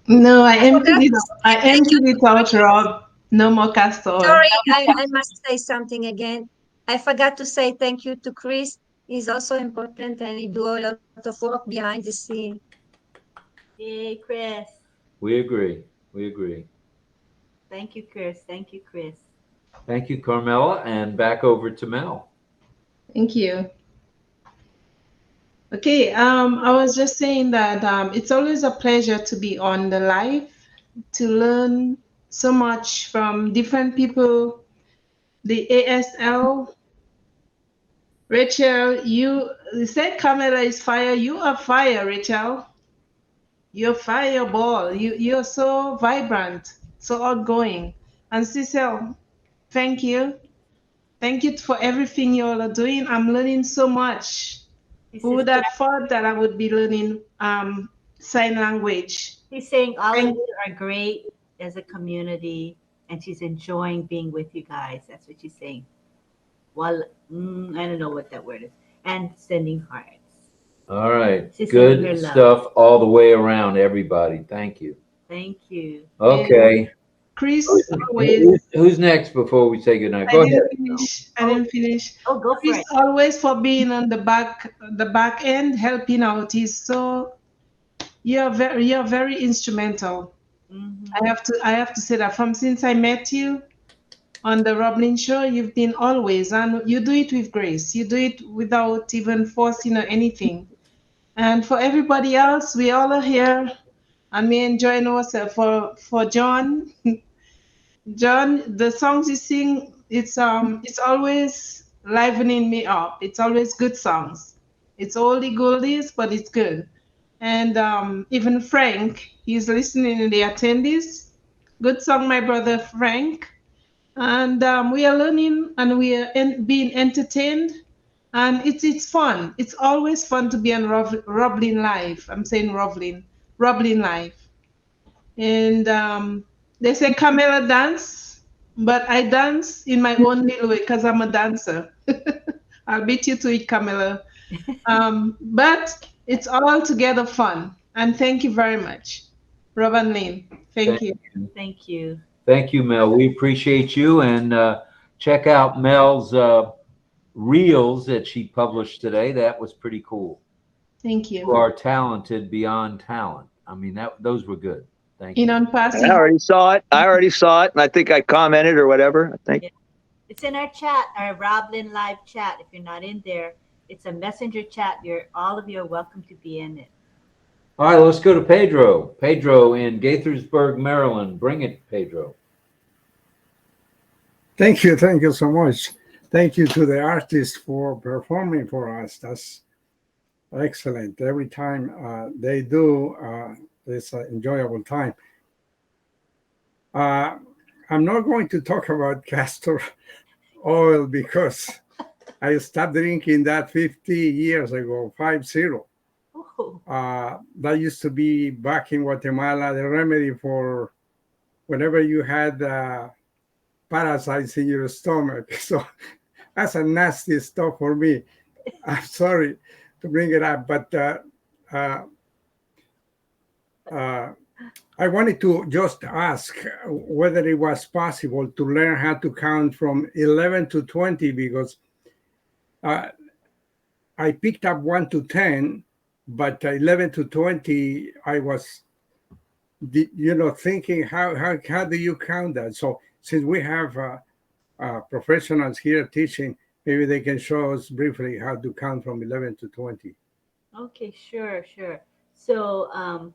No, I emptied it out, Rob. No more castor oil. Sorry, I must say something again. I forgot to say thank you to Chris. He's also important and he do a lot of work behind the scene. Yay, Chris. We agree. Thank you, Chris. Thank you, Chris. Thank you, Carmela. And back over to Mel. Thank you. Okay, I was just saying that it's always a pleasure to be on the live, to learn so much from different people, the ASL, Rachel, you said Camilla is fire. You are fire, Rachel. You're fireball. You're so vibrant, so outgoing. And Cecil, thank you. Thank you for everything you all are doing. I'm learning so much. Who would have thought that I would be learning sign language? She's saying all of you are great as a community, and she's enjoying being with you guys. That's what she's saying. Well, I don't know what that word is. And sending hearts. All right. She's sending her Good love. stuff all the way around, everybody. Thank you. Thank you. Okay. Chris, always. Who's next before we say goodnight? I Go didn't ahead. finish. I didn't finish. Oh, go for Chris, it. always for being on the back end, helping out. You're very instrumental. I have to say that from since I met you on the RobLynn show, you've been always, and you do it with grace. You do it without even forcing or anything. And for everybody else, we all are here, and we enjoying ourselves. For John, John, the songs you sing, it's always livening me up. It's always good songs. It's oldie goldies, but it's good. And even Frank, he's listening in the attendees. Good song, my brother Frank. And we are learning and we are being entertained. And it's fun. It's always fun to be on RobLynn Live. I'm saying RobLynn Live. And they say Camilla dance, but I dance in my own little way because I'm a dancer. I'll beat you to it, Camilla. But it's all together fun. And thank you very much, Rob and Lynn. Thank you. Thank you. Thank you, Mel. We appreciate you. And check out Mel's reels that she published today. That was pretty cool. Thank you. You are talented beyond talent. I mean, those were good. Thank In you. ONPASSIVE. I already saw it. And I think I commented or whatever. I think. Yeah. It's in our chat, our RobLynnLive chat. If you're not in there, it's a messenger chat. All of you are welcome to be in it. All right, let's go to Pedro. Pedro in Gaithersburg, Maryland. Bring it, Pedro. Thank you so much. Thank you to the artists for performing for us. That's excellent. Every time they do, it's an enjoyable time. I'm not going to talk about castor oil because I stopped drinking that 50 years ago, 50. That used to be back in Guatemala, the remedy for whenever you had parasites in your stomach. So that's a nasty stuff for me. I'm sorry to bring it up, but I wanted to just ask whether it was possible to learn how to count from 11 to 20 because I picked up 1 to 10, but 11 to 20, I was, thinking, how do you count that? So since we have professionals here teaching, maybe they can show us briefly how to count from 11 to 20. Okay, sure. So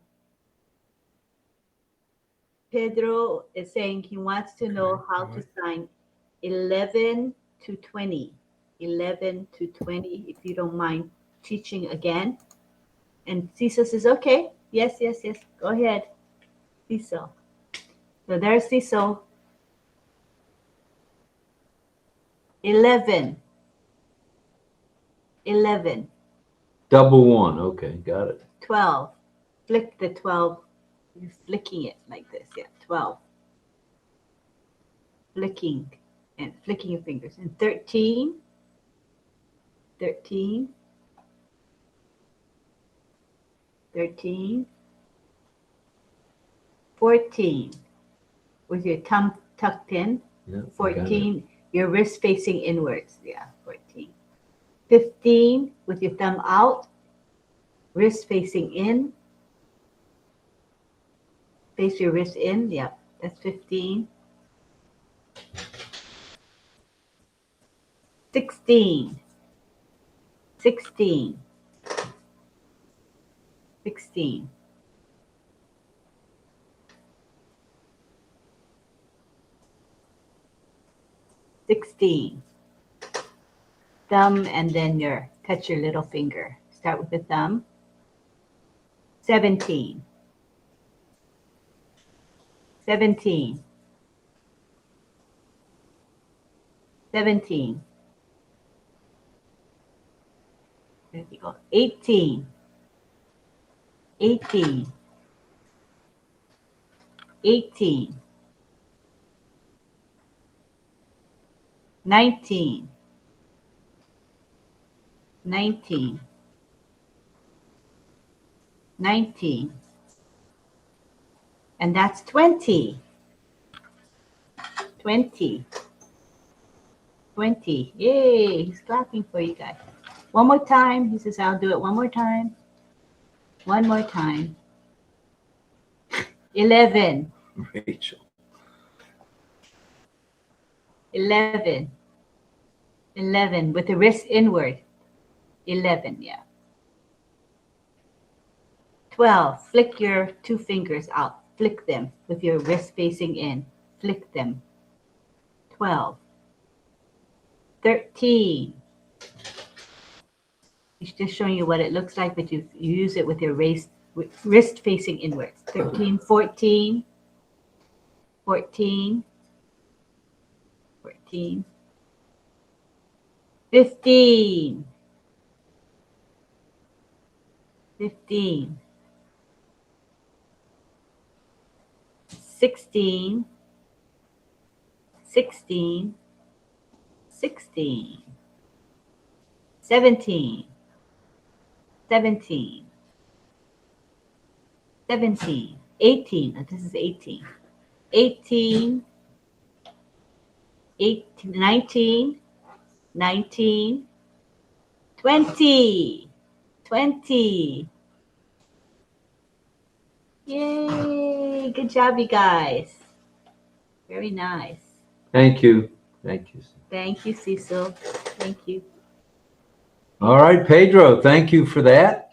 Pedro is saying he wants to know how to sign 11 to 20. 11 to 20, if you don't mind teaching again. And Cecil says, okay, yes, go ahead, Cecil. So there's Cecil. 11. Double one. Okay, got it. 12. Flick the 12. You're flicking it like this. Yeah, 12. Flicking your fingers. And 13. 14. With your thumb tucked in. Yeah, 14. Your wrist facing inwards. Yeah, 14. 15 with your thumb out, wrist facing in. Face your wrist in. Yep, that's 15. 16. 16. thumb and then touch your little finger. Start with the thumb. 17. 17. 17. There you go. 18. 18. 18. 19. 19. 19. And that's 20. 20. 20. Yay, he's clapping for you guys. One more time. He says, I'll do it one more time. One more time. 11. Rachel. 11. 11 with the wrist inward. 11, yeah. 12. Flick your two fingers out. Flick them with your wrist facing in. Flick them. 12. 13. He's just showing you what it looks like, but you use it with your wrist facing inwards. 13. 14. 14. 14. 15. 15. 16. 16. 16. 17. 17. 17. 18. Oh, this is 18. 18. 18. 19. 19. 20. 20. Yay. Good job, you guys. Very nice. Thank you. Thank you. Thank you, Cecil. Thank you. All right, Pedro, thank you for that.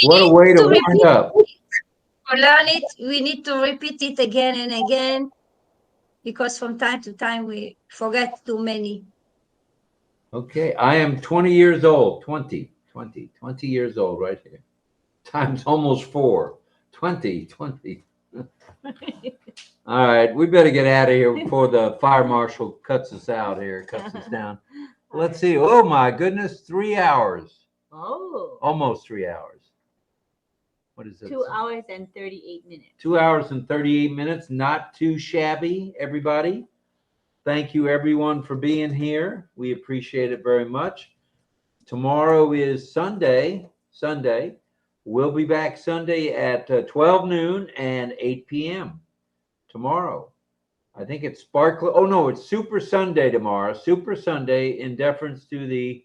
What a way to wind up. To learn it, we need to repeat it again and again, because from time to time we forget too many. Okay, I am 20 years old. 20 years old right here. Times almost 4. 20. All right, we better get out of here before the fire marshal cuts us out here, cuts us down. Let's see. Oh my goodness, 3 hours. Oh. Almost 3 hours. What is it? 2 hours and 38 minutes. 2 hours and 38 minutes. Not too shabby, everybody. Thank you, everyone, for being here. We appreciate it very much. Tomorrow is Sunday. We'll be back Sunday at 12 noon and 8 p.m. tomorrow. I think it's Sparkle. Oh, no, it's Super Sunday tomorrow. Super Sunday in deference to the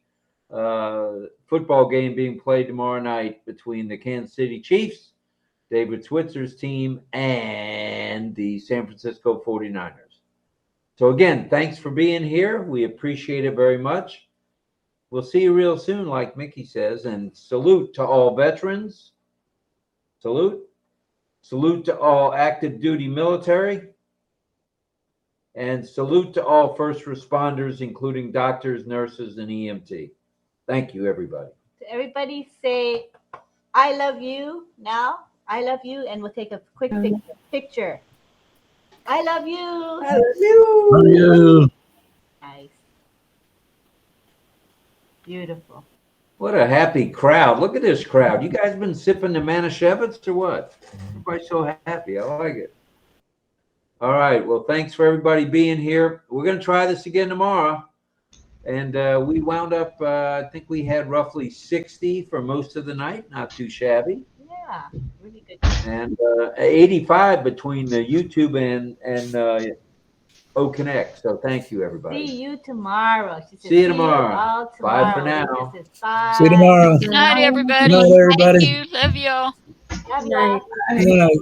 football game being played tomorrow night between the Kansas City Chiefs, David Switzer's team, and the San Francisco 49ers. So again, thanks for being here. We appreciate it very much. We'll see you real soon, like Mickey says, and salute to all veterans. Salute to all active duty military, and salute to all first responders, including doctors, nurses, and EMT. Thank you, everybody. So everybody say, I love you now. I love you, and we'll take a quick picture. I love you. I love you. Love you. Nice. Beautiful. What a happy crowd. Look at this crowd. You guys been sipping the Manischewitz or what? Everybody's so happy. I like it. All right. Well, thanks for everybody being here. We're going to try this again tomorrow. And we wound up, I think we had roughly 60 for most of the night. Not too shabby. Yeah, really good. And 85 between the YouTube and OConnect. So thank you, everybody. See you tomorrow. She said, see you tomorrow. Bye for now. Bye. See you tomorrow. Good night, everybody. Good night, everybody. Thank you. Love y'all. Love y'all. Good night.